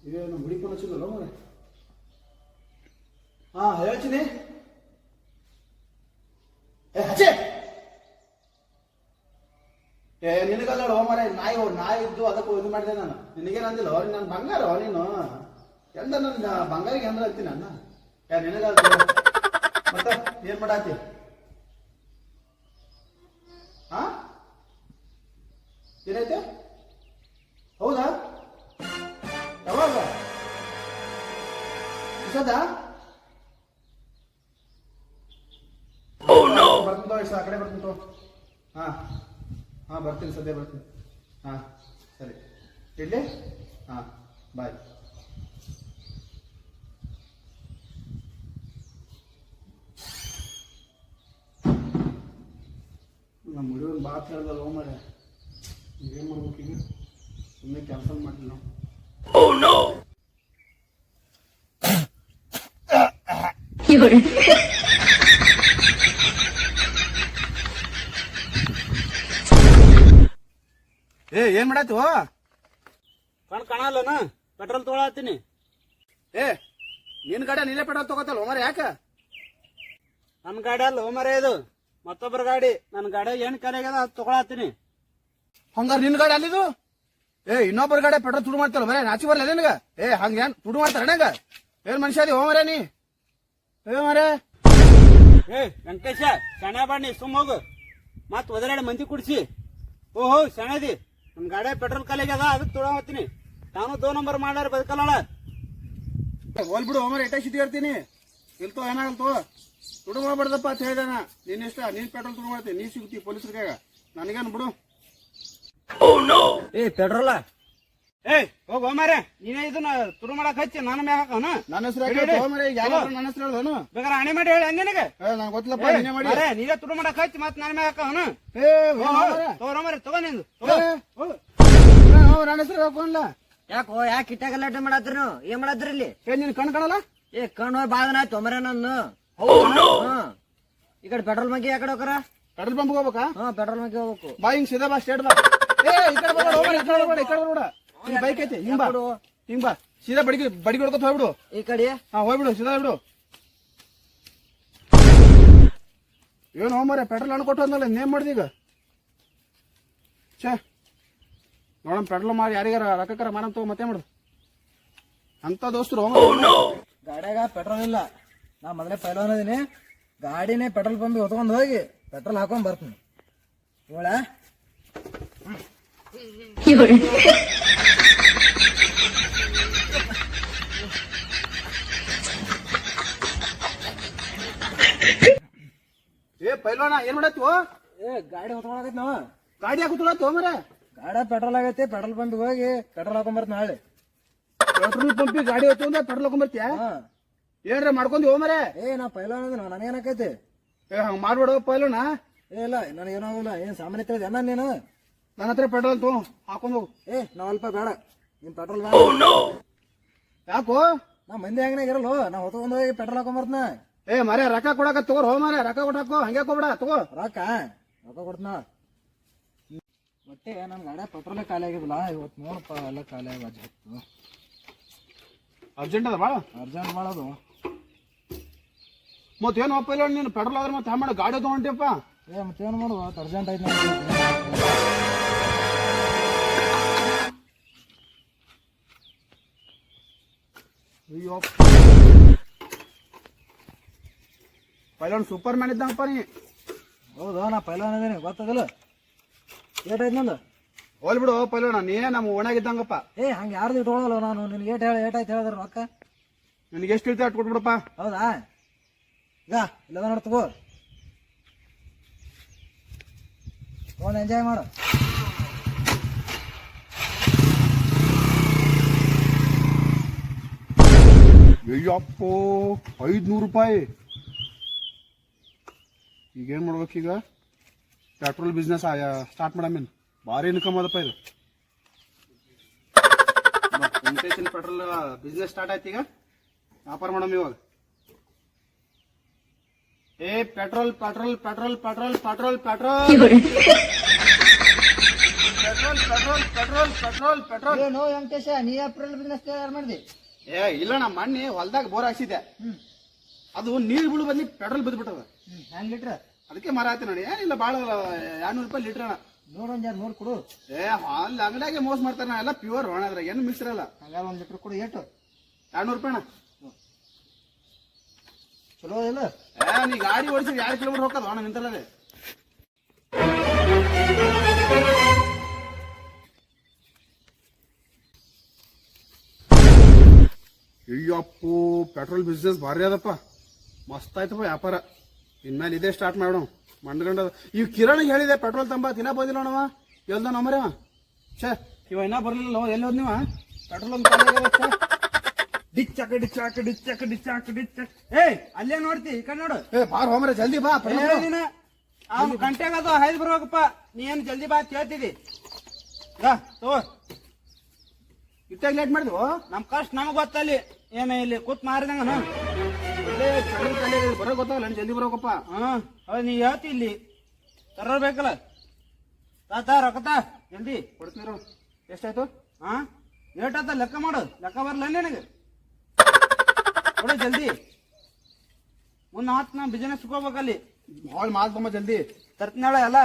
ಇದೇನು ಹುಡುಕೊಂಡು ಹಚ್ಚಿದಲ್ಲ ಮರ. ಹಾ ಹೇಳ್ತೀನಿ. ಹಚ್ಚೆ ನಿನಗಲ್ಲ ಮರ, ನಾಯಿ ಇದ್ದು ಅದಕ್ಕೂ ಇದು ಮಾಡಿದೆ ನಾನು. ನಿನಗೇನಂದಿಲ್ಲ ನನ್ನ ಬಂಗಾರ ನೀನು ಎಂದ ನನ್ನ ಬಂಗಾರಿಗೆ ಎಂದ ಅಂತೀನಿ ಅನ್ನ. ನಿನಗ ಮತ್ತ ಏನ್ ಮಾಡಾತಿ? ಹಾ ಏನೈತೆ? ಹೌದಾ? ಯಾವಾಗ ಸದಾ ಬರ್ತೀನಿ ಇಷ್ಟ ಆ ಕಡೆ ಬರ್ತೀನಿ ತೋ. ಹಾ ಹಾ ಬರ್ತೀನಿ, ಸದ್ಯ ಬರ್ತೀನಿ. ಹಾ ಸರಿ ಇಡ್ಲಿ. ಹಾ ಬಾಯ್. ನಮ್ಮ ಹುಡುಗನ ಬಾತ್ ಹೇಳ್ದಲ್ಲ ಹೋ ಮಾರೆ, ಏನು ಮಾಡ್ಬೇಕೀಗ? ಸುಮ್ಮನೆ ಕ್ಯಾನ್ಸಲ್ ಮಾಡಿಲ್ಲ ನಾವು. ಏನ್ ಮಾಡಾತು? ಕಾಣಲ್ಲನ ಪೆಟ್ರೋಲ್ ತೊಗೊಳತ್ತೀನಿ. ನಿನ್ ಗಾಡಿ ನೀನೇ ಪೆಟ್ರೋಲ್ ತಗೋತಲ್ಲ ಮರ, ಯಾಕ? ನನ್ನ ಗಾಡಿ ಅಲ್ಲ ಮರ, ಇದು ಮತ್ತೊಬ್ಬರ ಗಾಡಿ. ನನ್ನ ಗಾಡಿ ಏನ್ ಕರೆಯಾಗದ ಅದು ತೊಗೊಳತ್ತೀನಿ. ಹಂಗಾರ ನಿನ್ ಗಾಡಿ ಅಲ್ಲಿದು? ಇನ್ನೊಬ್ಬರ ಗಾಡಿ ಪೆಟ್ರೋಲ್ ತುಡು ಮಾಡ್ತಾರ ಮರ, ನಾಚಿ ಬರ್ಲ ನಿನಗ? ಹಂಗ ಏನ್ ತುಡು ಮಾಡ್ತಾರ ನಂಗ? ಏನ್ ಮನುಷ್ಯ ಅದಿ ಮರ ನೀ? ಮರೇ ವೆಂಕಟೇಶ ಸಣ್ಣ ಬಾಣಿ ಸುಮ್ಮ ಹೋಗು, ಮತ್ ಒದರಾಡಿ ಮಂದಿ ಕುಡ್ಸಿ. ಓಹೋ ಸಣ್ಣದಿ, ನನ್ ಗಾಡಿ ಪೆಟ್ರೋಲ್ ಖಾಲಿಯಾಗ್ಯದ, ಅದಕ್ಕೆ ತೊಗೊಳತ್ತೀನಿ. ನಾನು 2 ನಂಬರ್ ಮಾಡ್ಯಾರ ಬದುಕಲ್ಲ. ಹೋಲ್ ಬಿಡು ಮರ, ಎಟ್ಟ ಸಿಟಿ ಇರ್ತೀನಿ ಇಲ್ತೋ ಏನಾಗಲ್ತೋ. ತುಡು ಮಾಡ್ಬಾರ್ದಪ್ಪ ಅಂತ ಹೇಳಿದಾನ. ನೀನ್ ಇಷ್ಟ, ನೀನ್ ಪೆಟ್ರೋಲ್ ತುಡು ಮಾಡ್ತೀನಿ, ನೀ ಸಿಗ್ತಿ ಪೊಲೀಸರಿಗಾಗ, ನನಗೇನು ಬಿಡು. ಪೆಟ್ರೋಲ ಹೋಗ ಮಾರ, ನೀನೇ ಇದನ್ನ ತುಡು ಮಾಡಕ್ ಹಚ್ಚಿ ನಾನು ಮ್ಯಾಗ ಹಾಕವನ. ನನ್ನ ಹೆಸರು ನನ್ನ ಹೆಸರು ಹೇಳೋನು ಬೇಕಾದ್ರೆ ಹಣೆ ಮಾಡಿ ಹೇಳಿ ಹಂಗೇನಿಗೆ ನಂಗೆ ಗೊತ್ತಿಲ್ಲಪ್ಪ. ನೀನೇ ಮಾಡಿ ನೀನೇ ತುಡು ಮಾಡಕ್ ಹಚ್ಚಿ ಮತ್ ನನ್ನ ಮ್ಯಾಗ ಹಾಕವನು. ತಗೋರ ಮರ, ತಗೋ ನಿಂದು. ನನ್ನ ಹೆಸರು ಹಾಕೋಲ್ಲ. ಯಾಕೋ ಯಾಕೆ ಇಟ್ಟಾಗ ಗಲಾಟೆ ಮಾಡತ್ರಿ ನೀವು? ಏನ್ ಮಾಡತ್ರಿ ಇಲ್ಲಿ? ನೀನ್ ಕಣ್ ಕಾಣಲ್ಲ? ಕಣ್ಣು ಹೋಗಿ ಬಾಳ ದಿನ ಆಯ್ತು ಮರ ನನ್ನ. ಈ ಕಡೆ ಪೆಟ್ರೋಲ್ ಬಂಕ್ ಯಾಕಡೆ ಹೋಗ್ರ? ಪೆಟ್ರೋಲ್ ಪಂಪ್ ಹೋಗ್ಬೇಕಾ? ಪೆಟ್ರೋಲ್ ಬಂಕ್ ಹೋಗ್ಬೇಕು. ಬಾ ಹಿಂಗ್ ಸೀದಾ ಬಾ, ಸ್ಟೇಟ್ ಬಾ. ಈ ಕಡೆ ಬರ್ಬೇಡ. ಹಿಂಗ್ ಬೈಕ್ ಐತಿ, ಹಿಂಗ್ ಬಾ, ಹಿಂಗ್ ಬಾ, ಸೀದಾ ಬಡಿಗೆ ಹೊಡ್ಕೊತ ಹೋಗ್ಬಿಡು. ಈ ಕಡೆ ಹೋಗ್ಬಿಡು, ಸೀದಾ ಹೋಗ್ಬಿಡು. ಏನು ಹೋಮರೆ ಪೆಟ್ರೋಲ್ ಹಣ್ಣು ಕೊಟ್ಟು ಅಂದಲ್ಲ, ನೇಮ್ ಮಾಡ್ದಿ ಈಗ? ಛೇ ನೋಡಮ್, ಪೆಟ್ರೋಲ್ ಮಾಡಿ ಯಾರಿಗಾರ ರೊಕ್ಕಕ್ಕಾರ ಮಾರಂ ತಗೋ, ಮತ್ತೆ ಮಾಡುದು ಅಂತ ದೋಸ್ತರು. ಗಾಡಿಯಾಗ ಪೆಟ್ರೋಲ್ ಇಲ್ಲ, ನಾ ಮೊದಲೇ ಪೈಲವಾನ್ ಅದೀನಿ. ಗಾಡಿನೇ ಪೆಟ್ರೋಲ್ ಪಂಪಿಗೆ ಹೊತ್ಕೊಂಡ್ ಹೋಗಿ ಪೆಟ್ರೋಲ್ ಹಾಕೊಂಡ್ ಬರ್ತೀನಿ. ಇವಳ ಪೈಲ್ವಾನ ಏನ್ ಮಾಡತ್ತೀವ? ಗಾಡಿ ಹೊತ್ಕೊಂಡಾಗೈತಿ ನಾವ. ಗಾಡಿ ಹಾಕುತ್ತೋ ಮರ? ಗಾಡಿ ಪೆಟ್ರೋಲ್ ಆಗೈತಿ, ಪೆಟ್ರೋಲ್ ಪಂಪಿಗೆ ಹೋಗಿ ಪೆಟ್ರೋಲ್ ಹಾಕೊಂಡ್ ಬರ್ತೀನಿ ನಾಳೆ. ಪೆಟ್ರೋಲ್ ಪಂಪಿಗೆ ಗಾಡಿ ಹೊತ್ತು ಪೆಟ್ರೋಲ್ ಹಾಕೊಂಡ್ ಬರ್ತೀಯ? ಏನ್ರ ಮಾಡ್ಕೊಂಡಿ ಮರೆ? ನಾ ಪೈಲವಾನ್ ಅದ, ನನಗೇನಾಕೈತಿ? ಹಂಗ ಮಾಡ್ಬೇಡ ಪೈಲೋನ. ಇಲ್ಲ ನನಗೇನಾಗಲ್ಲ. ಏನ್ ಸಾಮಾನ್ಯ ತಿಳಿದ ಅನ್ನ ನೀನು? ನನ್ನ ಹತ್ರ ಪೆಟ್ರೋಲ್ ತಗೋ, ಹಾಕೊಂಡ್ ಹೋಗು. ನಾವ್ ಅಲ್ಪ ಬೇಡ, ನಿನ್ ಪೆಟ್ರೋಲ್ ಬೇಡ. ಯಾಕೋ? ನಾ ಮಂದಿ ಹಂಗನಾಗ ಇರಲ್ಲ, ನಾ ಹೊತ್ಕೊಂಡ್ ಹೋಗಿ ಪೆಟ್ರೋಲ್ ಹಾಕೊಂಡ್ ಬರ್ತನ. ಮರೆ ರೊಕ್ಕ ಕೊಡಕ ತಗೋರ್ ಮರೆ, ರೊಕ್ಕ ಕೊಡಾಕೋ, ಹಂಗೆ ಹೋಗ್ಬೇಡ, ತಗೋ ರೊಕ್ಕ ಕೊಡ್ತನ. ಮತ್ತೆ ನನ್ ಗಾಡಿ ಪೆಟ್ರೋಲ್ ಖಾಲಿ ಆಗಿದ್ದಿಲ್ಲ ಇವತ್ತು. ನೋಡಪ್ಪ ಎಲ್ಲ ಖಾಲಿ ಆಗಿ ಅರ್ಜೆಂಟ್ ಅದ ಬಾಳ, ಅರ್ಜೆಂಟ್ ಮಾಡೋದು. ಮತ್ತೇನು ಒಪ್ಪಿಲ್ಲ ನೀನು ಪೆಟ್ರೋಲ್ ಆದ್ರೆ ಮತ್ತೆ ಮಾಡ ಗಾಡಿ ತಗೊಂಡಿಯಪ್ಪ. ಮತ್ತೇನು ಮಾಡುವ, ಅರ್ಜೆಂಟ್ ಐತಿ. ಅಯ್ಯೋ ಪೈಲೋನ್ ಸೂಪರ್ ಮ್ಯಾನ್ ಇದ್ದಂಗಪ್ಪ ನೀ. ಹೌದಾ? ನಾ ಪೈಲವಾನ್ ಅದೇನಿ, ಗೊತ್ತದಿಲ್ಲ? ಏಟಾಯ್ತು ನಂದು? ಹೋಲ್ ಬಿಡು ಪೈಲೋನ, ನೀ ನಮ್ಮ ಓಣಾಗಿದ್ದಂಗಪ್ಪ. ಹಂಗ ಯಾರ್ದು ಇಟ್ಕೊಳ್ಳಲ್ಲ ನಾನು. ನಿನ್ಗೆ ಏಟಾಯ್ತು ಹೇಳಿದ್ರ ರೊಕ್ಕ? ನಿನಗೆ ಎಷ್ಟು ಇರ್ತದೆ ಅಷ್ಟು ಕೊಟ್ಬಿಡಪ್ಪ. ಹೌದಾ? ಈಗ ಇಲ್ಲ ನೋಡ್, ತಗೋ ತಗೊಂಡು ಎಂಜಾಯ್ ಮಾಡು. ಅಯ್ಯಪ್ಪೋ 500 ರೂಪಾಯಿ. ಈಗೇನ್ ಮಾಡ್ಬೇಕೀಗ? ಪೆಟ್ರೋಲ್ ಬಿಸ್ನೆಸ್ ಸ್ಟಾರ್ಟ್ ಮಾಡಮೇನ್, ಭಾರಿ ಇನ್ಕಮ್ ಅದಪ್ಪ ಇದು. ಪೆಟ್ರೋಲ್ ಬಿಸ್ನೆಸ್ ಸ್ಟಾರ್ಟ್ ಆಯ್ತು, ಈಗ ವ್ಯಾಪಾರ ಮಾಡಮ್ ಇವಾಗ. Petrol petrol petrol petrol petrol petrol petrol petrol petrol petrol petrol. No Venkatesha, ನೀ ಏಪ್ರಿಲ್ ಬಿಸ್ನೆಸ್ ಯಾರು ಮಾಡಿದಿ? ಏ ಇಲ್ಲ, ನಮ್ಮ ಮಣ್ಣಿ ಹೊಲ್ದಾಗ ಬೋರ್ ಹಾಕ್ಸಿದ್ದೆ. ಅದು ನೀರು ಬೀಳು ಬದ್ಲಿ ಪೆಟ್ರೋಲ್ ಬಿದ್ಬಿಟ್ಟದ. ಹ್ಯಾಂಗ್ ಲೀಟ್ರ್? ಅದಕ್ಕೆ ಮರ ಆಯ್ತು ನೋಡಿ. ಏನಿಲ್ಲ ಭಾಳ 200 ರೂಪಾಯಿ ಲೀಟರ್ ಅಣ್ಣ. ನೋಡೊಂದ್ ಯಾರು ನೋಡಿ ಕೊಡು. ಏ ಅಲ್ಲಿ ಅಂಗಡಿಯಾಗೆ ಮೋಸ ಮಾಡ್ತಾರ, ಎಲ್ಲ ಪ್ಯೂರ್ ಅಣ್ಣ, ಅದ್ರಾಗ ಏನು ಮಿಕ್ಸ್ ಇರಲ್ಲ. ಹಂಗಾರ 1 ಲೀಟ್ರ್ ಕೊಡು. ಎಷ್ಟು? 200 ರೂಪಾಯಿ ಅಣ್ಣ. ಚಲೋ ಇಲ್ಲ? ನೀ ಗಾಡಿ ಓಡಿಸಿ 2 ಕಿಲೋಮೀಟರ್ ಹೋಗೋದು ಅಣ್ಣ ನಿಂತಲ್ಲೇ. ಅಯ್ಯಪ್ಪು, ಪೆಟ್ರೋಲ್ ಬಿಸ್ನೆಸ್ ಭಾರಿ ಅದಪ್ಪ, ಮಸ್ತ್ ಆಯ್ತಪ್ಪ ವ್ಯಾಪಾರ. ಇನ್ಮೇಲೆ ಇದೇ ಸ್ಟಾರ್ಟ್ ಮಾಡೋಣ. ಮಂಡ್ಗಂಡ ಇವ್ ಕಿರಣ್ ಹೇಳಿದೆ ಪೆಟ್ರೋಲ್ ತಂಬ, ತಿನ್ನ ಬಂದಿಲ್ಲ ಅಣ್ಣವ. ಎಲ್ದ ನಮ್ಮರೇವ ಛೇ, ಇವ ಇನ್ನ ಬರ್ಲಿಲ್ಲ. ಎಲ್ಲಿ ಹೋದ್ ನೀವ? ಪೆಟ್ರೋಲ್ ಒಂದು ಡಿಚ್ಚಾಕ ಡಿಚ್ಚಾಕ ಡಿಚ್ಚಾಕ ಡಿಚ್ಚಾಕ ಡಿಚ್ಚಾಕ. ಏಯ್ ಅಲ್ಲೇ ನೋಡ್ತಿ, ಈ ಕಡೆ ನೋಡು. ಏ ಬಾರ್ ಹೋಮರೆ, ಜಲ್ದಿ ಬಾ. ಅವ್ನು ಗಂಟೆಗೆ ಅದು ಹಾಯ್ದು ಬರ್ಬೇಕಪ್ಪ. ನೀ ಏನ್ ಜಲ್ದಿ ಬಾ ಅಂತ ಹೇಳ್ತಿದಿ? ತಗೋ, ಇಟ್ಟಾಗ ಲೇಟ್ ಮಾಡಿದ್ವು. ನಮ್ ಕಷ್ಟ ನಮಗ್ ಗೊತ್ತಲ್ಲಿ. ಏನ ಇಲ್ಲಿ ಕೂತ್ ಮಾರಿದಂಗ ಬರೋ ಗೊತ್ತಾಗಲ್ಲ, ಜಲ್ದಿ ಬರೋಕಪ್ಪ. ನೀ ಹೇಳ್ತಿ ಇಲ್ಲಿ ತರಬೇಕಲ್ಲ. ತಾತ ರೊಕ್ಕತ ಜಲ್ದಿ ಕೊಡ್ತೀರ. ಎಷ್ಟಾಯ್ತು? ಏಟಾತ ಲೆಕ್ಕ ಮಾಡು. ಲೆಕ್ಕ ಬರ್ಲ ನಿನಗೆ? ಕೊಡು ಜಲ್ದಿ. ಮುಂದ್ ಮಾತ್ ನಾ ಬಿಸಿನೆಸ್ ಹೋಗ್ಬೇಕಲ್ಲಿ. ಭಾಳ ಮಾಲ್ ತುಂಬ ಜಲ್ದಿ ತರ್ತಿನಾಳ ಎಲ್ಲ.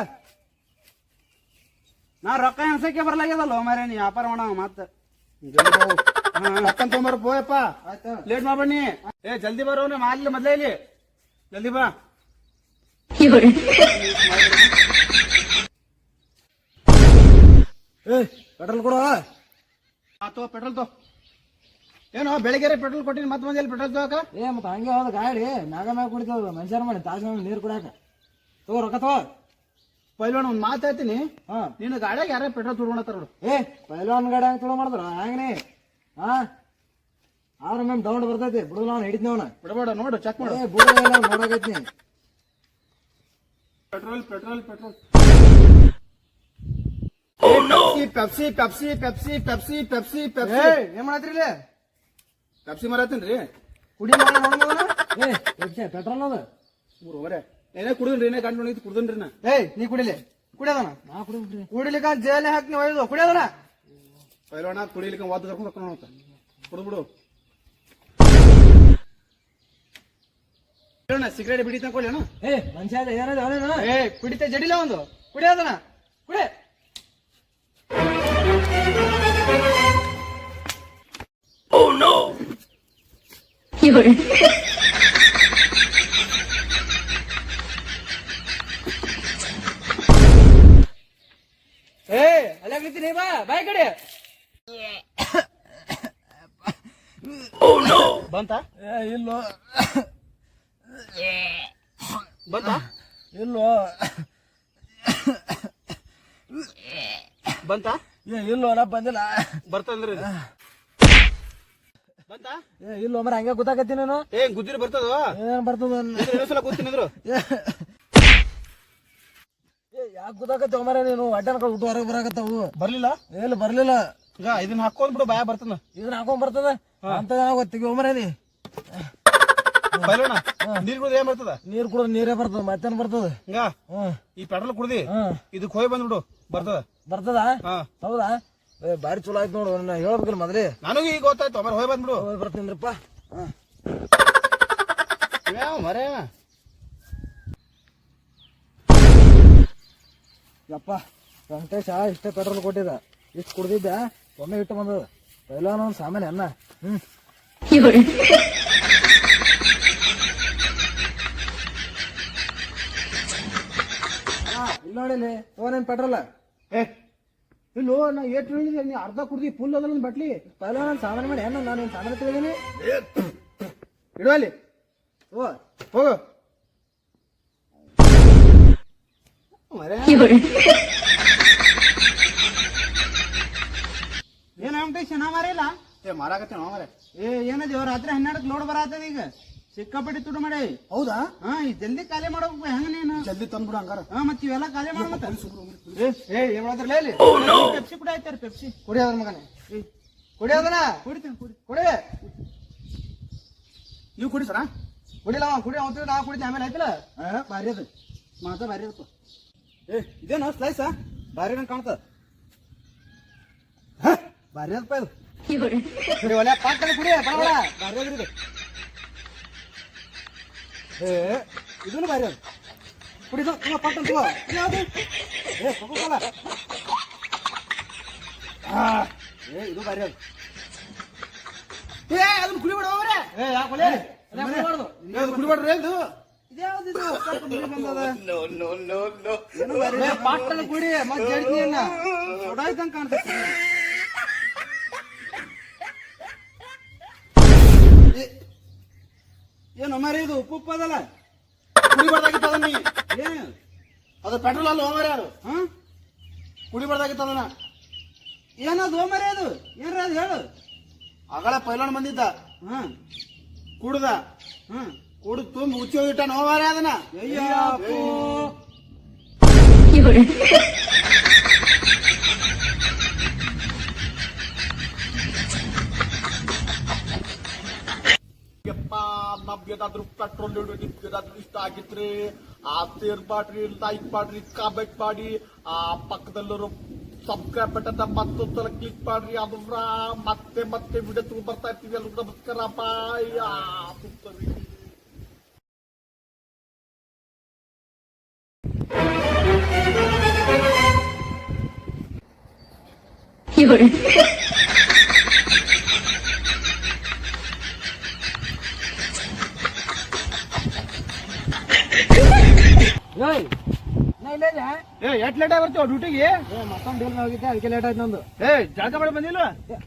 ನಾ ರೊಕ್ಕ ಎನ್ಸಕ್ಕೆ ಬರ್ಲಾಗ್ಯದಲ್ಲ ಮಾರೇ, ನೀ ವ್ಯಾಪಾರ ಮಾಡ ಮತ್ತ. ಪಕ್ಕನ್ ತೊಗೊಂಬರ ಪೋಯಪ್ಪ, ಲೇಟ್ ಮಾಡ್ಬಣ್ಣಿ. ಏ ಜಲ್ದಿ ಬರೋನೆ, ಮಾಲ್ ಮೊದ್ಲೇ ಇಲ್ಲಿ ಜಲ್ದಿ ಬಾ. ಪೆಟ್ರೋಲ್ ಕೊಡು. ತೋ ಪೆಟ್ರೋಲ್ ತೋ. ಏನೋ ಬೆಳಗ್ಗೆ ಪೆಟ್ರೋಲ್ ಕೊಟ್ಟಿನಿ, ಮತ್ತೆ ಮಂದಿ ಪೆಟ್ರೋಲ್ ತಗೋಕ? ಮತ್ತೆ ಹಂಗೆ ಹೋದ ಗಾಡಿ ಮ್ಯಾಗ ಮ್ಯಾಗ ಕುಡಿತದ. ಮನುಷ್ಯರ ಮಾಡಿ ತಾಸ ನೀರು ಕುಡಿಯಾಕ. ತಗೋ ರೊಕ್ಕ ತಗೋ. ಪೈಲ್ವಾನ್ ಒಂದ್ ಮಾತು ಹೇಳ್ತೀನಿ, ನೀನು ಗಾಡಿಯಾಗ ಯಾರೇ ಪೆಟ್ರೋಲ್ ತುಡ್ಕೊಂಡತ್ತಾರ ನೋಡು. ಪೈಲ್ವಾನ್ ಗಾಡಿ ಹಂಗ ತುಳು ಮಾಡಿದ್ರ ಹಂಗನೇ. ಆದ್ರ ಮ್ಯಾಮ್ ತಗೊಂಡ್ ಬರ್ತೈತಿ. ಬಿಡುದಿಲ್ಲ, ಅವ್ನು ಹಿಡಿದ್ನಿ. ಅವನ ಬಿಡಬೇಡ, ನೋಡು ಚೆಕ್ ಮಾಡು. ಬಿಡುದಿಲ್ಲ, ನೋಡಾಕೈತಿ. Petrol petrol petrol. Pepsi pepsi pepsi pepsi pepsi pepsi. ಏನ್ ಮಾಡತ್ರಿ ಇಲ್ಲಿ? ಪೆಪ್ಸಿ ಮರತ್ತೀನ್ರಿ. ಕುಡಿ ನೋಡ. ಪೆಟ್ರೋಲ್ ಅದ 3 ಓವರೆ. ಏನೇ ಕುಡಿದ್ರಿ, ಏನೇ ಗಂಟು ಒಣಗಿತ್ತು ಕುಡಿದ್ರಿ ನಾ. ನೀ ಕುಡಿಲಿ. ಕುಡಿಯೋದನ? ನಾ ಕುಡಿದ್ರಿ. ಕುಡಿಲಿಕ್ಕ ಜೇಲೆ ಹಾಕಿ ನೀವು ಒಯ್ದು ಕುಡಿಯೋದನ? ಪೈಲೋಣ ಕುಡಿಲಿಕ್ಕೆ ವಾದ ಕರ್ಕೊಂಡು ಕುಡಿದ್ಬಿಡು. ಸಿಗರೇಟ್ ಬಿಡಿ ತಗೊಳ್ಳಿ ಅಣ್ಣ. ಮನುಷ್ಯ ಏನದ ಅವನೇನ? ಕುಡಿತ ಜಡಿಲ ಒಂದು. ಕುಡಿಯೋದನ? ಕುಡಿ. ಅಲ್ಲಾಗ್ಲಿತ್ತೀನಿ. ಬಾ ಬಾಯ್ ಕಡೆ. ಬಂತ? ಇಲ್ಲೋ ಬಂತ? ಇಲ್ಲೋ ಬಂತ? ಇಲ್ಲೋ ನಾ ಬಂದಿಲ್ಲ. ಬರ್ತಂದ್ರಿ ಬಂತ? ಇಲ್ಲೋ ಮರ ಹಂಗೆ ಗೊತ್ತಾಗತ್ತೀನಿ ನಾನು. ಗುದ್ದಿರಿ ಬರ್ತದ? ಏನ್ ಬರ್ತದ? ಸಲ ಕೂತಿನಿದ್ರು ಯಾಕೆ ಗೊತ್ತಾಗತ್ತೆ ಮರ? ನೀನು ಅಡ್ಡನ ಊಟ ಹೊರಗೆ ಬರಾಕತ್ತಾವು. ಬರ್ಲಿಲ್ಲ? ಎಲ್ಲಿ ಬರ್ಲಿಲ್ಲ. ಈಗ ಇದನ್ನ ಹಾಕೊಂಡ್ ಬಿಡು, ಭಯ ಬರ್ತದ. ಇದನ್ನ ಹಾಕೊಂಡ್ ಬರ್ತದ ಅಂತ ಗೊತ್ತಿಗೆ ಮರ. ನೀ ನೀರ್ ಕುಡ್ದು ಏನ್ ಬರ್ತದ? ನೀರ್ ಕುಡಿದ್ರೆ ನೀರೇ ಬರ್ತದ, ಮತ್ತೇನ್ ಬರ್ತದ? ಹಿಂಗ ಈ ಪೆಟ್ರೋಲ್ ಕುಡ್ದಿ ಇದಕ್ ಹೋಗಿ ಬಂದ್ಬಿಡು, ಬರ್ತದ. ಬರ್ತದ? ಹೌದಾ? ಬಾರಿ ಚಲೋ ಆಯ್ತು ನೋಡು. ನಾ ಹೇಳ್ಬೇಕಿಲ್ಲ ಮೊದಲೇ. ನನಗೂ ಈಗ ಗೊತ್ತಾಯ್ತು. ಮರ ಹೋಗಿ ಬಂದ್ಬಿಡು. ಹೋಗಿ ಬರ್ತೀನಿಪ್ಪ. ಮರ ಯಪ್ಪ, ವೆಂಕಟೇಶ ಇಷ್ಟೇ ಪೆಟ್ರೋಲ್ ಕೊಟ್ಟಿದ್ದ. ಇಷ್ಟು ಕುಡ್ದಿದ್ದ, ಒಮ್ಮೆ ಇಟ್ಟು ಬಂದದ. ಪೈಲ ಒಂದು ಸಾಮಾನ್ಯ ಅನ್ನ. ಇಲ್ಲ ನೋಡಿಲಿ ಓನೇನ್ ಪೆಟ್ರೋಲ್. ಇಲ್ಲೋ ನಾ ಏಟ್ ಹೇಳಿದೆ, ನೀ ಅರ್ಧ ಕುಡ್ದಿ ಫುಲ್ ಅದಲ್ಲ ಬಟ್ಲಿ. ಪೈಲ ನಾನು ಸಾಮಾನ್ಯ ಮಾಡಿ ಅನ್ನ. ನಾನು ಸಾಮಾನ್ಯ ತಿಳಿದೀನಿ. ಇಡುವಲ್ಲಿ ಹೋಗು. ಏನ ಚೆನ್ನಾ ಮಾರಿಲ್ಲ? ಮಾರಾಕತ್ತೇನ ಮರ? ಏನದ ರಾತ್ರಿ 12ಕ್ಕೆ ಲೋಡ್ ಬರತ್ತದ. ಈಗ ಸಿಕ್ಕಾಪಟ್ಟಿ ತುಡು ಮಾಡಿ. ಹೌದಾ? ಈ ಜಲ್ದಿ ಖಾಲಿ ಮಾಡ್ಬೇಕು. ಹೆಂಗ ನೀನು ಜಲ್ದಿ ತಂದ್ಬಿಡು ಹಂಗಾರ. ಮತ್ ಇವೆಲ್ಲ ಖಾಲಿ ಮಾಡ್ಬೇಕ. ಏನ್ ಮಾಡಿದ್ರಲ್ಲ ಇಲ್ಲಿ? ಪೆಪ್ಸಿ ಕೂಡ ಆಯ್ತಾರ. ಪೆಪ್ಸಿ ಕುಡಿಯೋದ್ರ ಮಗನೇ. ಕುಡಿಯೋದನ? ಕುಡಿತೀನಿ. ಕುಡಿ. ನೀವು ಕುಡಿ ಸರ? ಕುಡಿಲ್ಲ ಕುಡಿ. ಅವತ್ತು ನಾ ಕುಡಿತೀನಿ. ಆಮೇಲೆ ಆಯ್ತಲ್ಲ ಭಾರಿ ಅದು ಮಾತ ಭಾರಿ ಇದೇನು ಸ್ಲೈಸ ಭಾರಿ ಕಾಣ್ತದ. ಭಾರಿ ಅದಪ್ಪ ಇದು ಒಳ್ಳೆ ಪಾಟ್ಟ ಕುಡಿ ಬರಬೇಡ ಭಾರಿ ಅದ್ರಿ ಇದು ಏ ಇದನ್ನು ಭಾರಿ ಅದು ಕುಡಿದು ತುಂಬ ಪಟ್ಟ ತಗೋ ಯಾವುದು ಏ ತಗೋಲ್ಲ ಏ ಇದು ಭಾರಿ ಅದು ಏ ಅದನ್ನ ಕುಡಿಬೇಡ ಹೋಗ್ರೆ. ಏ ಯಾಕೆ ಕುಡಿಬೇಡ್ರಿ ಇದು ಇದ್ಯಾವ್ದಿದು ಪಾಟ್ಟ ಕುಡಿ ಮತ್ತೆ ಜಡ್ತಿಯನ್ನ ಹೊಡಾಯ್ತಂಗ ಕಾಣ್ತೈತಿ. ಏನು ಮಾರಿ ಇದು ಉಪ್ಪು ಅದಲ್ಲ ಕುಡಿಬಾರ್ದಾಗಿತ್ತು ಅದನ್ನ ನೀ. ಏನು ಅದು ಪೆಟ್ರೋಲ್ ಅಲ್ಲ ಹೋಗ್ರಿ ಯಾರು ಹಾ ಕುಡಿಬಾರ್ದಾಗಿತ್ತು ಅದನ್ನ. ಏನದು ಮರಿ ಅದು ಏನ್ರ ಅದು ಹೇಳು. ಆಗಳ ಪೈಲಾನ್ ಬಂದಿದ್ದ ಹಾ ಕುಡ್ದ ಹಾ ಕುಡ್ದು ತುಂಬ ಉಚ್ಚಿ ಹೋಗಿಟ್ಟ ನೋವಾರೆ ಅದನ್ನ. ಅಯ್ಯಪ್ಪೋ ನಮ್ಗೇನಾದ್ರು ಪೆಟ್ರೋಲ್ ನಿಮ್ಗೇನಾದ್ರು ಇಷ್ಟ ಆಗಿದ್ರೆ ಆ ಶೇರ್ ಮಾಡ್ರಿ, ಲೈಕ್ ಮಾಡ್ರಿ, ಕಾಮೆಂಟ್ ಮಾಡಿ, ಆ ಪಕ್ಕದಲ್ಲೂ ಸಬ್ಸ್ಕ್ರೈಬ್ ಬಟನ್ ಮತ್ತೊಂದ್ಸಲ ಕ್ಲಿಕ್ ಮಾಡ್ರಿ. ಅದು ಮತ್ತೆ ಮತ್ತೆ ವಿಡಿಯೋ ತಗೊಂಡ್ ಬರ್ತಾ ಇರ್ತೀವಿ. ಎಲ್ಲರೂ ನಮಸ್ಕಾರ, ಬಾಯ್. ಏಯ್ ನಾ ಇಲ್ಲೇ ಇದೆ ಎಷ್ಟ್ ಲೇಟ್ ಆಗಿರ್ತೀವ ಡ್ಯೂಟಿಗೆ? ಏ ಮತ್ತೊಂದು ಡೀಲ್ ಹೋಗಿದ್ದೆ ಅದಕ್ಕೆ ಲೇಟ್ ಆಯ್ತು ನಂದು ಜಾಗ ಮಾಡಿ ಬಂದಿಲ್ಲ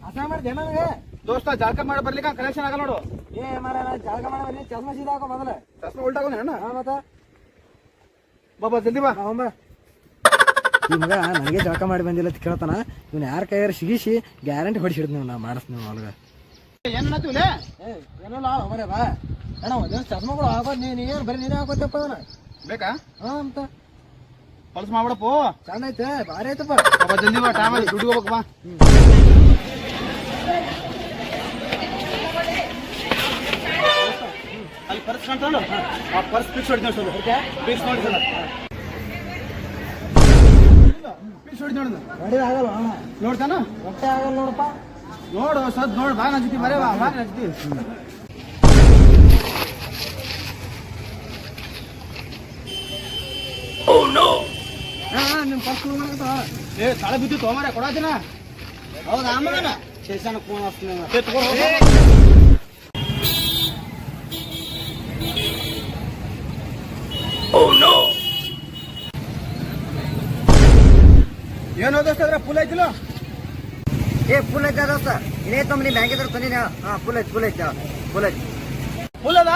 ಅಸಹ ಮಾಡಿದೆ ನನಗೆ ದೋಸ್ತ. ಜಾಗ ಮಾಡಿ ಬರ್ಲಿಕ್ಕೆ ಕಲೆಕ್ಷನ್ ಆಗಲ್ಲ ನೋಡು. ಏ ಮಾರ ಜಾಗ ಮಾಡಿ ಚಸ್ಮ ಸೀದಾ ಹಾಕೋ ಮೊದಲ ಚಸ್ಮ ಉಲ್ಟಾಗೋಣ ಅಣ್ಣ. ಮತ್ತ ಬಾಬಾ ಜಲ್ದಿ ಬಾ. ಹೋಂಬ ಈ ಮಗ ನನಗೆ ಜಳಕ ಮಾಡಿ ಬಂದಿಲ್ಲ ಅಂತ ಕೇಳ್ತಾನ. ಇವ್ನ ಯಾರ ಕೈಯಾರ ಸಿಗಿಸಿ ಗ್ಯಾರಂಟಿ ಹೊಡಿಸಿಡ್ದು ನೀವು ನಾ ಮಾಡಿಸ್ತೀನಿ ನೀವು ಒಳಗ. ಏನ್ ಏ ಏನಲ್ಲ ಮರೆ ಬಾ ಅಣ್ಣ ಒಂದೇನು ಚಸ್ಮಗಳು ಹಾಕೋದು ನೀನು ಬರೀ ನೀನೇ ಹಾಕೋತಪ್ಪ ಅದನ್ನ. ಬೇಕಾ? ಹಾ ಅಂತ ಹೊಲಸ್ ಮಾಡ್ಬಿಡಪ್ಪ. ಚಂದ ಐತೆ ಭಾರಿ ಐತಪ್ಪ. ಬಾಬಾ ಜಲ್ದಿ ಬಾ, ಟೈಮ್ ಆಯ್ತು, ದುಡ್ಡು ಹೋಗ್ಬೇಕು ಬಾ. ಅಲ್ಲಿ ಪರ್ಸ್ ಕಂಡು ಆ ಪರ್ಸ್ ಫಿಕ್ಸ್ ಹೊಡಿದ್ ನೋಡಿ. ಫಿಕ್ಸ್ ನೋಡಿ ಸಲ ಫಿಕ್ಸ್ ಹೊಡಿದ್ ನೋಡಿದ ಹೊಡಿದ ಆಗಲ್ಲ ಅಣ್ಣ, ನೋಡ್ತಾನ ಹೊಟ್ಟೆ ಆಗಲ್ಲ ನೋಡಪ್ಪ. ನೋಡು ಸದ್ ನೋಡು ಬಾ ನಜ್ತಿ ಬರೇ ಬಾ ಬಾ ನಜ್ತಿ. ನಿಮ್ ಪರ್ಸ್ ಏ ತಳೆ ಬಿದ್ದಿತ್ತು ಹೋಮರೆ ಕೊಡಾತಿನ. ಹೌದಾ ಆಮೇಲೆ ಸ್ಟೇಷನ್ ಫೋನ್ ಹಚ್ತೀನಿ. ಏನು ಓದಿಸ್ತಿದ್ರೆ ಫುಲ್ ಐತಿಲ್ಲ? ಏ ಫುಲ್ ಐತೆ ದೋಸ್ತ. ಇದೇ ಕಂಪ್ನಿ ಬ್ಯಾಂಕ್ ಇದ್ರೆ ತಂದಿನ. ಹಾ ಫುಲ್ ಐತಿ ಫುಲ್ ಐತಿ ಫುಲ್ ಐತಿ. ಫುಲ್ ಅದ.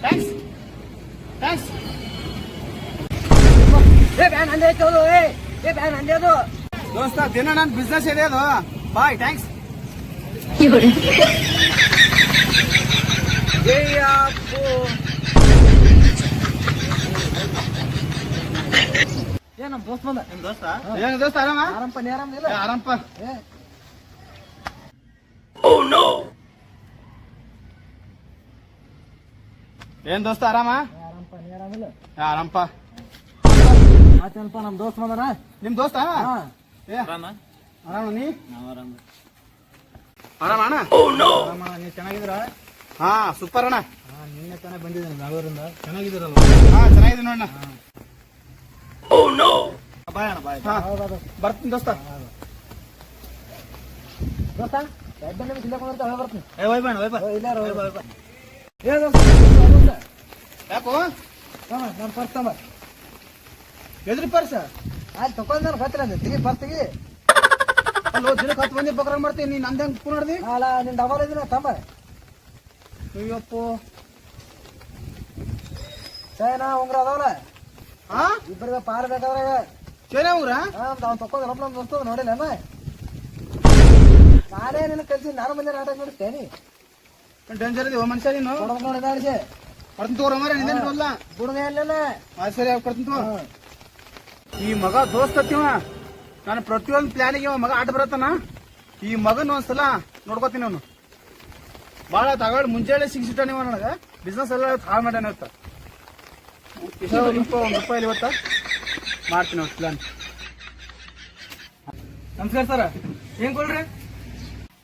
Thanks thanks. ಏ ಬ್ಯಾನ್ ಅಂದೆ ಐತೆ ಅದು. ಏ ಬ್ಯಾನ್ ಅಂದೆ ಅದು ದೋಸ್ತ ದಿನ ನನ್ನ ಬಿಸ್ನೆಸ್ ಇದೆ ಅದು. Bye thanks. ಏ ನಮ್ ದೋಸ್ತ್ ಬಂದ. ನಿಮ್ ದೋಸ್ತ ಏನು ದೋಸ್ತ ಆರಾಮ? ಆರಾಮಪ್ಪ ನೀ ಆರಾಮಿಲ್ಲ? ಆರಾಮಪ್ಪ. ಏ ಏನ್ ದೋಸ್ತ ಆರಾಮ? ಆರಾಮಪ್ಪ ನೀ ಆರಾಮಿಲ್ಲ? ಆರಾಮಪ್ಪ. ಆತೇನಪ್ಪ ನಮ್ ದೋಸ್ತ್ ಬಂದನ. ನಿಮ್ ದೋಸ್ತ? ಹಾ ಏ ಆರಾಮ ನೀ? ನಾವು ಆರಾಮ. ಆರಾಮ ಅಣ್ಣ? ಆರಾಮ ನೀವ್ ಚೆನ್ನಾಗಿದ್ರ? ಹಾ ಸೂಪರ್ ಅಣ್ಣ. ಹಾ ನಿನ್ನೆ ತಾನೇ ಬಂದಿದ್ದೀನಿ ಬೆಂಗಳೂರಿಂದ. ಚೆನ್ನಾಗಿದ್ದೀರಲ್ಲ? ಹಾ ಚೆನ್ನಾಗಿದೆ ನೋಡಣ್ಣ. ಬಾಯ್ ಅಣ್ಣ ಬಾಯ್. ಹಾ ಹೌದೌದು ಬರ್ತೀನಿ ದೋಸ್ತ. ದೋಸ್ತ ಎಡ್ಡ ನಿಮಿಷ ಇಲ್ಲೇ ಕುಂದಿರ್ತ ಹೊಳೆ ಬರ್ತೀನಿ. ಏ ಹೋಯ್ ಬಾಣ ಹೋಯ್ ಬಾ. ಇಲ್ಲೇ ಏ ದೋಸ್ತ ಯಾಕೋ ನಮ್ ಪರ್ಸ್ ತಮ್ಮ ಎದ್ರಿ ಪರ್ಸ? ಆಯ್ತು ತಕೊಂಡ್ ನಾನು ಗೊತ್ತಿಲ್ಲ ಅಂದೆ ತೆಗಿ ಪರ್ಸ್ ತೆಗಿ. ಅಲ್ಲೋ ದಿನಕ್ಕೆ 10 ಮಂದಿ ಪಕ್ರ ಮಾಡ್ತೀನಿ. ನೀನ್ ನಂದೆ ಹೆಂಗ್ ನೋಡ್ದಿ? ಅಲ್ಲ ನಿನ್ ಡಬಲ್ ಇದೀನ ತಮ್ಮ. ಅಯ್ಯಪ್ಪೋ. ಚೈನಾ ಉಂಗ್ರ ಅದಾವಲ್ಲ ಹಾ ಇಬ್ಬರಿಗೆ ಪಾರ್ ಬೇಕಾದ್ರೆ ಚೇನೆ ಅವ್ರ? ಅವ್ನು ತಕೊಂಡ್ ನಮ್ ದೋಸ್ತದ ನೋಡಿಲ್ಲ ನಾನೇ ನಿನ್ನ ಕಲ್ಸಿ ನಾನು ಬಂದೆ ನಾಟಕ ನೋಡ್ತೇನೆ. ಡೇಂಜರ್ ಇದೀವ ಮನುಷ್ಯ ನೀನು. ಕೊಡ್ಬೇಕು ನೋಡಿ ದಾಡಿಸಿ ಕೊಡ್ತೀನಿ ತಗೋರ ಮರ ನಿಂದೇನು ಬರಲ್ಲ. ಬುಡದೆ ಅಲ್ಲೆಲ್ಲ ಸರಿ ಕೊಡ್ತೀನಿ ತಗೋ. ಈ ಮಗ ದೋಸ್ತ ಹತ್ತಿವ. ನಾನು ಪ್ರತಿಯೊಂದು ಪ್ಲಾನಿಗೆ ಮಗ ಆಟ ಬರತ್ತಾನ. ಈ ಮಗನ ಒಂದ್ಸಲ ನೋಡ್ಕೋತೀನಿ ಅವನು. ಭಾಳ ತಗೊಳ್ಳಿ ಮುಂಜಾನೆ ಸಿಕ್ಸಿಟ್ಟ ನೀವು ನನಗೆ ಬಿಸ್ನೆಸ್ ಎಲ್ಲ ಹಾಳು ಮಾಡ್ಯಾನ ಇವತ್ತ. ಒಂದು ರೂಪಾಯಿ ಇವತ್ತ ಮಾಡ್ತೀನಿ ಅವ್ನು ಪ್ಲಾನ್. ನಮಸ್ಕಾರ ಸರ್ ಏನ್ ಕೊಡ್ರಿ?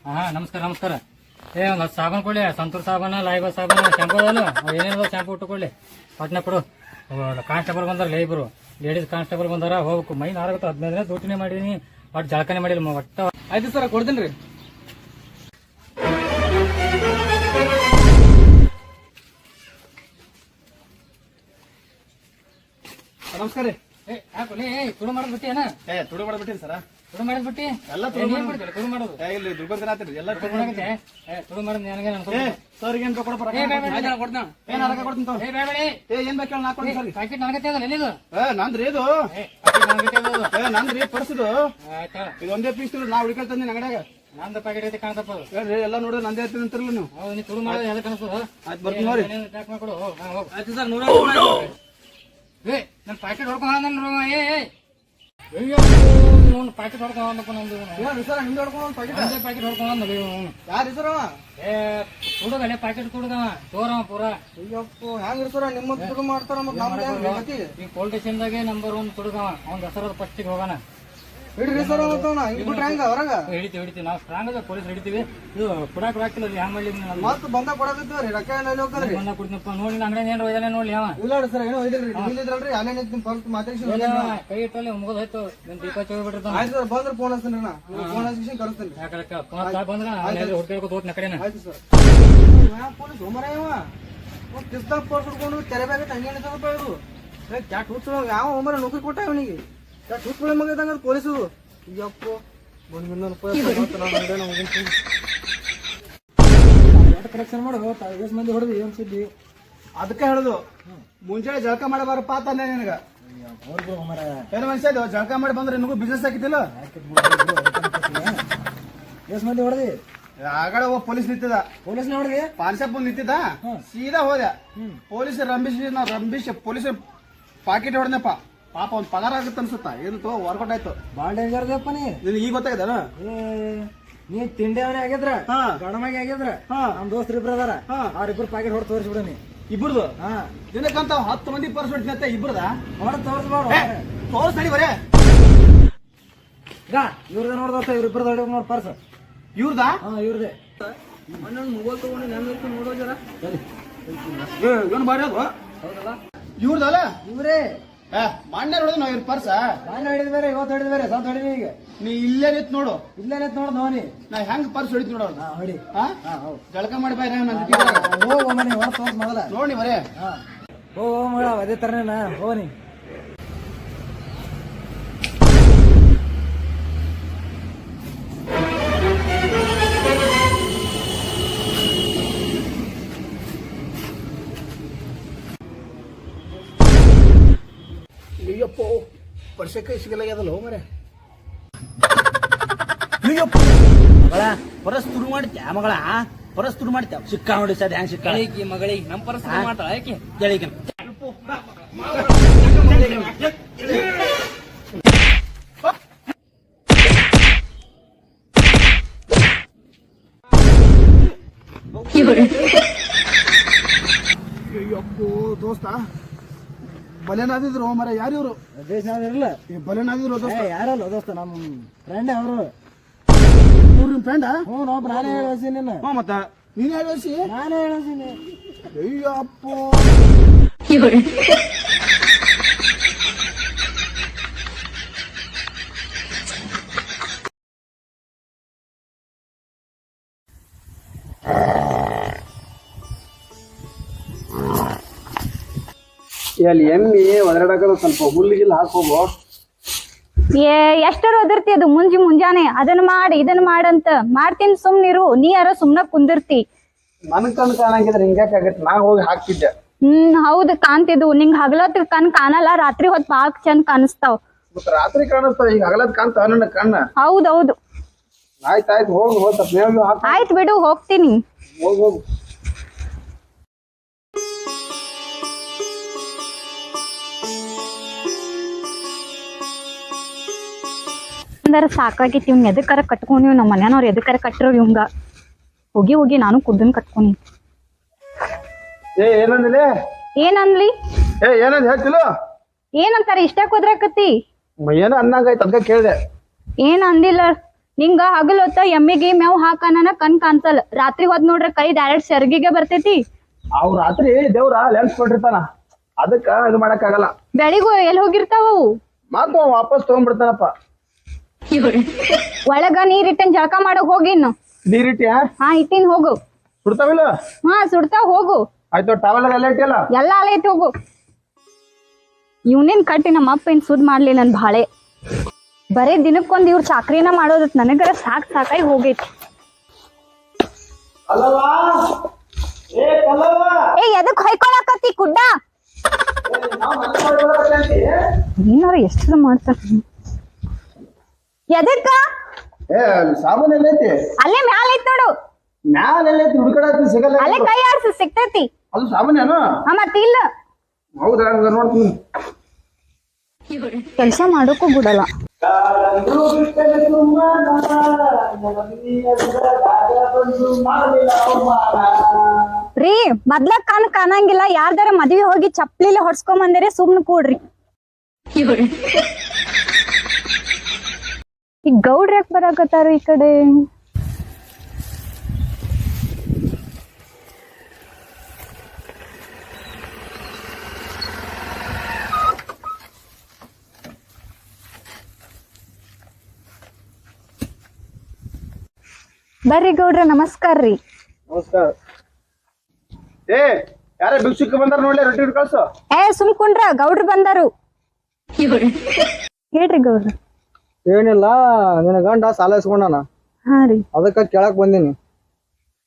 ಹಾ ನಮಸ್ಕಾರ ನಮಸ್ಕಾರ. ಒಂದು ಸಾಬನ್ ಕೊಡ್ಲಿ, ಸಂತೂರ್ ಸಾಬಾನ, ಲೈಬ ಸಾಬಾನ, ಶಾಂಪೂ ಅದಲ್ಲ ಏನೇನದ ಶಾಂಪೂ ಕೊಡ್ಲಿ ಪಟ್ನ ಕೊಡು. ಕಾನ್ಸ್ಟೇಬಲ್ ಬಂದಾರ, ಇಬ್ರು ಲೇಡೀಸ್ ಕಾನ್ಸ್ಟೇಬಲ್ ಬಂದಾರ. ಹೋಗ್ಬೇಕು, ಮೈ ನಾರಾಗತ್ತ. 15 ದಿನ ಡ್ಯೂಟಿನೇ ಮಾಡೀನಿ, ಒಟ್ಟು ಜಳಕನೇ ಮಾಡಿಲ್ಲ ಒಟ್ಟ. ಆಯ್ತು ಸರ್, ಕೊಡ್ತೀನಿ. ನಮಸ್ಕಾರ ರೀ. ಯಾಕೊಲೆ ತುಡು ಮಾಡೋದ್ ಬಿಟ್ಟಿ ಏನ? ತುಡು ಮಾಡ್ಬಿಟ್ಟಿನಿ ಸರ. ತುಡು ಮಾಡೋದ್ ಬಿಟ್ಟಿ ಎಲ್ಲ ತುಡು ಮಾಡೋದು ಇಲ್ಲಿ ದುರ್ಬಂಧನ ಆತ್ರಿ ಎಲ್ಲ ತುಡು ಮಾಡಕತ್ತೆ. ತುಡು ಮಾಡೋದ್ ನನಗೆ ಸರ್ ಏನ್ ಬೇಕು ಕೊಡ್ತೀನಿ ಏನ್ ಬೇಕು ನಾ ಕೊಡ್ತೀನಿ ಸರ್. ಪ್ಯಾಕೆಟ್ ನನಗತ್ತೆ ಅದಲ್ಲ ಎಲ್ಲಿದು? ನಂದ್ರಿ ಇದು ನಂದ್ರಿ ಪರ್ಸದು ಇದು ಒಂದೇ ಪೀಸ್ ನಾ ಹುಡುಕಲ್ ತಂದಿನಿ ಅಂಗಡ್ಯಾಗ. ನಂದು ಪ್ಯಾಕೆಟ್ ಐತಿ ಕಾಣ್ತಪ್ಪ. ಹೇಳ್ರಿ ಎಲ್ಲ ನೋಡಿದ್ರೆ ನಂದೇ ಐತಿ ಅಂತಿರಲ್ಲ ನೀವು. ಹೌದು, ನೀ ತುಡು ಮಾಡೋದು ಎಲ್ಲ ಕಾಣಿಸ್ತದ. ಆಯ್ತು ಬರ್ತೀನಿ ನೋಡಿ. ಪ್ಯಾಕ್ ಮಾಡ್ಕೊಡು. ಆಯ್ತು ಸರ್, 100 ನನ್ ಪ್ಯಾಕೆಟ್ ಹೊಡ್ಕೊಂಡ್ ಪ್ಯಾಕೆಟ್ ಹೊಡ್ಕೊಂಡಪ್ಪ. ನಂದು ಸರ್, ನಿಮ್ದು ಹೊಡ್ಕೊಂಡು ಪ್ಯಾಕೆಟ್ ಹೊಡ್ಕೊಂಡ್ ಯಾರು ಸರ್? ತುಡುಗಲೆ ಪ್ಯಾಕೆಟ್ ತುಡುಗವ ತೋರವ ಪೂರ. ಅಯ್ಯಪ್ಪ, ಹೆಂಗ್ರಿ ಸರ್ ನಿಮ್ಮ ತುಡು ಮಾಡ್ತಾರ? ಈ ಪೊಲೀಸ್ ಸ್ಟೇಷನ್ದಾಗೆ ನಂಬರ್ 1 ತುಡುಗವ. ಅವ್ನ ಹೆಸರು ಫಸ್ಟಿಗೆ ಹೋಗೋಣ. ಹಿಡ್ರಿ ಸರ್, ಹಿಂಗ್ ಬಿಟ್ರೆ ಹೆಂಗ ಹೊರಗ? ಹಿಡಿತೀವಿ ನಾವು ಸ್ಟ್ರಾಂಗ್ ಅದ, ಪೊಲೀಸ್ ಹಿಡಿತೀವಿ. ಇದು ಕುಡಾಕ್ ಹಾಕಿಲ್ಲ, ಹ್ಯಾಂಗ್ ಮಾಡ್ಲಿ? ಮತ್ ಬಂದ ಕೊಡಕತ್ತೀವ್ರಿ, ರೊಕ್ಕ ಏನಲ್ಲಿ ಹೋಗ್ತದ್ರಿ? ಬಂದ ಕುಡ್ತಪ್ಪ. ನೋಡಿ ಅಂಗಡಿ ಏನ್ರ ಒಯ್ದಾನೆ ನೋಡ್ಲಿ ಅವ. ಇಲ್ಲ ಸರ್, ಏನೋ ಇದ್ರಿ ಇಲ್ಲಿದ್ರಲ್ರಿ, ಅಲ್ಲೇ ನಿಂತು ಫಸ್ಟ್ ಮಾತಾಡ್ಸಿ ಕೈ ಇಟ್ಟಲ್ಲಿ ಮುಗಿದೋಯ್ತು. ನಿನ್ ದೀಪ ಚೋಗಿ ಬಿಟ್ಟಿರ್ತಾನ. ಆಯ್ತು ಸರ್, ಬಂದ್ರೆ ಫೋನ್ ಹಚ್ತೀನಿ ನಾ. ಫೋನ್ ಹಚ್ಚಿ ಕಳಿಸ್ತೀನಿ. ಬಂದ್ರ ಹುಡ್ಕೇಳ್ಕೊತ ಹೋಗ್ತೀನಿ ಆ ಕಡೆನ. ಆಯ್ತು ಸರ್. ಪೊಲೀಸ್ ಹೋಮರಾಯವ ಕಿಸ್ದಾಗ ಪೋರ್ಸ್ ಹಿಡ್ಕೊಂಡು ತೆರೆ ಬ್ಯಾಗ ತಂಗೇನ ತಗೋಪ ಇವರು. ಕ್ಯಾಟ್ ಹುಚ್ಚ ಯಾವ ಹೋಮರ ನೌಕರಿ ಕೊಟ್ಟ ಅವನಿಗೆ. ಕ್ಯಾಟ್ ಹುಚ್ಚ ಮಗ ಇದ್ದಂಗ ಪೊಲೀಸು. ಅಯ್ಯಪ್ಪ, ಕರೆಕ್ಷನ್ ಮಾಡು. 5 ಮಂದಿ ಹೊಡೆದು ಏನ್ ಸುದ್ದಿ? ಅದಕ್ಕೆ ಹೇಳುದು ಮುಂಜಾನೆ ಜಳಕ ಮಾಡಬಾರಪ್ಪ ತಂದೆ ನಿನಗ. ಏನು ಮನುಷ್ಯ ಜಳಕ ಮಾಡಿ ಬಂದ್ರೆ ನಿನಗೂ ಬಿಸ್ನೆಸ್ ಹಾಕಿದ್ದಿಲ್ಲ. ಎಷ್ಟು ಮಂದಿ ಹೊಡೆದಿ? ಆಗಡೆ ಪೊಲೀಸ್ ನಿಂತಿದ. ಪೊಲೀಸ್ ನೋಡ್ರಿ, ಪಾನ್ಸಪ್ ನಿಂತಿದ್ದ. ಸೀದಾ ಹೋದೆ. ಪೊಲೀಸ್ ರಂಬಿಸಿ ಪೊಲೀಸ್ ಪಾಕೆಟ್ ಹೊಡೆದಪ್ಪ. ಪಾಪ ಒಂದ್ ಪಗಾರ ಆಗುತ್ತೆ ಅನ್ಸುತ್ತಾ. ಏನು ವರ್ಕೌಟ್ ಆಯ್ತು. ಬಾಳ ಡೇಂಜರ್ ಅದಪ್ಪ ನೀ. ನಿನ್ ಈಗ ಗೊತ್ತಾಗಿದ್ದಾನ? ನೀ ತಿಂಡಿ ಅವನೇ ಆಗಿದ್ರ, ಗಣಮಾಗಿ ಆಗಿದ್ರ. ನಮ್ ದೋಸ್ತರು ಇಬ್ರು ಅದಾರ, ಅವ್ರಿಬ್ರು ಪ್ಯಾಕೆಟ್ ಹೊಡೆದು ತೋರಿಸ್ಬಿಡ ನೀ. ಇಬ್ರದು ದಿನಕ್ಕಂತ 10 ಮಂದಿ ಪರ್ಸ್ ಹೊಡಿತಂತೆ. ಇಬ್ರದ ಹೊಡೆದು ತೋರಿಸ್ಬಾರ, ತೋರ್ಸ್ ನಡಿ ಬರೇ. ಈಗ ಇವ್ರದ ನೋಡ್ದೋಸ್ತ, ಇವ್ರಿಬ್ರದ ಹೊಡಿ ನೋಡ್ ಪರ್ಸ್. ಇವ್ರದ? ಇವ್ರದೇ. ಮೊಬೈಲ್ ತಗೊಂಡು ನನ್ನ ನೋಡೋ ಜರ. ಇವನ್ ಬಾರಿ ಅದು. ಹೌದಲ್ಲ, ಇವ್ರದಲ್ಲ ಇವ್ರೇ. ಮಾನ್ಯ ನೋಡಿದ್ ನಾವ್ ಇವ್ರ ಪರ್ಸ. ನಾನು ಹಿಡಿದ ಬೇರೆ, ಇವತ್ತು ಹಿಡಿದ ಬೇರೆ, ಸಾತ್ ಹೊಡಿದಿ. ಈಗ ನೀ ಇಲ್ಲೇ ನಿಂತ್ ನೋಡು. ಇಲ್ಲೇ ನಿಂತ್ ನೋಡ್ ನೋನಿ. ನಾ ಹೆಂಗ್ ಪರ್ಸ್ ಹೊಡಿದ್ ನೋಡ. ಹೊಡಿ. ಜಳಕ ಮಾಡಿ ಬಾಯ್ ಹೋಗೋ ಮನೆ ಹೊರ ತೋರ್ಸ್ ಮೊದಲ ನೋಡಿ ಬರೇ. ಹೋ ಮಗಳ ಅದೇ ತರನೇನ ಹೋನಿ. ಅಯ್ಯಪ್ಪ, ಪರ್ಸಕ್ಕೆ ಸಿಗಲಾಗ್ಯದಲ್ಲ ಮರೆ. ಮಗಳ ಪರಸ್ ತುರು ಮಾಡ್ತ್ಯಾ? ಮಗಳ ಪರಸ್ ತುರು ಮಾಡ್ತ್ಯಾ? ಸಿಕ್ಕ ನೋಡಿ ಸದ್ ಹ್ಯಾಂಗ ಸಿಕ್ಕ ಮಗಳಿಗೆ ನಮ್ಮ ಪರಿಸ್ಥಿತಿ ಮಾಡ್ತಾಳ ಯಾಕೆ? ಕೇಳಿಕ ಅಯ್ಯಪ್ಪೋ ದೋಸ್ತ ಬಲೆನಾದಿದ್ರು ಮರ. ಯಾರು ಇವ್ರು? ದೇಶನಾದಿರಲ್ಲ, ಬಲೆನಾದಿದ್ರು ದೋಸ್ತ. ಯಾರಲ್ಲ ದೋಸ್ತ, ನಮ್ ಫ್ರೆಂಡ್ ಅವರು. ಇವ್ರು ನಿಮ್ ಫ್ರೆಂಡ? ಹ್ಞೂ, ನೋಡ್ ನಾನೇ ಹೇಳಸಿ ನಿನ್ನ. ಮತ್ತ ನೀನ್ ಹೇಳಿ. ನಾನೇ ಹೇಳಸಿನಿ. ಅಯ್ಯಪ್ಪೋ, ಅಲ್ಲಿ ಎಮ್ಮಿ ಒದರಾಡಕದ ಸ್ವಲ್ಪ ಹುಲ್ಲಿಗಿಲ್ಲ ಹಾಕೋಬೋ. ಎಷ್ಟರ ಒದರ್ತಿ ಅದು ಮುಂಜಾನೆ ಅದನ್ನ ಮಾಡಿ ಇದನ್ನ ಮಾಡಂತ ಮಾಡ್ತೀನಿ. ಸುಮ್ನಿರು, ನೀ ಯಾರ ಸುಮ್ನ ಕುಂದಿರ್ತಿ. ನನ್ ಕಣ್ ಕಾಣಂಗಿದ್ರೆ ಹಿಂಗ್ಯಾಕಾಗತ್ತೆ? ನಾ ಹೋಗಿ ಹಾಕ್ತಿದ್ದೆ. ಹೌದ್ ಕಾಣ್ತಿದ್ವು. ನಿಂಗ್ ಹಗಲತ್ ಕಣ್ ಕಾಣಲ್ಲ, ರಾತ್ರಿ ಹೊತ್ ಬಾಳ್ ಚಂದ ಕಾಣಿಸ್ತಾವ್. ರಾತ್ರಿ ಕಾಣಿಸ್ತಾವ, ಈಗ ಹಗಲತ್ ಕಾಣ್ತಾವ ನನ್ನ ಕಣ್ಣ. ಹೌದೌದು. ಆಯ್ತಾಯ್ತು, ಹೋಗಿ ಸ್ವಲ್ಪ ಮೇವು ಹಾಕ. ಆಯ್ತು ಬಿಡು, ಹೋಗ್ತೀನಿ. ಹೋಗು. ಅಂದ್ರ ಸಾಕಾಗಿತ್ತು. ಇವ್ನ ಎದಕ್ಕರ ಕಟ್ಕೊಂಡಿವ್, ನಮ್ಮ ಮನ್ಯಾನವ್ರ ಎದಕ್ಕರ ಕಟ್ಟಿರೋ ಇವಂಗ. ಹೋಗಿ ಹೋಗಿ ನಾನು ಕುದ್ದನ್ ಕಟ್ಕೊನಿ. ಏನಂದಿಲೆ? ಏನನ್ಲಿ? ಏನಂದ್ ಹೇಳ್ತಿಲ್ಲ? ಏನಂತಾರ ಇಷ್ಟ ಕುದ್ರಾಕತಿ? ಏನೋ ಅನ್ನಂಗಾಯ್ತು, ಅದಕ್ಕೆ ಕೇಳಿದೆ. ಏನ್ ಅಂದಿಲ್ಲ. ನಿಂಗ ಹಗಲ್ ಹೊತ್ತ ಎಮ್ಮಿಗೆ ಮೇವ್ ಹಾಕನ ಕಣ್ ಕಾಣ್ಸಲ್ಲ, ರಾತ್ರಿ ಹೊದ್ ನೋಡ್ರ ಕೈ ಡೈರೆಕ್ಟ್ ಸೆರ್ಗಿಗೆ ಬರ್ತೈತಿ. ಅವ್ ರಾತ್ರಿ ದೇವ್ರ ಲೆನ್ಸ್ ಕೊಟ್ಟಿರ್ತಾನ, ಅದಕ್ಕ ಇದು ಮಾಡಕ್ ಆಗಲ್ಲ. ಬೆಳಿಗೂ ಎಲ್ಲಿ ಹೋಗಿರ್ತಾವ ಅವು? ಮತ್ತ ವಾಪಸ್ ತಗೊಂಡ್ಬಿಡ್ತಾನಪ್ಪ. ಒಳಗ ನೀರಿಟ್ಟನ್ ಜಳಕ ಮಾಡಕ್ ಹೋಗಿನ್ನು. ನೀರಿಟ್ಟಿಯ? ಹಾ ಇಟ್ಟಿನ್ ಹೋಗು. ಸುಡ್ತಾವಿಲ್ಲ? ಹಾ ಸುಡ್ತಾವ್ ಹೋಗು. ಆಯ್ತು, ಟವಲ್ ಎಲ್ಲ ಇಟ್ಟಿಯಲ್ಲ? ಎಲ್ಲ ಅಲೈತಿ ಹೋಗು. ಇವನೇನ್ ಕಟ್ಟಿ ನಮ್ಮ ಅಪ್ಪ ಏನ್ ಸುದ್ ಮಾಡ್ಲಿ ನನ್ ಬಾಳೆ. ಬರೇ ದಿನಕ್ಕೊಂದ್ ಇವ್ರ ಚಾಕ್ರಿನ ಮಾಡೋದತ್ ನನಗರ ಸಾಕಾಗಿ ಹೋಗೈತಿ. ಏ ಎದಕ್ ಹೊಯ್ಕೊಳಕತ್ತಿ ಕುಡ್ಡ? ಏನಾರ ಎಷ್ಟು ಮಾಡ್ತಾನ ಎದಕ್ಕ? ಸಾಬೂನ್ ಎಲ್ಲೈತಿ? ಅಲ್ಲೇ ಮ್ಯಾಲ ಐತ್ ನೋಡು. ಮ್ಯಾಲ ಎಲ್ಲೈತಿ? ಹುಡುಕಡಾತಿ ಸಿಗಲ್ಲ. ಅಲ್ಲೇ ಕೈ ಆಡ್ಸಿ ಸಿಗ್ತೈತಿ. ಅದು ಸಾಬೂನ್ ಏನು? ಮತ್ತ ಇಲ್ಲ. ಹೌದಾ? ನೋಡ್ತೀನಿ. ಕೆಲ್ಸ ಮಾಡೋಕ್ಕೂ ಬಿಡಲ್ಲ. ರೀ ಮೊದ್ಲ ಕಾಣಂಗಿಲ್ಲ, ಯಾರ್ದಾರ ಮದ್ವಿ ಹೋಗಿ ಚಪ್ಲಿಲೆ ಹೊಡ್ಸ್ಕೊಂಡ್ ಬಂದಿರಿ, ಸುಮ್ನ ಕೂಡ್ರಿ. ಈ ಗೌಡ್ರ ಯಾಕೆ ಬರಾಕತ್ತಾರ ಈ ಕಡೆ? ಬರ್ರಿ ಗೌಡ್ರ, ನಮಸ್ಕಾರ ರೀ. ನಮಸ್ಕಾರ. ಏ ಯಾರ ಭಿಕ್ಷುಕ ಬಂದಾರ ನೋಡ್ಲಿ, ರೊಟ್ಟಿ ಹಿಡ್ ಕಳ್ಸು. ಸುಮ್ಕೊಂಡ್ರ ಗೌಡ್ರು ಬಂದಾರು. ಹೇಳ್ರಿ ಗೌಡ್ರ. ಏನಿಲ್ಲ, ನಿನ್ನ ಗಂಡ ಸಾಲ ಇಸ್ಕೊಂಡಾನ, ಹಾ ರೀ ಅದಕ್ಕ ಕೇಳಕ್ ಬಂದೀನಿ.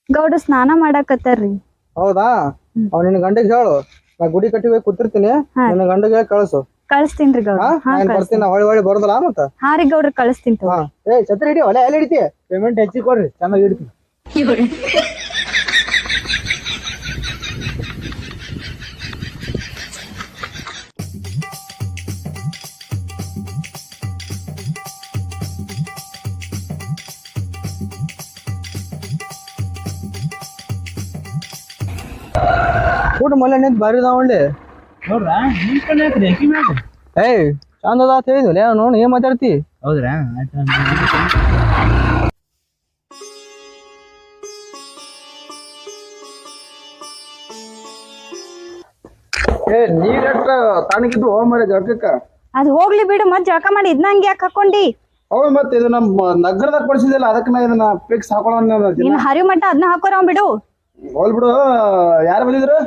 ಗೌಡ್ರ ಸ್ನಾನ ಮಾಡಾಕತ್ತಾರ್ರಿ. ಹೌದಾ? ಅವ್ ನಿನ್ನ ಗಂಡಗ್ ಹೇಳು, ನಾ ಗುಡಿ ಕಟ್ಟಿ ಹೋಗಿ ಕೂತಿರ್ತೀನಿ, ನಿನ್ನ ಗಂಡಗ್ ಹೇಳಿ ಕಳ್ಸು. ಕಳಿಸ್ತೀನ್ರಿ ಗೌಡ್ರ. ಬರ್ತೀನಿ, ಹೊಳಿ ಬರೋದಲ್ಲ ಮತ್ತ. ಹಾ ರೀ ಗೌಡ್ರ, ಕಳಿಸ್ತೀನಿ. ಏ ಛತ್ರಿ ಹಿಡಿ, ಹೊಲೆ ಎಲ್ಲಿ ಹಿಡಿತಿ? ಪೇಮೆಂಟ್ ಹೆಚ್ಚಿಗೆ ಕೊಡ್ರಿ, ಚೆನ್ನಾಗಿ ಹಿಡಿತೀನಿ. ಊಟ ಮಲ್ಲ ನಿಂತ ಬಾರಿ ಒಳ್ಳೆ ನೋಡ್ರ ನಿಮ್ ಕಡೆ ಐತ್ರಿ ಅಕ್ಕಿ ಮ್ಯಾಗ. ಏಯ್ ಚಂದ ಅದ ಅಂತ ಹೇಳಿದ್ವಲ್ಲ, ನೋಡ್ ಏನ್ ಮಾತಾಡ್ತಿ? ಹೌದ್ರಾ? ಏ ನೀರೆಟ್ಟ ತಣ್ಣಗಿದ್ದು ಮರ ಜಳಕಕ್ಕ. ಅದ್ ಹೋಗ್ಲಿ ಬಿಡು, ಮತ್ ಜಳಕ ಮಾಡಿ ಇದನ್ನ ಹಂಗೆ ಯಾಕೆ ಹಾಕೊಂಡಿ? ಹೌದು, ಮತ್ತೆ ಇದು ನಮ್ಮ ನಗರದಾಗ ಕೊಡಿಸಿದಿಲ್ಲ, ಅದಕ್ಕೆ ನಾ ಇದನ್ನ ಫಿಕ್ಸ್ ಹಾಕೊಳ್ಳೋಣ. ಇನ್ ಹರಿವ್ ಮಟ್ಟ ಅದನ್ನ ಹಾಕೋರ ಬಿಡು. ಹೋಲ್ ಬಿಡು. ಯಾರು ಬಂದಿದ್ರು?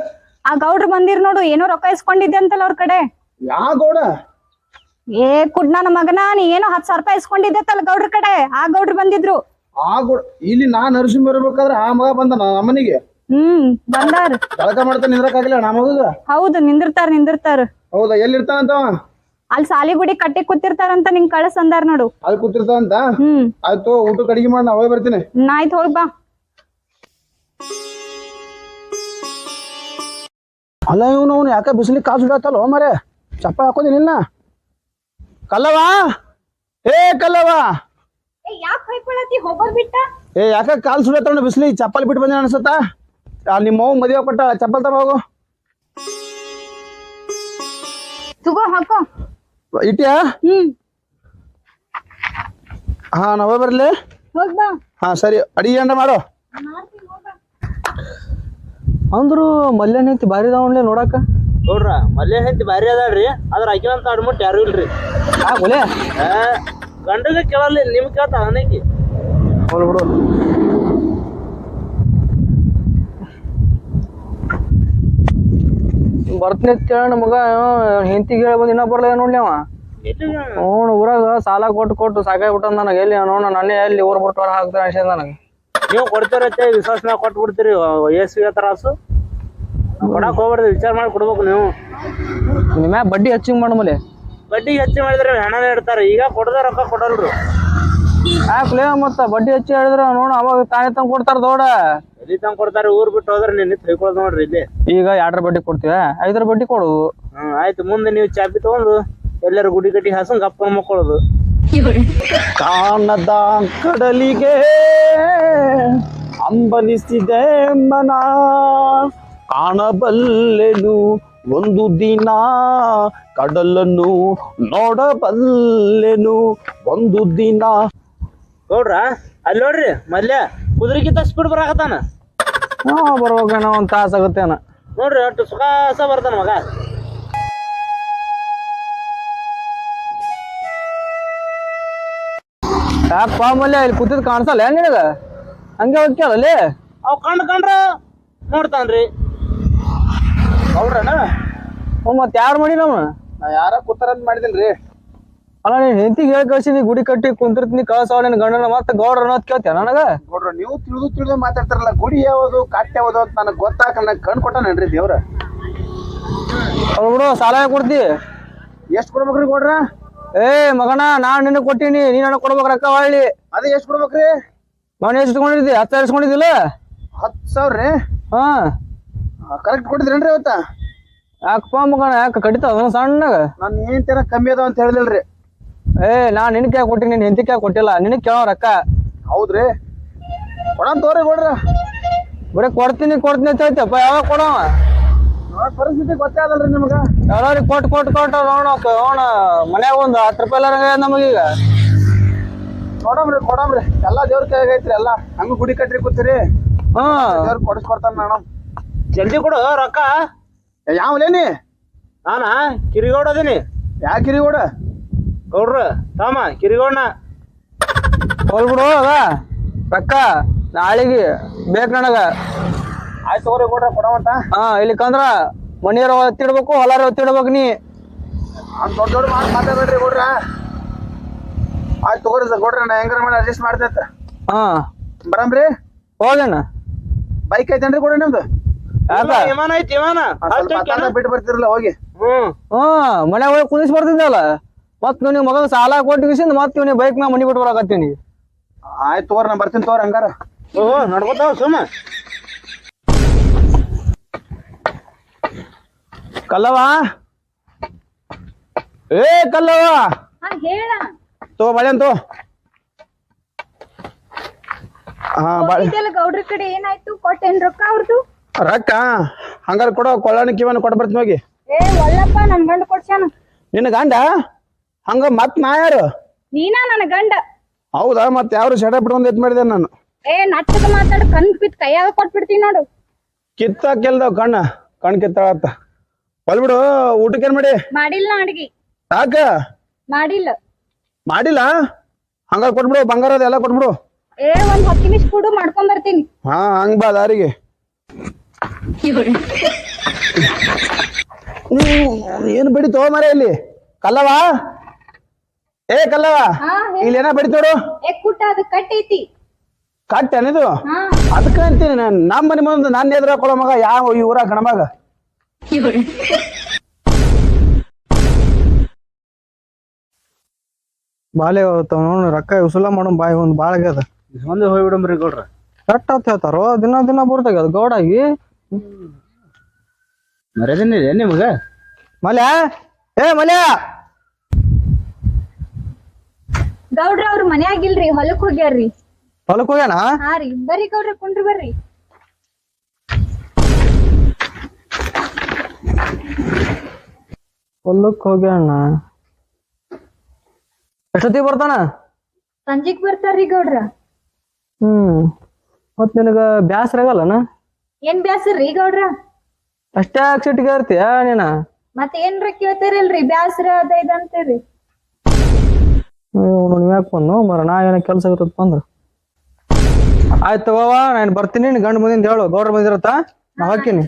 ಆ ಗೌಡ್ರು ಬಂದಿರ್ ನೋಡು, ಏನೋ ರೊಕ್ಕ ಇಸ್ಕೊಂಡಿದ್ದೆ ಅಂತಲ್ಲ ಅವ್ರ ಕಡೆ. ಯಾ ಗೌಡ? ಏ ಕುಡ್ ನನ್ನ ಮಗನ, ನೀ ಏನೋ 10,000 ರೂಪಾಯಿ ಇಸ್ಕೊಂಡಿದ್ದಲ್ಲ ಗೌಡ್ರ ಕಡೆ, ಆ ಗೌಡ್ರು ಬಂದಿದ್ರು. ಆ ಗೌಡ ಇಲ್ಲಿ ನಾ ನರಸಿಂಹ ಬರ್ಬೇಕಾದ್ರೆ ಆ ಮಗ ಬಂದ ನಮ್ಮನಿಗೆ. ಬಂದಾರ. ಜಳಕ ಮಾಡ್ತಾನೆ, ನಿಂದ್ರಕ್ಕಾಗಿಲ್ಲ ನಾ ಮಗ. ಹೌದು, ನಿಂದಿರ್ತಾರ. ಹೌದಾ? ಎಲ್ಲಿರ್ತಾನಂತವ? ಅಲ್ಲಿ ಸಾಲಿಗುಡಿ ಕಟ್ಟಿ ಕೂತಿರ್ತಾರಂತ, ನಿಂಗ್ ಕಳಸ್ ಅಂದಾರ ನೋಡು. ಅಲ್ಲಿ ಕೂತಿರ್ತಾನಂತ? ಆಯ್ತು, ಊಟಕ್ಕೆ ಅಡಿಗೆ ಮಾಡಿ ನಾ ಹೋಗಿ ಬರ್ತೀನಿ. ಆಯ್ತು, ಹೋಗ್ ಬಾ. ಅಲ್ಲ ಇವನು ಯಾಕೆ ಬಿಸಿಲಿಗೆ ಕಾಸು ಬಿಡತ್ತಲ್ಲ ಮರೆ, ಚಪ್ಪ ಹಾಕೋದಿನಿಲ್ಲ. ಕಲ್ಲವಾ, ಏ ಕಲ್ಲವಾ, ಏ ಯಾಕ ಕಾಲ್ ಸುಡತ್ತ ಬಿಸಿಲಿಗೆ ಚಪ್ಪಲ್ ಬಿಟ್ಟು ಬಂದ ಅನ್ಸತ್ತ. ನಿಮ್ಮ ಅವ್ವ ಮದುವೆ ಕೊಟ್ಟ ಚಪ್ಪಲ್ ತಗ ಹೋಗು. ತಗೋ ಹಾಕೋ. ಇಟ್ಯಾ? ಹಾ, ನಾವೇ ಬರ್ಲಿ. ಹೋಗ್ ಬಾ. ಹಾ ಸರಿ, ಅಡಿಗೆ ಏನ್ರ ಮಾಡು. ಅಂದ್ರು ಮಲ್ಯ ನಿಂತಿ ಬಾರಿ ಅದಾವನ್ಲೆ ನೋಡಾಕ. ನೋಡ್ರ ಮಲ್ಯ ಹೆಂತಿ ಬಾರಿ ಅದಾಳ್ರಿ, ಅದ್ರ ಆಕಿನಂತ ಅಡ್ಮುಟ್ ಯಾರು ಇಲ್ರಿ. ಒಲೆ ಗಂಡಗ ಕೇಳಲ್ಲ, ನಿಮ್ ಕೇಳ್ತಾಳ ನನಗೆ. ಹೋಲ್ ಬಿಡು. ಬರ್ತನಿ ಕೇಳ ಮಗ, ಹೆಂತಿಗೆ ಹೇಳಿ ಬಂದು ಇನ್ನೂ ಬರ್ಲ ನೋಡ್ಲಿ ಅವ. ನೋಡ್ ಊರಾಗ ಸಾಲ ಕೊಟ್ಟು ಸಾಕಾಗ್ಬಿಟ್ಟ ನನಗೆ. ಎಲ್ಲಿ ನೋಡ ನನ್ನೇ ಎಲ್ಲಿ ಊರ್ ಬಿಟ್ಟು ಹೊರ ಹಾಕ್ತಾರೆ ಅನ್ಸ ನನಗೆ. ನೀವು ಕೊಡ್ತೀರತ್ತೆ ವಿಶ್ವಾಸ ಮ್ಯಾಗ ಕೊಟ್ಟು ಬಿಡ್ತೀರಿ. ಏಸ್ವಿಗೆ ತ್ರಾಸು ಕೊಡಕ್ ಹೋಗ್ಬಾರ್ದು, ವಿಚಾರ ಮಾಡಿ ಕೊಡ್ಬೇಕು ನೀವು. ನಿಮ್ಯಾಗ ಬಡ್ಡಿ ಹೆಚ್ಚಿಗೆ ಮಾಡಮಲೆ. ಬಡ್ಡಿಗೆ ಹೆಚ್ಚು ಮಾಡಿದ್ರೆ ಹಣನೇ ಇಡ್ತಾರೆ, ಈಗ ಕೊಡದ ರೊಕ್ಕ ಕೊಡಲ್ರು. ಯಾಕ್ಲೇ ಮತ್ತ ಬಡ್ಡಿ ಹೆಚ್ಚು ಹೇಳಿದ್ರ ನೋಡ ಅವಾಗ ತಾನೇ ತಂಗ್ ಕೊಡ್ತಾರ ದೊಡ್ಡ. ಎಲ್ಲಿ ತಂಗ್ ಕೊಡ್ತಾರೆ? ಊರ್ ಬಿಟ್ಟು ಹೋದ್ರೆ ನಿನ್ನ ತಿಳ್ಕೊಳ್ ನೋಡ್ರಿ ಇಲ್ಲಿ. ಈಗ 2 ಬಡ್ಡಿ ಕೊಡ್ತೀವ, 5 ಬಡ್ಡಿ ಕೊಡುದು. ಆಯ್ತು, ಮುಂದೆ ನೀವು ಚಾಪಿ ತಗೊಂಡು ಎಲ್ಲರೂ ಗುಡಿ ಕಟ್ಟಿ ಹಾಸನ್ ಗಪ್ಪ ಮಕ್ಕಳದು. ಕಾಣದ ಕಡಲಿಗೆ ಹಂಬಲಿಸಿದೆ ಮನ, ಕಾಣಬಲ್ಲೆನು ಒಂದು ದಿನ ಕಡಲನ್ನು, ನೋಡಬಲ್ಲೆನು ಒಂದು ದಿನ. ಗೌಡ್ರ ಅಲ್ಲಿ ನೋಡ್ರಿ ಮಲ್ಯ ಕುದುರೆಗಿಂತ ಸ್ಪೀಡ್ ಬರಾಕತ್ತಾನ. ಬರ್ಬೇಕೇನೋ ಒಂದ್ ತಾಸ ಆಗುತ್ತೇನ. ನೋಡ್ರಿ ಅಷ್ಟು ಸುಖಾಸ ಬರ್ತಾನ ಮಗ. ಯಾಕಪ್ಪ ಮಲ್ಯ ಇಲ್ಲಿ ಕೂತಿದ್ ಕಾಣಿಸಲ್ಲ ನಿನಗ? ಹಂಗೆ ಹೋಗ್ಯಾರಲ್ಲಿ ಅವ್ ಕಂಡ್ರ ನೋಡ್ತಾನ್ರಿ. ಗೌಡ್ರನ ಮತ್ ಯಾರು ಮಾಡಿ ನಮ್ಮ ನಾ ಯಾರ ಕೂತಾರಂತ ಮಾಡಿದೇನ್ರಿ. ಅಲ್ಲ ನೀನ್ ಹೆಂಡತಿಗೆ ಹೇಳಿ ಕಳ್ಸಿನಿ ಗುಡಿ ಕಟ್ಟಿ ಕುಂತಿರ್ತೀನಿ ಕಳ್ಸವ ನಿನ್ ಗಂಡನ ಮತ್ತೆ ಗೌಡ್ರ ಅನ್ನೋದ್ ಕೇಳ್ತೇನ ನನಗ? ಗೌಡ್ರ ನೀವು ತಿಳಿದು ಮಾತಾಡ್ತಾರಲ್ಲ, ಗುಡಿ ಯಾವುದು ಕಾಟ್ ಯಾವುದು ಅಂತ ನನಗೆ ಗೊತ್ತಾಕ ನನಗೆ ಕಣ್ ಕೊಟ್ಟಾನೇನ್ರಿ ದೇವ್ರ. ಅವ್ರು ಬಿಡು ಸಾಲ ಕೊಡ್ತಿ. ಎಷ್ಟ್ ಕೊಡ್ಬೇಕ್ರಿ ಗೌಡ್ರ? ಏ ಮಗನ ನಾನ್ ನಿನಗ್ ಕೊಟ್ಟಿನಿ, ನೀ ನನಗ್ ಕೊಡ್ಬೇಕ ರೊಕ್ಕ ಹೊಳ್ಳಿ. ಅದೇ ಎಷ್ಟ್ ಕೊಡ್ಬೇಕ್ರಿ? ನಾನು ಎಷ್ಟು ಇಸ್ಕೊಂಡಿದ್ದಿ? 10,000 ಇಸ್ಕೊಂಡಿದ್ದಿಲ್ಲ? 10,000 ರೀ? ಹಾ ಕರೆಕ್ಟ್ ಕೊಟ್ಟಿದ್ರೇನ್ರಿ ಇವತ್ತ? ಯಾಕಪ್ಪ ಮಗನ ಯಾಕ ಕಡಿತ ಅದನ್ನ ಸಣ್ಣಗ? ನಾನು ಏನ್ ತರ ಕಮ್ಮಿ ಅದಾವ ಅಂತ ಹೇಳಿದಿಲ್ರಿ. ಏ ನಾನ್ ನಿನ್ ಕ್ಯಾ ಕೊಟ್ಟಿನಿ, ನಿನ್ ಹೆಂಡತಿ ಕ್ಯಾ ಕೊಟ್ಟಿಲ್ಲ. ನಿನಗ್ ಕೇಳೋ ರೊಕ್ಕ. ಹೌದ್ರಿ, ಕೊಡೋಣ ತೋರಿ ಗೌಡ್ರ. ಬರೀ ಕೊಡ್ತೀನಿ ಅಂತ ಹೇಳ್ತಪ್ಪ. ಯಾವಾಗ ಕೊಡವ? ಪರಿಸ್ಥಿತಿ ಗೊತ್ತೇ ಅದಲ್ರಿ ನಿಮ್ಗ. ಎಲ್ಲರಿಗೆ ಕೊಟ್ಟು ನೋಡ ಮನ್ಯಾಗ ಒಂದ್ 10 ರೂಪಾಯಿ ಎಲ್ಲ ನಮಗೀಗ. ಕೊಡಮ್ರಿ ಎಲ್ಲಾ ದೇವ್ರ ಕೈಯಾಗ ಐತ್ರಿ. ಎಲ್ಲಾ ಹಂಗ ಗುಡಿ ಕಟ್ರಿ ಕೂತೀರಿ, ದೇವ್ರ ಕೊಡಿಸ್ಕೊಡ್ತಾನ ನಾನು. ಜಲ್ದಿ ಕೊಡು ರೊಕ್ಕ. ಯಾವಲೇನಿ? ನಾನ ಕಿರಿಗೌಡ ಅದೀನಿ. ಯಾಕಿರಿ ಗೌಡ? ಗೌಡ್ರ ತಾಮ ಕಿರಿಗೌಡನ. ಹೋಲ್ಬಿಡು ಅದ ರೊಕ್ಕ ನಾಳಿಗೆ ಬೇಕ್ ನನಗ. ಆಯ್ತು ತಗೋರಿ ಗೌಡ್ರ, ಕೊಡವಂತ. ಇಲ್ಲಿಕಂದ್ರ ಮನಿಯರ ಒತ್ತಿಡ್ಬೇಕು, ಹೊಲಾರ ಒತ್ತಿಡ್ಬೇಕು. ನೀ ದೊಡ್ಡ ಮಾತಾಡ್ಬೇಡ್ರಿ ಗೌಡ್ರ. ಆಯ್ತು ತಗೋರಿ ಗೌಡ್ರ, ನಾ ಹೆಂಗಾರ ಮಾಡಿ ಅಡ್ಜಸ್ಟ್ ಮಾಡ್ತೇತ. ಬರಮ್ರಿ. ಹೋಗಣ. ಬೈಕ್ ಐತೇನ್ರಿ ಗೌಡ್ರ ನಿಮ್ದು? ವಿಮಾನ ಐತಿ ವಿಮಾನ. ಬಿಟ್ಟು ಬರ್ತಿರಲ್ಲ ಹೋಗಿ. ಮನ್ಯಾಗ ಹೋಗಿ ಕುದಿಸಿ ಬರ್ತಿದ್ದಲ್ಲ. ಮತ್ ನೀವು ಮಗ ಸಾಲ ಕೊಟ್ಟಿಗಿಸಿಂದ ಮತ್ ನೀವು ಬೈಕ್ ಮ್ಯಾಗ ಮನಿ ಬಿಟ್ಟು ಬರಾಕತ್ತೀನಿ. ಆಯ್ತು ತಗೋರಿ, ನಾ ಬರ್ತೀನಿ ತಗೋರಿ ಹಂಗಾರ. ನಡ್ಕೋತಾವ ಸುಮ್ಮ. ಕಲ್ಲವ, ಏ ಕಲ್ಲವ, ಹೇಳ ತಗೋ ಬಾಳೆ ಅಂತೂ. ಗೌಡ್ರ ಕಡೆ ಏನಾಯ್ತು? ಕೊಟ್ಟೇನ್ ರೊಕ್ಕ ಅವ್ರದ್ದು? ರೊಕ್ಕ ಹಂಗಾರ ಕೊಡೋ, ಕೊಳ್ಳಾನ ಕಿವನ ಕೊಟ್ಟು ಬರ್ತೀನಿ ಹೋಗಿ. ಒಲ್ಲಪ್ಪ, ನನ್ ಗಂಡ ಕೊಡ್ಸ್ಯಾನ. ನಿನ್ನ ಗಂಡ? ಹಂಗ ಮತ್ ನಾ ಯಾರು? ನೀನಾ ನನ್ನ ಗಂಡ? ಹೌದಾ? ಮತ್ ಯಾರು ಸೆಡ ಬಿಟ್ಕೊಂಡ್ ಎತ್ ಮಾಡಿದೆ ನಾನು. ನಟ್ಟದ ಮಾತಾಡ ಕಣ್ ಬಿತ್ ಕೈಯಾಗ ಕೊಟ್ಬಿಡ್ತೀನಿ ನೋಡು. ಕಿತ್ತಾಕೆಲ್ದಾವ್ ಕಣ್ ಕಿತ್ತಾಳತ್ತ. ಹೊಲ್ಬಿಡು. ಊಟಕ್ಕೆ ಏನ್ ಮಾಡಿ? ಮಾಡಿಲ್ಲ ಅಡ್ಗಿ. ಯಾಕ ಮಾಡಿಲ್ಲ? ಹಂಗಾರ ಕೊಟ್ಬಿಡು, ಬಂಗಾರ ಅದೆಲ್ಲ ಕೊಟ್ಬಿಡು. ಒಂದ್ 10 ನಿಮಿಷ ಕೂಡು ಮಾಡ್ಕೊಂಡ್ ಬರ್ತೀನಿ. ಹಂಗ ಬಾ ದಾರಿಗೆ. ಏನ್ ಬಡಿತೋ ಮರ ಇಲ್ಲಿ? ಕಲ್ಲವ, ಏ ಕಲ್ಲವ, ಇಲ್ಲಿ ಏನ ಬಡಿತೋಡು? ಕುಟ್ಟ ಅದು ಕಟ್ಟೈತಿ. ಕಟ್ಟೆನಿದು? ಅದಕ್ಕ ಅಂತೀನಿ ನಮ್ಮ ಮನೆ ಮುಂದೆ ನಾನು ಎದುರು ಹಾಕೊಳ್ಳೋ ಮಗ ಯಾವ ಈ ಊರ ಗಣಮಗ. ಬಾಲೆ ರೊಕ್ಕ ಉಸುಲ ಮಾಡೋ ಬಾಯಿ ಒಂದ್ ಬಾಳ ಆಗ್ಯದ. ಒಂದೇ ಹೋಗ್ಬಿಡಮ್ರಿ ಗೌಡ್ರ. ಕಟ್ ಅಂತ ಹೇಳ್ತಾರೋ, ದಿನ ಬರ್ತಾಗ್ಯದ ಗೌಡಾಗಿ. ಮರ್ಯಾದೇನಿದೆ ನಿಮ್ಗ? ಮಲ್ಯ, ಏ ಮಲ್ಯ. ಗೌಡ್ರ ಅವ್ರ ಮನ್ಯಾಗಿಲ್ರಿ, ಹೊಲಕ್ ಹೋಗ್ಯಾರ್ರಿ. ಹೊಲಕ್ ಹೋಗ್ಯಾನ? ಹಾ ರೀ, ಬರ್ರಿ ಗೌಡ್ರ, ಕುಂಡ್ರಿ ಬರ್ರಿ. ಹೊಲಕ್ ಹೋಗ್ಯಾನ. ಎಷ್ಟೊತ್ತಿಗೆ ಬರ್ತಾನ? ಸಂಜಿಗ್ ಬರ್ತಾರ್ರಿ ಗೌಡ್ರ. ಮತ್ ನಿನಗ ಬ್ಯಾಸರ ಆಗಲ್ಲನ? ಏನ್ ಬ್ಯಾಸರ್ರಿ ಗೌಡ್ರ? ಅಷ್ಟೇ ಸಿಟ್ಟಿಗೆ ಇರ್ತೀಯ ನೀನ? ಮತ್ ಏನ್ರ ಕೇಳ್ತಾರಲ್ರಿ, ಬ್ಯಾಸರ ಅದ ಇದಂತೀರಿ. ಯಾಕೆ ಬಂದು ಮರ ನಾ ಏನ ಕೆಲ್ಸ ಆಗತ್ತ ಬಂದ್ರ ಆಯ್ತು ತಗೋವ, ನಾನು ಬರ್ತೀನಿ. ನಿನ್ ಗಂಡ ಬಂದಿಂದ ಹೇಳು, ಗೌಡ್ರ ಬಂದಿರತ್ತ ನಾ ಹಾಕಿನಿ.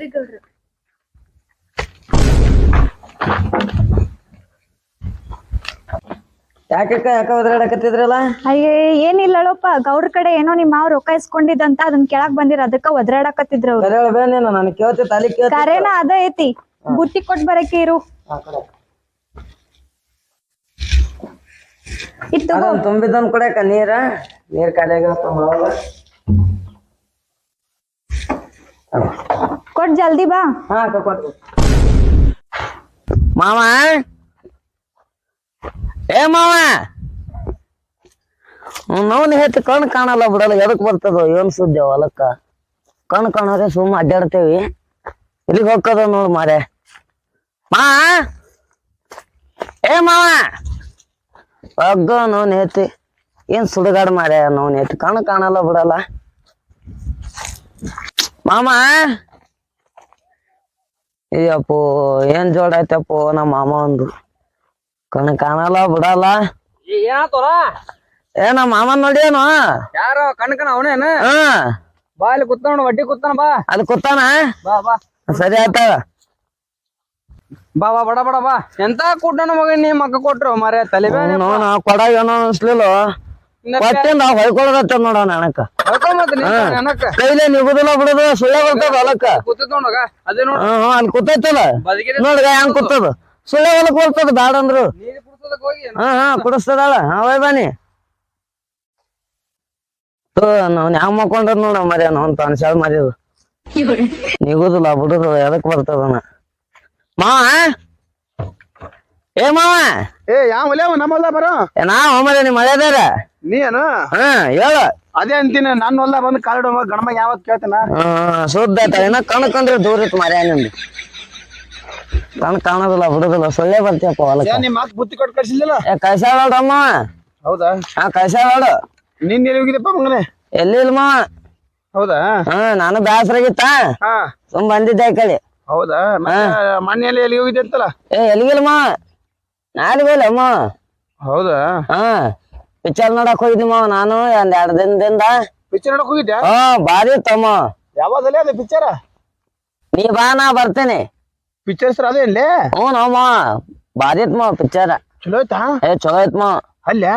ಯಾಕ ಒದರಾಡಕತ್ತಿದ್ರಲ್ಲ? ಅಯ್ಯ ಏನಿಲ್ಲಪ್ಪ, ಗೌಡ್ರ ಕಡೆ ಏನೋ ನಿಮ್ಮ ಮಾವ್ ರೊಕ್ಕ ಇಸ್ಕೊಂಡಿದ್ದಂತ ಅದನ್ನ ಕೇಳಾಕ್ ಬಂದಿರ, ಅದಕ್ಕ ಒದರಾಡಕತ್ತಿದ್ರು ಅವ್ರು. ನಾನು ಕೇಳ್ತಿ ತಲೆ ಕೇಳ್ತಿ. ಕರೇನ ಅದ ಐತಿ, ಬುತ್ತಿ ಕೊಟ್ ಬರಕ್ಕೆ ಇರು. ತುಂಬಿದನ್ ಕೊಡಕ ನೀರ್ ಖಾಲಿ ಕೊಟ್ ಜಲ್ದಿ ಬಾ. ಮಾವ, ಏ ಮಾವ, ನೋನ್ ಹೆಚ್ಚು ಕಣ್ ಕಾಣಲ್ಲ ಬಿಡಲ್ಲ. ಎದಕ್ ಬರ್ತದ ಏನ್ ಸುದ್ದಿ ಹೊಲಕ್ಕ? ಕಣ್ ಕಾಣೋರೆ ಸುಮ್ಮ ಅಡ್ಡಾಡ್ತೇವಿ. ಇಲ್ಲಿಗೆ ಹೋಗ್ತದ ನೋಡ್ ಮಾರೆ. ಏ ಮಾವ, ಒಗ್ಗ ನೋನ್ ಹೆಚ್ಚಿ ಏನ್ ಸುಡುಗಾಡ್ ಮಾರ್ಯ ನೋನ್ ಎಷ್ಟ್ ಕಾಣಲ್ಲ ಬಿಡಲ್ಲ ಮಾಮ ಅಯ್ಯಪ್ಪೋ ಏನ್ ಜೋಡ ಐತಪ್ಪೋ ನಮ್ಮ ಮಾಮ ಒಂದು ಕಾಣಲ್ಲ ಬಿಡಲ್ಲ ಏನಾತೋಲ ಏ ನಮ್ಮ ಮಾಮನ್ ನೋಡಿಯೇನು ಯಾರೋ ಕಣ್ಕಣ ಅವನೇನ ಹಾ ಬಾ ಇಲ್ಲಿ ಕೂತಾನ ವಡ್ಡಿ ಕೂತಾನ ಬಾ ಅಲ್ಲಿ ಕೂತಾನ ಬಾ ಬಾ ಸರಿ ಆಯ್ತ ಬಾ ಬಾ ಬಡ ಬಡ ಬಾ ಎಂತ ಕೂಟನ ಮಗ ನೀ ಮಕ್ಕ ಕೊಟ್ರು ಮಾರೇ ತಲೆ ಕೊಡ ಏನೋ ಅನ್ಸ್ಲಿಲ್ಲ ಕೊಟ್ಟಿಂದ ಹೊಯ್ಕೊಳಗತ್ತ ನೋಡ ನನಕ ಕೈಲೇ ನಿಗುದಿಲ್ಲ ಬಿಡುದು ಸುಳ್ಳ ಬರ್ತದ ಹೊಲಕ್ಕ ಕೂತಿದ್ ಅದೇ ನೋಡ ಅಲ್ಲಿ ಕೂತೈತಲ್ಲ ನೋಡ್ಗ ಹೆಂಗ್ ಕೂತದ ಸುಳ್ಳ ಹೊಲಕ್ ಬರ್ತದ ಬ್ಯಾಡ ಅಂದ್ರು ಕುಡಿಸ್ತದಾಳ ಅವೇ ಬಾನಿ ನಾವ್ ಯಾವ ಮಕ್ಕೊಂಡ್ರ ನೋಡ ಮರ್ಯ ನಾವ್ ಅನ್ಸಾಳ್ ಮರ್ಯದು ನಿಗುದಿಲ್ಲ ಬಿಡುದು ಎದಕ್ ಬರ್ತದನ ಮಾವ ಏ ಮಾವ ಏ ಯಾವ ಒಲ್ಯಾವ ನಮ್ಮಲ್ಲ ಬರೋ ನಾ ಮರ್ಯ ನಿಮ್ ಮಳೆದಾರ ನೀ ಏನು ಹೇಳ ಅದೇ ಅಂತೀನಿ ನನ್ನ ಹೊಲ ಬಂದು ಕಾಲಿಡ ಗಣಮ ಯಾವತ್ ಕೇಳ್ತೇನ ಸುದ್ದ ಏನ ಕಣ್ಕಂದ್ರೆ ದೂರ ಇತ್ತು ಮರ್ಯ ನಿಮ್ದು ಕಣ್ ಕಾಣೋದಿಲ್ಲ ಬಿಡುದಿಲ್ಲ ಸೊಳ್ಳೆ ಬರ್ತೀಯಪ್ಪ ಹೊಲಕ್ಕ ನಿಮ್ ಮಾತ್ ಬುತ್ತಿ ಕೊಟ್ಟು ಕಳ್ಸಿಲ್ಲ ಕಳ್ಸಾಳಮ್ಮ ಹೌದಾ ಕಳ್ಸಾಳು ನಿನ್ ಎಲ್ಲಿ ಹೋಗಿದಪ್ಪ ಮಗನೇ ಎಲ್ಲಿಲ್ಮ ಹೌದಾ ನಾನು ಬ್ಯಾಸರಾಗಿತ್ತ ಹಾ ಸುಮ್ ಬಂದಿದ್ದೆ ಈ ಕಡೆ ಹೌದಾ ಮನೆಯಲ್ಲಿ ಎಲ್ಲಿ ಹೋಗಿದ್ದೆ ಅಂತಲ್ಲ ಎಲ್ಲಿಗಿಲ್ಮ ನಾಲ್ಗೋಲ್ಲಮ್ಮ ಹೌದಾ ಪಿಕ್ಚರ್ ನೋಡಕ್ ಹೋಗಿದ್ದಿಮ್ಮ ನಾನು ಒಂದ್ 2 ದಿನದಿಂದ ಪಿಕ್ಚರ್ ನೋಡಕ್ ಹೋಗಿದ್ಯಾ ಭಾರಿ ಇತ್ತಮ್ಮ ಯಾವಾಗಲೇ ಅದೇ ಪಿಕ್ಚರ ನೀ ಬಾ ನಾ ಬರ್ತೇನೆ ಪಿಕ್ಚರ್ ಸರ್ ಅದೇ ಇಲ್ಲೇ ನಮ್ಮ ಭಾರಿ ಇತ್ಮ ಪಿಕ್ಚರ್ ಚಲೋ ಆಯ್ತಾ ಚಲೋ ಐತ್ಮ ಅಲ್ಲೇ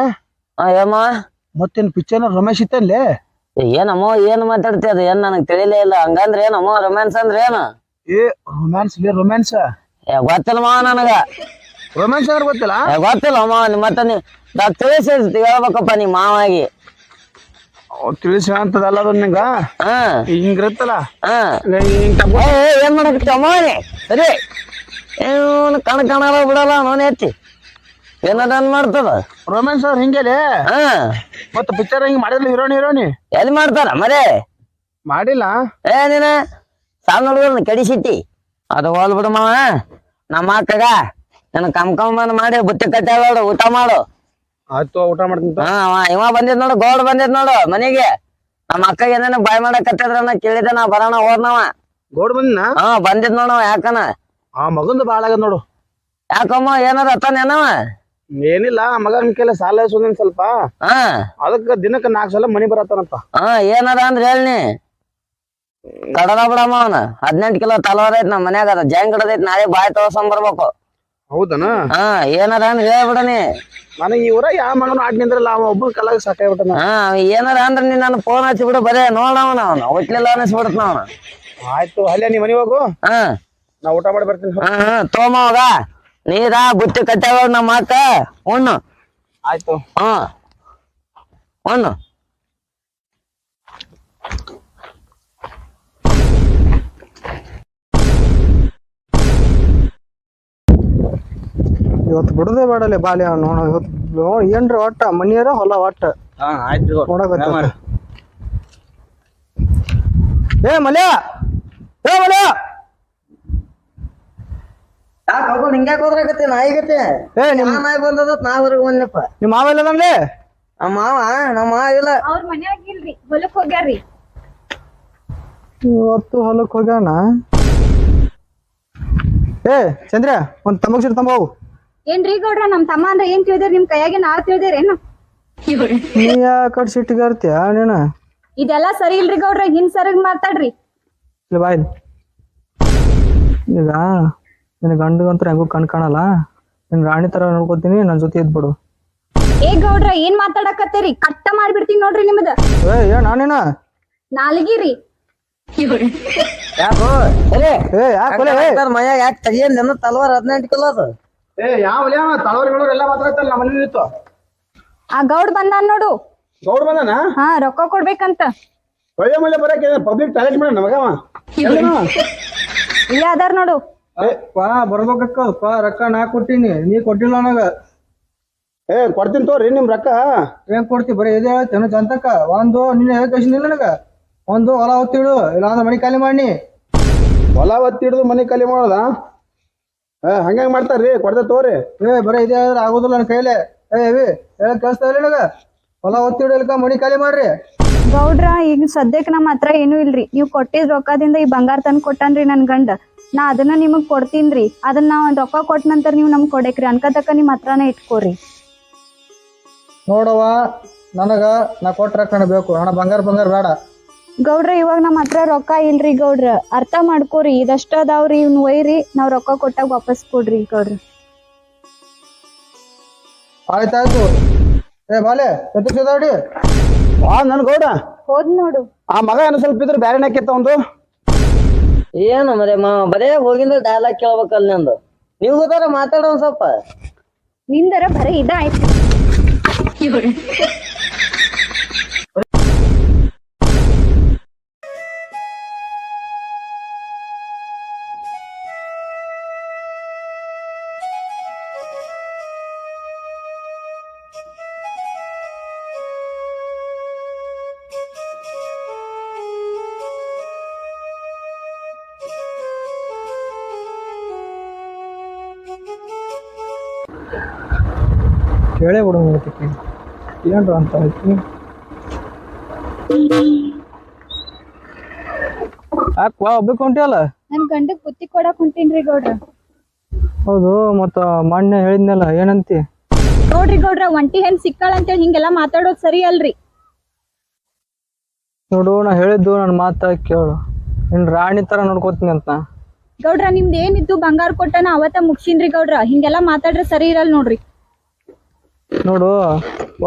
ಏಮ್ಮ ಮತ್ತೇನ್ ಪಿಕ್ಚರ್ ರಮೇಶ್ ಇತ್ತಲ್ಲೇ ಏನಮ್ಮ ಏನ್ ಮಾತಾಡ್ತಿ ಅದು ಏನ್ ನನಗ್ ತಿಳಿಲೇ ಇಲ್ಲ ಹಂಗಂದ್ರ ಏನಮ್ಮ ರೊಮ್ಯಾನ್ಸ್ ಅಂದ್ರ ಏನ ಏ ರೊಮ್ಯಾನ್ಸ್ ರೊಮ್ಯಾನ್ಸ್ ಗೊತ್ತಿಲ್ಲಮ್ಮ ನನಗ ರೊಮ್ಯಾನ್ಸ್ ಅಂದ್ರೆ ಗೊತ್ತಿಲ್ಲ ಗೊತ್ತಿಲ್ಲಮ್ಮ ಮತ್ತೆ ನೀ ತಿಳಿಸಿ ಹೇಳ್ಬೇಕಪ್ಪ ನೀ ಮಾವಾಗಿ ತಿಳಿಸಿ ಅಂತದಲ್ಲ ಅದು ನಿಂಗ ಹಿಂಗಿರುತ್ತಲ್ಲ ಏನ್ ಮಾಡಕತ್ತಮ್ಮ ಸರಿ ಏನು ಕಾಣಲ್ಲ ಬಿಡಲ್ಲ ನೋನ್ ಎತ್ತಿ ಏನಾರ ಮಾಡ್ತದ ರೊಮ್ಯಾನ್ಸ್ ಅವ್ರ ಹಿಂಗೇಲಿ ಮತ್ತ ಪಿಕ್ಚರ್ ಹಿಂಗ್ ಮಾಡಿರ್ಲಿ ಹೀರೋನಿ ಎಲ್ಲಿ ಮಾಡ್ತಾರ ಮರೇ ಮಾಡಿಲ್ಲ ನೀನ ಸಣ್ಣ ಹುಡುಗರ್ನ ಕೆಡಿಸಿಟ್ಟಿ ಅದು ಹೋಲ್ ಬಿಡು ಮಾವ ನಮ್ಮ ಅಕ್ಕಗ ನನ್ ಬಂದ್ ಮಾಡಿ ಬುತ್ತಿ ಕಟ್ಟಾಳ ಊಟ ಮಾಡು ಆಯ್ತು ಊಟ ಮಾಡ್ತೀನಿ ಇವ ಬಂದಿದ್ ನೋಡು ಗೌಡ್ ಬಂದಿದ್ ನೋಡು ಮನೆಗೆ ನಮ್ಮ ಅಕ್ಕಗ ಏನೇನ ಬಾಯ್ ಮಾಡಕತ್ತಿದ್ರ ಕೇಳಿದೆ ನಾ ಬರೋಣ ಹೋದ್ನವ ಗೌಡ್ ಬಂದಿನ ಬಂದಿದ್ ನೋಡವ ಯಾಕನ ಆ ಮಗಂದು ಬಾಳ ಆಗದ್ ನೋಡು ಯಾಕಮ್ಮ ಏನಾರ ಅತ್ತಾನೇನವ ಏನಿಲ್ಲ ಮಗನ ಕೆಲ ಸಾಲ ಸುಂದನ್ ಸ್ವಲ್ಪ ಅದಕ್ಕ ದಿನಕ್ಕ 4 ಸಲ ಮನಿ ಬರತ್ತಾನಪ್ಪ ಏನಾರ ಅಂದ್ರ ಹೇಳ್ನಿ ಕಡದ ಬಿಡಮ್ಮ ಅವನ 18 ಕಿಲೋ ತಲವಾರ ಐತ್ ನಮ್ ಮನ್ಯಾಗ ಅದ ಜಂಗ್ ಹಿಡದೈತ್ ನಾಳೆ ಬಾಯ್ ತೋರ್ಸಂಗ್ ಬರ್ಬೇಕು ಹೌದನ ಏನಾರ ಅಂದ್ರ ಹೇಳ್ಬಿಡನಿ ನನಗೆ ಈ ಊರ ಯಾವ ಮಗನು ಆಡ್ ನಿಂದ್ರಲ್ಲ ಅವ ಒಬ್ಬ ಕಲಾಗ ಸಾಕಾಗ್ಬಿಟ್ಟನ ಏನಾರ ಅಂದ್ರ ನೀನ್ ನನ್ನ ಫೋನ್ ಹಚ್ಚಿ ಬಿಡು ಬರೇ ನೋಡವನ ಅವನ ಒಟ್ಲೆಲ್ಲ ಅನಿಸ್ಬಿಡತ್ ನಾವನ ಆಯ್ತು ಅಲ್ಲೇ ನೀ ಮನಿ ಹೋಗು ನಾ ಊಟ ಮಾಡಿ ಬರ್ತೀನಿ ತೋಮವಾಗ ನೀರ ಬುತ್ತಿ ಕಟ್ಟಾವ ನಮ್ಮ ಅಕ್ಕ ಉಣ್ಣು ಆಯ್ತು ಉಣ್ಣು ಇವತ್ತು ಬಿಡುದೇ ಬೇಡಲೆ ಬಾಲ್ಯ ನೋಡ ಇವತ್ತು ಏನ್ರಿ ಒಟ್ಟ ಮನಿಯರ ಹೊಲ ಒಟ್ಟ ನೋಡಕ ಏ ಮಲ್ಯ ಹಿಂಗ್ಯಾಕ ಹೋದ್ರಾಗತ್ತೆ ನಾಯಿಗತ್ತೆ ನಾಯಿ ಬಂದದ ನಾ ಹೊರಗೆ ಬಂದಪ್ಪ ನಿಮ್ಮ ಮಾವ ಇಲ್ಲ ನಮ್ಲೆ ನಮ್ಮ ಮಾವ ಇಲ್ಲ ಅವ್ರ ಮನ್ಯಾಗ ಇಲ್ರಿ ಹೊಲಕ್ ಹೋಗ್ಯಾರ್ರಿ ಇವತ್ತು ಹೊಲಕ್ ಹೋಗ್ಯಾನ ಏ ಚಂದ್ರ ಒಂದ್ ತಮಗ್ ಸಿಡ್ ತಂಬ ಹೋಗು ಏನ್ರಿ ಗೌಡ್ರ ನಮ್ ತಮ್ಮ ಅಂದ್ರ ಏನ್ ತಿಳಿದಿರಿ ನಿಮ್ ಕೈಯಾಗೆ ನಾವ್ ತಿಳಿದಿರೇನು ನೀ ಯಾಕಡೆ ಸಿಟ್ಟಿಗಾರ್ತಿಯ ನೀನ ಇದೆಲ್ಲಾ ಸರಿ ಇಲ್ರಿ ಗೌಡ್ರ ಹಿಂದ್ ಸರಿಗ್ ಮಾತಾಡ್ರಿ ಇಲ್ಲ ಬಾಯ್ ಈಗ ನಿನ್ ಗಂಡಗಂತ್ರ ಹೆಂಗೂ ಕಾಣಲ್ಲ ನಿನ್ ರಾಣಿ ತರ ನೋಡ್ಕೋತೀನಿ ನನ್ ಜೊತೆ ಇದ್ಬಿಡು ಏ ಗೌಡ್ರ ಏನ್ ಮಾತಾಡಕತ್ತೀರಿ ಕಟ್ಟ ಮಾಡ್ಬಿಡ್ತೀನಿ ನೋಡ್ರಿ ನಿಮ್ದ ಏ ನಾನೇನ ನಾಲ್ಗಿರಿ ಯಾಕೋ ಮನ್ಯಾಗ ಯಾಕೆ ತೆಗಿಯನ್ ನನ್ನ ತಲವಾರ 18 ಕಿಲೋ ಅದು ಯಾವ ತಳವರಿಗಳು ಎಲ್ಲ ಮಾತಾಡ್ತಲ್ಲ ನಮ್ಮ ಮನೆ ಇತ್ತು ಆ ಗೌಡ್ ಬಂದಾನ್ ನೋಡು ಗೌಡ್ ಬಂದಾನ ರೊಕ್ಕ ಕೊಡ್ಬೇಕಂತ ಒಳ್ಳೆ ಮಳೆ ಬರಕ್ಕೆ ಪಬ್ಲಿಕ್ ಟಾಯ್ಲೆಟ್ ಮಾಡ ನಮಗವ ಇಲ್ಲೇ ಅದಾರ ನೋಡು ಬರ್ಬೇಕಕ್ಕ ರೊಕ್ಕ ನಾ ಕೊಟ್ಟಿನಿ ನೀ ಕೊಟ್ಟಿಲ್ಲ ನನಗ ಕೊಡ್ತೀನಿ ತೋರಿ ನಿಮ್ ರೊಕ್ಕ ಏನ್ ಕೊಡ್ತಿ ಬರೀ ಇದೇ ಹೇಳ್ತೇನೆ ಜಂತಕ್ಕ ಒಂದು ನಿನ್ನ ಕಳ್ಸಿನಿಲ್ಲ ನನಗ ಒಂದು ಹೊಲ ಹೊತ್ತಿಡು ಇಲ್ಲ ಅಂದ್ರೆ ಮನಿ ಖಾಲಿ ಮಾಡಿ ಹೊಲ ಹೊತ್ತಿಡ್ದು ಮನಿ ಖಾಲಿ ಮಾಡೋದ ಹಂಗ ಮಾಡ್ತಾರ್ರಿ ಕೊಡ್ತೇವೆ ತೋರಿ ಬರೀ ಇದೇ ಹೇಳಿದ್ರೆ ಆಗೋದಿಲ್ಲ ನನ್ನ ಕೈಲೇ ಹೇಳ ಕೇಳಿಸ್ತಾ ಇಲ್ಲ ನನಗ ಹೊಲ ಒತ್ತಿ ಹೊಡಿಲಿಕ್ಕ ಮನಿ ಖಾಲಿ ಮಾಡ್ರಿ. ಗೌಡ್ರ ಈಗ ಸದ್ಯಕ್ಕೆ ನಮ್ಮ ಹತ್ರ ಏನೂ ಇಲ್ರಿ. ನೀವು ಕೊಟ್ಟಿದ್ ರೊಕ್ಕದಿಂದ ಈ ಬಂಗಾರ ತಂದು ಕೊಟ್ಟಾನ್ರಿ ನನ್ ಗಂಡ. ನಾ ಅದನ್ನ ನಿಮಗ್ ಕೊಡ್ತೀನ್ರಿ. ಅದನ್ನ ನಾ ಒಂದ್ ರೊಕ್ಕ ಕೊಟ್ಟ ನಂತರ ನೀವು ನಮ್ಗೆ ಕೊಡಕ್ರಿ. ಅನ್ಕತಕ್ಕ ನಿಮ್ ಹತ್ರನೇ ಇಟ್ಕೋರಿ. ನೋಡವ್ವ, ನನಗ ನಾ ಕೊಟ್ಟ ರೊಕ್ಕನ ಬೇಕು. ಹಣ ಬಂಗಾರ ಬೇಡ. ಗೌಡ್ರ ಇವಾಗ ನಮ್ಮ ಹತ್ರ ರೊಕ್ಕ ಇಲ್ರಿ ಗೌಡ್ರ. ಅರ್ಥ ಮಾಡ್ಕೋರಿ. ಇದಷ್ಟ ಅದಾವ್ರಿ, ಇವ್ನ ಒಯ್ರಿ. ನಾವ್ ರೊಕ್ಕ ಕೊಟ್ಟಾಗ ವಾಪಸ್ ಕೊಡ್ರಿ ಗೌಡ್ರ. ಆಯ್ತಾಯ್ತು. ಏ ಬಾಲೆ ಎತ್ತಿದಾಡಿ. ನನ್ ಗೌಡ ಹೋದ್ ನೋಡು. ಆ ಮಗ ಏನೋ ಸ್ವಲ್ಪ ಇದ್ರೆ ಬ್ಯಾರೆ ನಾಕಿತ್ತ ಒಂದು. ಏನು ಮರೆ ಮಾವ ಬರೇ ಹೋಗಿಂದ ಡೈಲಾಗ್ ಕೇಳ್ಬೇಕಲ್ಲ ನಂದು. ನೀವು ಗೊತ್ತಾರ ಮಾತಾಡೋ ಒಂದ್ ಸ್ವಲ್ಪ. ನಿಂದರ ಬರೀ ಇದಾಯ್ತು. ಕೇಳೇ ಬಿಡು ಏನ್ರ ಅಂತ ಆಯ್ತು. ಯಾಕೆ ಒಬ್ಬಕ್ಕೆ ಹೊಂಟಿಯಲ್ಲ? ನನ್ ಗಂಡಗ್ ಬುತ್ತಿ ಕೊಡಕ್ ಹೊಂಟೀನ್ರಿ ಗೌಡ್ರ. ಹೌದು, ಮತ್ತ ಮೊನ್ನೆ ಹೇಳಿದ್ನಲ್ಲ ಏನಂತಿ? ನೋಡ್ರಿ ಗೌಡ್ರ, ಒಂಟಿ ಹೆಣ್ ಸಿಕ್ಕಾಳ ಅಂತೇಳಿ ಹಿಂಗೆಲ್ಲಾ ಮಾತಾಡೋದ್ ಸರಿ ಅಲ್ರಿ. ನೋಡು, ನಾ ಹೇಳಿದ್ದು ನನ್ನ ಮಾತ ಕೇಳು. ನಿನ್ ರಾಣಿ ತರ ನೋಡ್ಕೋತೀನಿ ಅಂತ. ಗೌಡ್ರ ನಿಮ್ದು ಏನಿದ್ದು ಬಂಗಾರ ಕೊಟ್ಟನ ಅವತ್ತ ಮುಗ್ಸಿನ್ರಿ ಗೌಡ್ರ. ಹಿಂಗೆಲ್ಲಾ ಮಾತಾಡ್ರೆ ಸರಿ ಇರಲ್ ನೋಡ್ರಿ. ನೋಡು,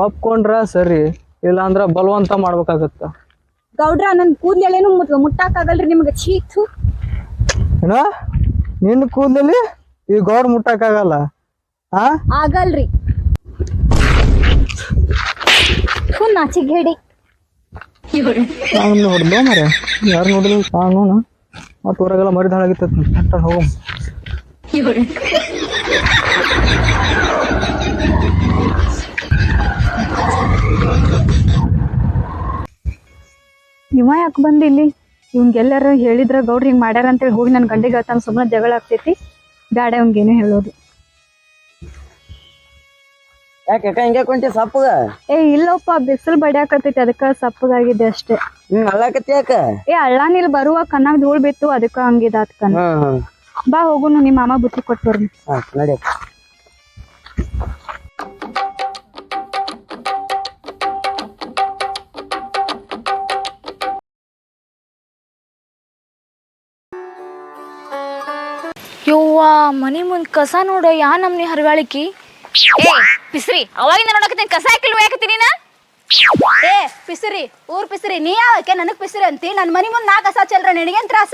ಒಪ್ಕೊಂಡ್ರ ಸರಿ, ಇಲ್ಲ ಅಂದ್ರ ಬಲವಂತ ಮಾಡ್ಬೇಕಾಗತ್ತ. ಗೌಡ್ರ ನನ್ ಕೂದ್ಲೆಳೇನು ಮುಟ್ಟಾಕ್ ಆಗಲ್ರಿ ನಿಮ್ಗೆ. ಚೀತು ಏನ ನಿನ್ ಕೂದಲಲ್ಲಿ ಈ ಗೌಡ್ ಮುಟ್ಟಕ್ಕಾಗಲ್ಲ? ಆಗಲ್ರಿ. ನಾಚಿಗೆ ಹೇಳಿ ನೋಡ್ದು ಮರ ಯಾರು ನೋಡಿದ್ರು ಕಾನೂನು ಮತ್ತ ಊರಾಗೆಲ್ಲ ಮರಿದ ಹಾಳಾಗಿತ್ತ. ಹೋಗ ಇವ ಯಾಕೆ ಬಂದ ಇಲ್ಲಿ? ಇವ್ಗೆಲ್ಲರೂ ಹೇಳಿದ್ರ ಗೌಡ್ರ ಹಿಂಗ್ ಮಾಡ್ಯಾರ ಅಂತೇಳಿ ಹೋಗಿ ನನ್ ಗಂಡಿಗೆ ಹೇಳ್ತಾನ. ಸುಮ್ಮನೆ ಜಗಳ ಆಗ್ತೈತಿ. ಬ್ಯಾಡ ಇವ್ಗೇನು ಹೇಳೋದು. ಯಾಕೆ ಹಿಂಗೆ ಕೊಂಟಿ ಸಪ್ಪಗ? ಇಲ್ಲಪ್ಪ, ಬಿಸಿಲು ಬಡಿಯಾಕತೈತಿ, ಅದಕ್ಕ ಸಪ್ಪಗಾಗಿದೆ ಅಷ್ಟೇ. ಅಳ್ಳಾಕತಿ ಯಾಕ? ಅಳ್ಳಾನಿಲ್ ಬರುವ ಕಣ್ಣಾಗ ಧೂಳ್ ಬಿತ್ತು, ಅದಕ್ಕ ಹಂಗಿದಾತ್ ಕಣ್. ಬಾ ಹೋಗುನು, ನಿಮ್ಮ ಮಾಮ ಬುತ್ತಿ ಕೊಟ್ಬರ್ನಿ. ನಡಿ. ಯವ್ವ ಮನಿ ಮುಂದ್ ಕಸ ನೋಡು, ಯಾ ನಮ್ನಿ ಹರಿವಾಳಿಕಿ. ಪಿಸ್ರಿ ಅವಾಗಿಂದ ನೋಡಕತ್ತೀನಿ, ಕಸ ಹಾಕಿಲ್ವ ಯಾಕತ್ತೀನಿ ನಾ? ಪಿಸ್ರಿ ಊರ್ ಪಿಸ್ರಿ, ನೀ ಯಾಕೆ ನನಗ್ ಪಿಸ್ರಿ ಅಂತಿ? ನನ್ ಮನಿ ಮುಂದ್ ನಾ ಕಸ ಚೆಲ್ರ ನಿನಗೇನ್ ತ್ರಾಸ?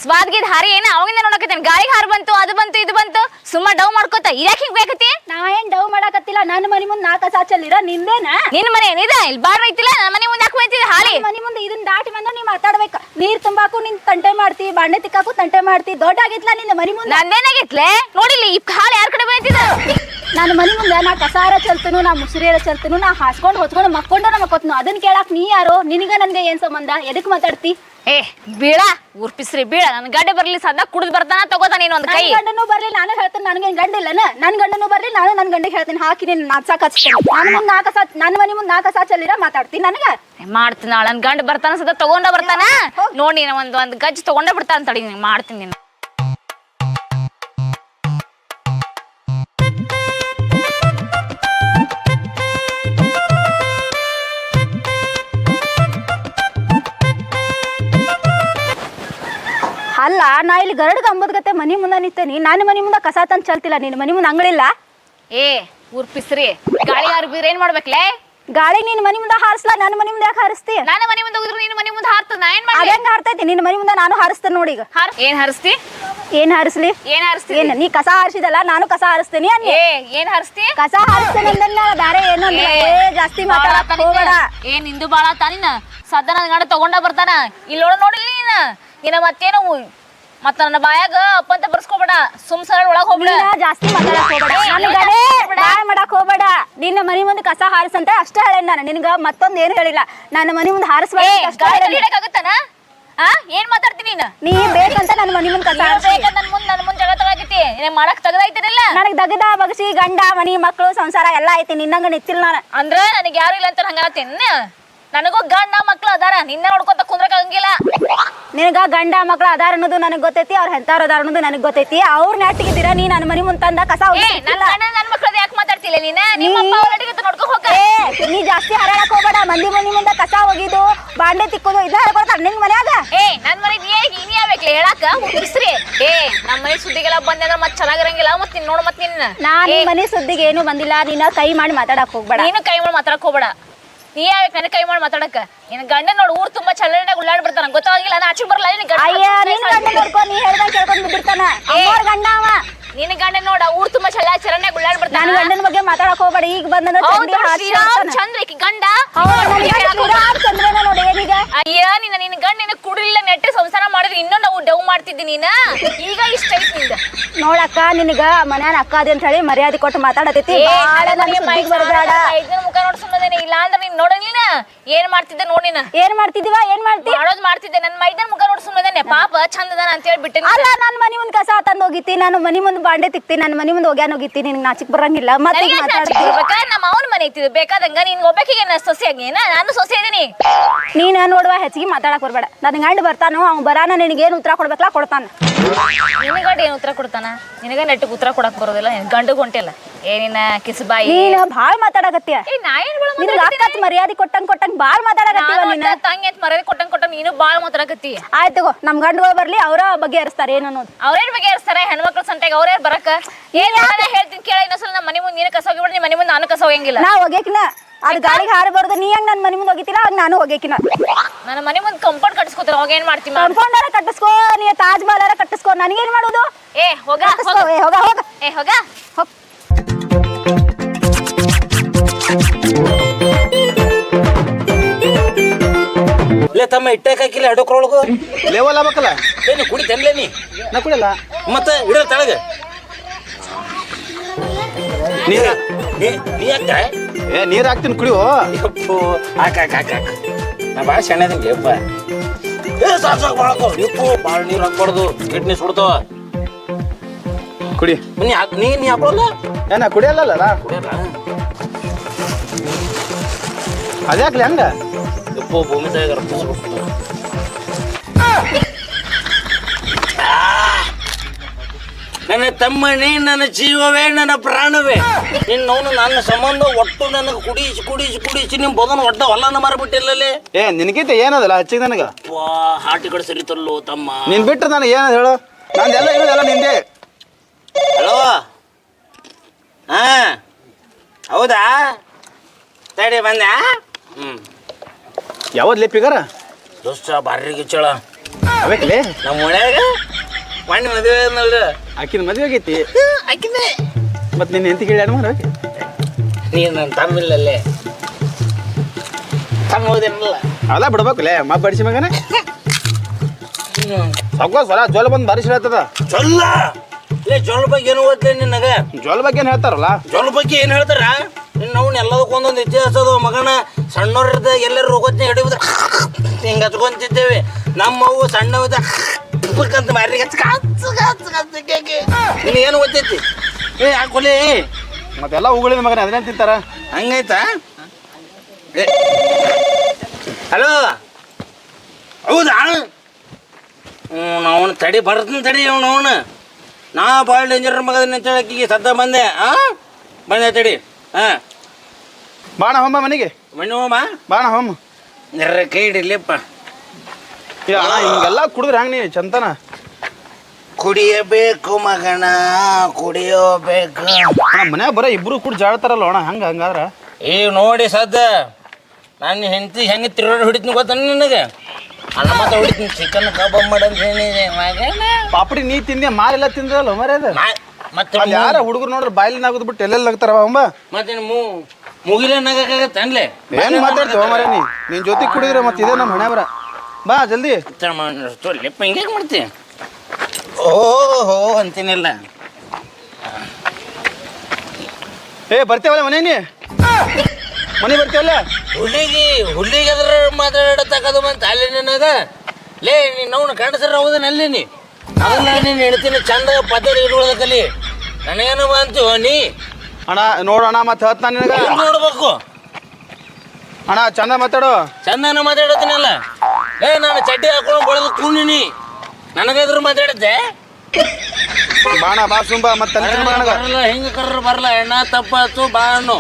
ಸ್ವಾದ್ಗಿದ್ ಹಾರಿ ಏನ ಅವಾಗಿಂದ ನೋಡಕತ್ತೀನಿ. ಗಾಳಿಗೆ ಹಾರು ಬಂತು, ಅದು ಬಂತು, ಇದು ಬಂತು, ಸುಮ್ಮ ಡವ್ ಮಾಡ್ಕೋತ ಇದ್ಯಾಕ ಹಿಂಗ್ ಬೇಕತಿ? ನಾ ಏನ್ ಡವ್ ಮಾಡಕತ್ತಿಲ್ಲ. ನನ್ನ ಮನಿ ಮುಂದ್ ನಾ ಕಸ ಚೆಲ್ಲಿರ ನಿಂದೇನ? ನಿನ್ ಮನೆ ಏನಿದ ಇಲ್ಲಿ ಬಾರ್ ಐತಿಲ್ಲ, ನನ್ನ ಮನೆ ಮುಂದೆ ಹಾಕಿ ಹೋಯ್ತಿದ್ದೆ ಹಾಲಿ. ಮನಿ ಮುಂದೆ ಇದನ್ನ ದಾಟಿ ಬಂದ ನೀ ಮಾತಾಡ್ಬೇಕ. ನೀರ್ ತುಂಬಾಕು ನಿನ್ ತಂಟೆ ಮಾಡ್ತಿ, ಬಾಂಡೆ ತಿಕ್ಕಾಕು ತಂಟೆ ಮಾಡ್ತಿ. ದೊಡ್ಡ ಆಗಿತ್ಲಾ ನಿನ್ನ ಮನಿ ಮುಂದೆ? ನಂದೇನಾಗಿತ್ಲೆ ನೋಡಿಲಿ ಈ ಹಾಲು ಯಾರ ಕಡೆ ಬಂದಿದ್ದ? ನನ್ನ ಮನಿ ಮುಂದೆ ನಾ ಕಸಾರ ಚೆಲ್ತನು, ನಾ ಮುಸುರಿಯರ ಚೆಲ್ತನು, ನಾ ಹಾಸ್ಕೊಂಡ್ ಹೊತ್ಕೊಂಡು ಮಕ್ಕೊಂಡ ಮಕ್ಕೋತ್ನು. ಅದನ್ನ ಕೇಳಾಕ್ ನೀ ಯಾರೋ? ನಿನಗ ನನ್ಗೆ ಏನ್ ಸಂಬಂಧ? ಎದಕ್ ಮಾತಾಡ್ತಿ? ಬೀಳ ಊರ್ ಪಿಸ್ರಿ ಬೀಳ. ನನ್ ಗಡ್ಡೆ ಬರ್ಲಿ ಸದ್ದ ಕುಡಿದ್ ಬರ್ತಾನ, ತಗೋತಾನ ನೀನ್ ಒಂದ್ ಕೈ. ಗಂಡನು ಬರ್ಲಿ ನಾನು ಹೇಳ್ತೇನೆ, ನನಗೇನ್ ಗಂಡ ಇಲ್ಲನ? ನನ್ ಗಂಡನು ಬರ್ಲಿ ನಾನು ನನ್ ಗಂಡಿಗೆ ಹೇಳ್ತೀನಿ. ಹಾಕಿ ನೀನ್ ನಾಚಾಕ್ ಹಚ್ತೇನೆ. ನನ್ನ ಮನಿ ಮುಂದ್ ನಾ ಕಸ ಚೆಲ್ಲಿರ ಮಾತಾಡ್ತೀನಿ ನನಗ? ಮಾಡ್ತೀನಿ ನಾಳೆ ನನ್ ಗಂಡ ಬರ್ತಾನ, ಸದ ತಗೊಂಡ ಬರ್ತಾನ. ನೋಡಿ ನೀನ್ ಒಂದ್ ಗಜ್ಜ್ ತಗೊಂಡ ಬಿಡ್ತಾನ ತಡಿ, ಮಾಡ್ತೀನಿ ನೀನು. ಅಲ್ಲ, ನಾ ಇಲ್ಲಿ ಗರಡ್ಗ ಅಂಬದ್ಗತ್ತೆ ಮನಿ ಮುಂದೆ ನಿಂತೇನಿ. ನಾನು ಮನಿ ಮುಂದೆ ಕಸ ತಂದು ಚೆಲ್ತಿಲ್ಲ. ನಿನ್ನ ಮನಿ ಮುಂದೆ ಅಂಗಳಿಲ್ಲ? ಊರ್ ಪಿಸ್ರಿ ಗಾಳಿ ಯಾರು ಬೀರ್ ಏನ್ ಮಾಡ್ಬೇಕ್ಲೆ? ಗಾಳಿ ನಿನ್ ಮನಿ ಮುಂದೆ ಹಾರಿಸ್ಲಾ? ನನ್ನ ಮನಿ ಮುಂದೆ ಯಾಕೆ ಹಾರಿಸ್ತಿ? ನನ್ನ ಮನಿ ಮುಂದೆ ಹೋಗಿದ್ರು ನಿನ್ ಮನಿ ಮುಂದೆ ಹಾರ್ತದ, ನಾ ಏನ್ ಮಾಡ್ಲಿ? ಹೆಂಗ ಹಾರ್ತೈತಿ? ನಿನ್ನ ಮನಿ ಮುಂದೆ ನಾನು ಹಾರಿಸ್ತೇನೆ ನೋಡಿ. ಈಗ ಏನ್ ಹಾರಿಸ್ತಿ? ಏನ್ ಹಾರಿಸ್ಲಿ? ಏನ್ ಹಾರಿಸ್ತಿ? ಏನ್ ನೀ ಕಸ ಹಾರಿಸಿದಲ್ಲ, ನಾನು ಕಸ ಹಾರಿಸ್ತೇನಿ. ಏನ್ ಹಾರಿಸ್ತಿ? ಕಸ ಹಾರಿಸ್ತೇನೆ ಅಂದಲ್ಲ, ಬೇರೆ ಏನು ಜಾಸ್ತಿ ಮಾತಾಡಕ್ ಹೋಗಬೇಡ. ಏನ್ ಇಂದು ಬಾಳ ತಾನಿನ ಸದ್ದ ನನ್ ಗಂಡ ತಗೊಂಡ ಬರ್ತಾನ. ಇಲ್ಲಿ ನೋಡಿಲ್ಲ ನೀನ ಮತ್ತೇನು ಮತ್ತ ನನ್ನ ಬಾಯಾಗ ಅಪ್ಪಂತ ಬರ್ಸ್ಕೋಬೇಡ. ಸರ ಒಳಗ್ ಹೋಗ್ಬೇಡ, ಜಾಸ್ತಿ ಮಾತಾಡಕ್ ಮಾಡಕ್ ಹೋಗ್ಬೇಡ. ನಿನ್ನ ಮನಿ ಮುಂದೆ ಕಸ ಹಾರಿಸಂತ ಅಷ್ಟೇ ಹೇಳ ನಾನು ನಿನ್ಗ. ಮತ್ತೊಂದ್ ಏನು ಹೇಳಿಲ್ಲ. ನನ್ನ ಮನಿ ಮುಂದೆ ಹಾರಿಸ್ಬೇಡ. ಆಗುತ್ತಾನ? ಆ ಏನ್ ಮಾತಾಡ್ತೀನಿ ನೀನು ನೀ ಬೇಕಂತ ನನ್ನ ಮನಿ ಮುಂದ್ ಕಸ ನೀನು ಬೇಕಂತ ನನ್ ಮುಂದ್ ಜಗಳ ತಗೊಳಕತ್ತಿ ನೀನ್ ಮಾಡಕ್ ತೆಗ್ದೈತಿರಲ್ಲ ನನಗ್ ದಗದ ಬಗಸಿ ಗಂಡ ಮನಿ ಮಕ್ಕಳು ಸಂಸಾರ ಎಲ್ಲ ಐತಿ ನಿನ್ನಂಗ ನಿತ್ತಿಲ್ಲ ನಾನು ಅಂದ್ರ ನನಗೆ ಯಾರು ಇಲ್ಲ ಅಂತ ಹಂಗಾತೀನಿ ನನಗೂ ಗಂಡ ಮಕ್ಳು ಅದಾರ ನಿನ್ನ ನೋಡ್ಕೊಂತ ಕುಂದ್ರಕ್ ಆಗಂಗಿಲ್ಲ ನಿನಗ ಗಂಡ ಮಕ್ಳು ಅದಾರ ಅನ್ನೋದು ನನಗ್ ಗೊತ್ತೈತಿ ಅವ್ರ ಎಂತಾರ ಅದಾರ ಅನ್ನೋದು ನನಗ್ ಗೊತ್ತೈತಿ ಅವ್ರ ನೆಟ್ಟಿಗಿದ್ದೀರ ನೀ ನನ್ನ ಮನಿ ಮುಂದ್ ತಂದ ಕಸ ನನ್ ಮಕ್ಳದ್ ಯಾಕೆ ಮಾತಾಡ್ತಿಲ್ಲ ನೀನ ನಿಮ್ಮ ಅಪ್ಪ ಅವ್ರ ನೋಡ್ಕೊ ಹೋಗ ನೀ ಜಾಸ್ತಿ ಹರಳಕ್ ಹೋಗ್ಬೇಡ ಮಂದಿ ಮನಿ ಮುಂದ ಕಸ ಒಗಿದು ಬಾಂಡೆ ತಿಕ್ಕೋದು ಇದ ಹೇಳ್ಕೊಡ್ತಾರ ನಿನ್ ಮನ್ಯಾಗ ನನ್ ಮನೆ ನೀ ಯಾವ್ಯಾಕ್ಲೆ ಹೇಳಾಕ ಹುಟ್ಟಿಸ್ರಿ ನಮ್ ಮನೆ ಸುದ್ದಿಗೆಲ್ಲ ಬಂದ್ರೆ ಮತ್ ಚೆನ್ನಾಗಿರಂಗಿಲ್ಲ ಮತ್ ನೀನ್ ನೋಡ್ ಮತ್ ನಿನ್ನ ನಾನ್ ಮನೆ ಸುದ್ದಿಗೆ ಏನು ಬಂದಿಲ್ಲ ನೀನ ಕೈ ಮಾಡಿ ಮಾತಾಡಕ್ ಹೋಗ್ಬೇಡ ನೀನು ಕೈ ಮಾಡಿ ಮಾತಾಡಕ್ ಹೋಗ್ಬೇಡ ನೀ ಯಾವ್ಯಾಕ ನನಗೆ ಕೈ ಮಾಡಿ ಮಾತಾಡಕ ನಿನ್ ಗಂಡ ನೋಡು ಊರ್ ತುಂಬಾ ಚಲನಾಗ ಉಳ್ಳಾಡ್ ಬಿಡ್ತಾನ ಗೊತ್ತಾಗಿಲ್ಲ ನಾ ಆಚೆ ಬರಲ್ಲ ಅಯ್ಯ ನಿನ್ ಗಂಡ ನೋಡ್ಕೊ ನೀ ಹೇಳ್ದಂಗ್ ಕೇಳ್ಕೊಂಡ್ ಬಿದ್ದಿರ್ತಾನ ಅವ್ರ ಗಂಡ ಅವ ನಿನ್ ಗಂಡ ನೋಡ ಊರ್ ತುಂಬಾ ಚಲನಾಗ ಉಳ್ಳಾಡ್ ಬಿಡ್ತಾನ ನನ್ ಗಂಡನ ಬಗ್ಗೆ ಮಾತಾಡಕ್ ಹೋಗ್ಬೇಡ ಈಗ ಬಂದ ಚಂದ್ರ ಗಂಡ ಚಂದ್ರನ ನೋಡಿ ಏನೀಗ ಅಯ್ಯ ನಿನ್ನ ಗಂಡ ನಿನ್ನ ಕುಡಿಲಿಲ್ಲ ನೆಟ್ಟಿ ಸಂಸಾರ ಮಾಡಿದ್ರೆ ಇನ್ನೂ ನಾವು ಡವ್ ಮಾಡ್ತಿದ್ದಿ ನೀನ ಈಗ ಇಷ್ಟ ಐತಿ ನಿಂದ ನೋಡಕ್ಕ ನಿನಗ ಮನ್ಯಾನ ಅಕ್ಕ ಅದಿ ಅಂತ ಹೇಳಿ ಮರ್ಯಾದೆ ಕೊಟ್ಟು ಮಾತಾಡತೈತಿ ಮುಖ ನೋಡ್ ಸುಮ್ಮನೆ ಇಲ್ಲ ಅಂದ್ರೆ ನೀನ್ ನೋಡಂಗಿಲ್ಲ ಏನ್ ಮಾಡ್ತಿದ್ದೆ ನೋಡಿ ಏನ್ ಮಾಡ್ತಿದೀವ ಏನ್ ಮಾಡ್ತಿ ಮಾಡೋದ್ ಮಾಡ್ತಿದ್ದೆ ನನ್ ಮೈದನ್ ಮುಖ ನೋಡ್ ಸುಮ್ಮನೆ ಪಾಪ ಚಂದದನ ಅಂತ ಹೇಳಿ ಬಿಟ್ಟೆ ಅಲ್ಲ ನನ್ ಮನಿ ಮುಂದ್ ಕಸ ತಂದ್ ಹೋಗಿತಿ ನಾನು ಮನಿ ಮುಂದ್ ಬಾಂಡೆ ತಿಕ್ತಿ ನನ್ ಮನಿ ಮುಂದ್ ಹೋಗ್ಯಾನ ಹೋಗಿತಿ ನಿನ್ಗೆ ನಾಚಿಕ್ ಬರಂಗಿಲ್ಲ ಮತ್ತೆ ನಮ್ಮ ಅವನ ಮನೆ ಐತಿದ್ ಬೇಕಾದಂಗ ನೀನ್ ಒಬ್ಬಕಿಗೆ ಸೊಸೆ ಆಗೇನ ನಾನು ಸೊಸೆ ಇದೀನಿ ನೀನ್ ನೋಡುವ ಹೆಚ್ಚಿಗೆ ಮಾತಾಡಕ್ ಬರ್ಬೇಡ ನನ್ ಗಂಡ ಬರ್ತಾನು ಅವ್ನು ಬರಾನ ನಿನಗೇನು ಉತ್ತರ ಕೊಡ್ಬೇಕಲ್ಲ ಕೊಡ್ತಾನ ನಿನಗ ಏನ್ ಉತ್ತರ ಕೊಡ್ತಾನ ನಿನಗ ನೆಟ್ಟಿಗೆ ಉತ್ತರ ಕೊಡಕ್ ಬರೋದಿಲ್ಲ ಗಂಡಗ್ ಹೊಂಟಿಲ್ಲ ಏನಿನ ಕಿಸ್ಬಾಯಿ ನೀನ್ ಬಾಳ್ ಮಾತಾಡಕತ್ತೀಯ ನಾ ಏನ್ ನಿನಗ ಅಕ್ಕತ್ ಮರ್ಯಾದೆ ಕೊಟ್ಟಂಗ್ ಬಾಳ್ ಮಾತಾಡಕತ್ತೀವ ನೀನ್ ತಂಗಿ ಅಂತ ಮರ್ಯಾದೆ ಕೊಟ್ಟಂಗ್ ನೀನು ಬಾಳ್ ಮಾತಾಡಕತ್ತಿ ಆಯ್ತು ತಗೋ ನಮ್ ಗಂಡುಗಳು ಬರ್ಲಿ ಅವ್ರ ಬಗ್ಗೆ ಹರಿಸ್ತಾರ ಏನು ಅನ್ನೋದು ಅವ್ರೇನ್ ಬಗ್ಗೆ ಹರಿಸ್ತಾರ ಹೆಣ್ಮಕ್ಳು ಸಂತೆಗೆ ಅವ್ರೇ ಬರಕ ಏನ್ ಹೇಳ್ತೀನಿ ಕೇಳ ಇನ್ನೊಂದ್ಸಲ ನಮ್ಮ ಮನೆ ಮುಂದೆ ನೀನು ಕಸ ಹೋಗಿಬಿಡ ನಿಮ್ಮ ಮನೆ ಮುಂದೆ ನಾನು ಕಸ ಹೋಗಂಗಿಲ್ಲ ನಾ ಹೋಗ್ಯಾಕಿನ ಅದ್ ಗಾಳಿಗೆ ಹಾರಬಾರ್ದು ನೀ ಹೆಂಗ್ ನನ್ ಮನೆ ಮುಂದೆ ಹೋಗಿತಿಲ್ಲ ಹಂಗ ನಾನು ಹೋಗ್ಯಾಕಿನ ನನ್ನ ಮನೆ ಮುಂದೆ ಕಂಪೌಂಡ್ ಕಟ್ಸ್ಕೊತಾರ ಅವಾಗ ಏನ್ ಮಾಡ್ತೀನಿ ಕಂಪೌಂಡರ ಕಟ್ಟಿಸ್ಕೋ ನೀ ತಾಜ್ ಮಹಲ್ ಕಟ್ಟಿಸ್ಕೋ ನನಗೇನ್ ಮಾಡೋದು ಹೋಗ ಹೋಗ ಹೋಗ ಹೋಗ ಲೇ ತಮ್ಮ ಇಟ್ಟಕ್ಕಾಕಿಲ್ಲ ಅಡಕ್ರೊಳಗು ಲೇವಲ್ ಆಗ್ಬೇಕಲ್ಲ ಏನಿ ಕುಡಿತೇನ್ಲೇ ನೀ ನಾ ಕುಡಿಯಲ್ಲ ಮತ್ತೆ ಇಡ ತಳಗ ನೀರ ನೀ ಯಾಕೆ ನೀರ್ ಹಾಕ್ತೀನಿ ಕುಡಿಯೋ ಯಪ್ಪು ಹಾಕ ನಾ ಭಾಳ ಸಣ್ಣದಂಗೆ ಯಪ್ಪ ಸಾಕು ಭಾಳ ಯಪ್ಪು ಭಾಳ ನೀರು ಹಾಕ್ಬಾರ್ದು ಕಿಡ್ನಿ ಸುಡ್ತಾವ ಕುಡಿ ನೀ ಹಾಕೊಳ್ಳಲ್ಲ ಏನ ಕುಡಿಯಲ್ಲ ಕುಡಿಯಲ್ಲ ಅದ್ಯಾಕ್ಲಿ ಹಂಗ ಯಪ್ಪು ಭೂಮಿ ತಾಯಿಗಾರ ನನ್ನ ತಮ್ಮನೇ ನನ್ನ ಜೀವವೇ ನನ್ನ ಪ್ರಾಣವೇ ನಿನ್ನವನು ನನ್ನ ಸಂಬಂಧ ಒಟ್ಟು ನನಗೆ ಕುಡಿಸಿ ನಿಮ್ಮ ಬದನ ಒಡ್ಡ ಹೊಲನ ಮಾರ್ಬಿಟ್ಟಿಲ್ಲಲೇ ನಿನಗಿಂತ ಏನದಲ್ಲ ಹಚ್ಚಿಗೆ ನನಗ ಹಾಟಿ ಕಡೆ ಸರಿತಲ್ಲೋ ತಮ್ಮ ನೀನ್ ಬಿಟ್ಟು ನನಗೆ ಏನದ ಹೇಳು ನಂದೆಲ್ಲ ಇರೋದೆಲ್ಲ ನಿಂದೆ ಹಲೋ ಹಾ ಹೌದಾ ತಡಿ ಬಂದೆ ಯಾವದ್ ಲಿಪಿಗಾರ ದೋಸ್ತ ಬಾರಿಗೆ ಚಳ ಅವೇಕ್ಲೆ ನಮ್ಮ ಮನ್ಯಾಗ ಮಣ್ಣು ಮದುವೆ ನೋಡ್ರಿ ಆಕಿನ ಮದ್ವೆ ಆಗೈತಿ ಆಕಿನೇ ಮತ್ ನಿನ್ನ ಎಂತ ಕೇಳಿ ಅಡ್ಮಾರ ನೀನು ನನ್ನ ತಮ್ಮಿಲ್ಲಲ್ಲೇ ತಮ್ಮ ಹೋದೇನಲ್ಲ ಅಲ್ಲ ಬಿಡ್ಬೇಕಲ್ಲೇ ಮಾ ಬಡಿಸಿ ಮಗನ ಸಲ ಜೋಲ ಬಂದು ಬಾರಿಸಿ ಹೇಳ್ತದ ಚೊಲ್ಲ ಲೇ ಜೋಳ ಬಗ್ಗೆ ಏನು ಓದ್ಲೇ ನಿನಗ ಜೋಲ ಬಗ್ಗೆ ಏನ್ ಹೇಳ್ತಾರಲ್ಲ ಜೋಳ ಬಗ್ಗೆ ಏನು ಹೇಳ್ತಾರ ನಿನ್ನವ್ನ ಎಲ್ಲದಕ್ಕೂ ಒಂದೊಂದು ಇತಿಹಾಸ ಅದ ಮಗನ ಸಣ್ಣವ್ರದ ಎಲ್ಲರೂ ರೋಗೋತ್ನ ಹಿಡಿಯುವುದ ಹಿಂಗೆ ಹಚ್ಕೊಂತಿದ್ದೇವೆ ನಮ್ಮವು ಸಣ್ಣವಿದ ಅಂತ ಮಾರಿಗೆ ನೀನು ಏನು ಓದ್ತೈತಿ ಹಾಕೊಲೆ ಮತ್ತೆಲ್ಲ ಉಗುಳಿದ ಮಗನ ಅದನ್ನೇನ್ ತಿಂತಾರ ಹಂಗಾಯ್ತಾ ಹಲೋ ಹೌದಾ ಅವನು ತಡಿ ಬರ್ತೀನಿ ತಡಿ ಅವನು ನಾ ಭಾಳ ಡೇಂಜರ್ ಮಗದನ್ನ ಅಂತ ಹೇಳಕ್ಕಿಗೆ ಸದ್ದ ಬಂದೆ ಬಂದೆ ತಡಿ ಬಾಣ ಹೋಮ ಮನೆಗೆ ಮಣ್ಣು ಹೋಮ ಬಾಣ ಹೋಮ ಜರ ಕೈ ಹಿಡಿಲಿಪ್ಪ ಹಿಂಗೆಲ್ಲ ಕುಡಿದ್ರೆ ಹಂಗ ನೀ ಚಂತನ ಕುಡಿಯಬೇಕು ಮಗನ ಕುಡಿಯಬೇಕು ನಮ್ಮ ಮನ್ಯಾಗ ಬರ ಇಬ್ರು ಕೂಡ ಜಾಡ್ತಾರಲ್ಲ ಅಣ್ಣ ಹಂಗಾದ್ರ ಈಗ ನೋಡಿ ಸದ್ದ ನಾನು ಹೆಂಡತಿ ಹೆಂಗೆ ತಿರುಗಾಡಿ ಹೊಡಿತೀನಿ ಗೊತ್ತ ನಿನಗೆ ಅನ್ನ ಮತ್ತೆ ಹೊಡಿತೀನಿ ಚಿಕನ್ ಕಬಾಬ್ ಮಾಡಂತ ಹೇಳಿದೆ ಮಗನ ಪಾಪಡಿ ನೀ ತಿಂದೆ ಮಾಲೆಲ್ಲ ತಿಂದ್ರಲ್ಲ ಮರ್ಯಾದ ಮತ್ತೆ ಅಲ್ಲಿ ಯಾರ ಹುಡುಗರು ನೋಡ್ರಿ ಬಾಯಿಲಿ ಆಗುದ್ ಬಿಟ್ಟು ಎಲ್ಲೆಲ್ಲ ನಗ್ತಾರ ಅಂಬ ಮತ್ತೆ ಮುಗಿಲೇ ನಗಕ್ಕಾಗತ್ತೆ ಅನ್ಲೆ ಏನ್ ಮಾತಾಡ್ತೀವ ಮರ ನಿನ್ ಜೊತೆ ಕುಡಿದ್ರೆ ಮತ್ತೆ ಇದೆ ನಮ್ಮ ಹಣೆ ಬರ ಬಾ ಜಲ್ದಿ ಲೆಪ್ಪ ಹಿಂಗೆ ಮಾಡ್ತೀನಿ ಓಹೋ ಅಂತೀನಿಲ್ಲ ಬರ್ತೇವಲ್ಲ ಮನೆ ನೀ ಮನೆ ಬರ್ತೇವಲ್ಲ ಹುಲ್ಲಿಗೆ ಅದ್ರ ಮಾತಾಡ ತಗೋದು ಬಂತ ಅಲ್ಲಿ ನನಗ ಲೇ ನೀನು ಗಂಡಸರ ಹೌದನಲ್ಲಿ ನೀ ಅದನ್ನ ನೀನು ಹೇಳ್ತೀನಿ ಚಂದ ಪದ್ಧತಿ ಇಟ್ಕೊಳ್ಳೋದ ಕಲಿ ನನಗೇನು ಬಂತು ನೀ ಅಣ್ಣ ನೋಡೋಣ ಮತ್ತೆ ಹೇಳ್ತ ನಾನು ನಿನಗ ನೋಡ್ಬೇಕು ಅಣ್ಣ ಚಂದ ಮಾತಾಡು. ಚಂದನ ಮಾತಾಡತ್ತೀನಲ್ಲ ಏ ನಾನು ಚಡ್ಡಿ ಹಾಕೊಂಡು ಬಳದು ಕೂಣಿನಿ ನನಗಾದ್ರು ಮಾತಾಡತ್ತೆ ಬಾಣ ಬಾ ಸುಂಬ ಮತ್ತೆ ಬರಲ್ಲ ಹೆಂಗ ಕರ್ರ ಬರಲ್ಲ ಎಣ್ಣ ತಪ್ಪಾತು ಬಾ ಅನ್ನು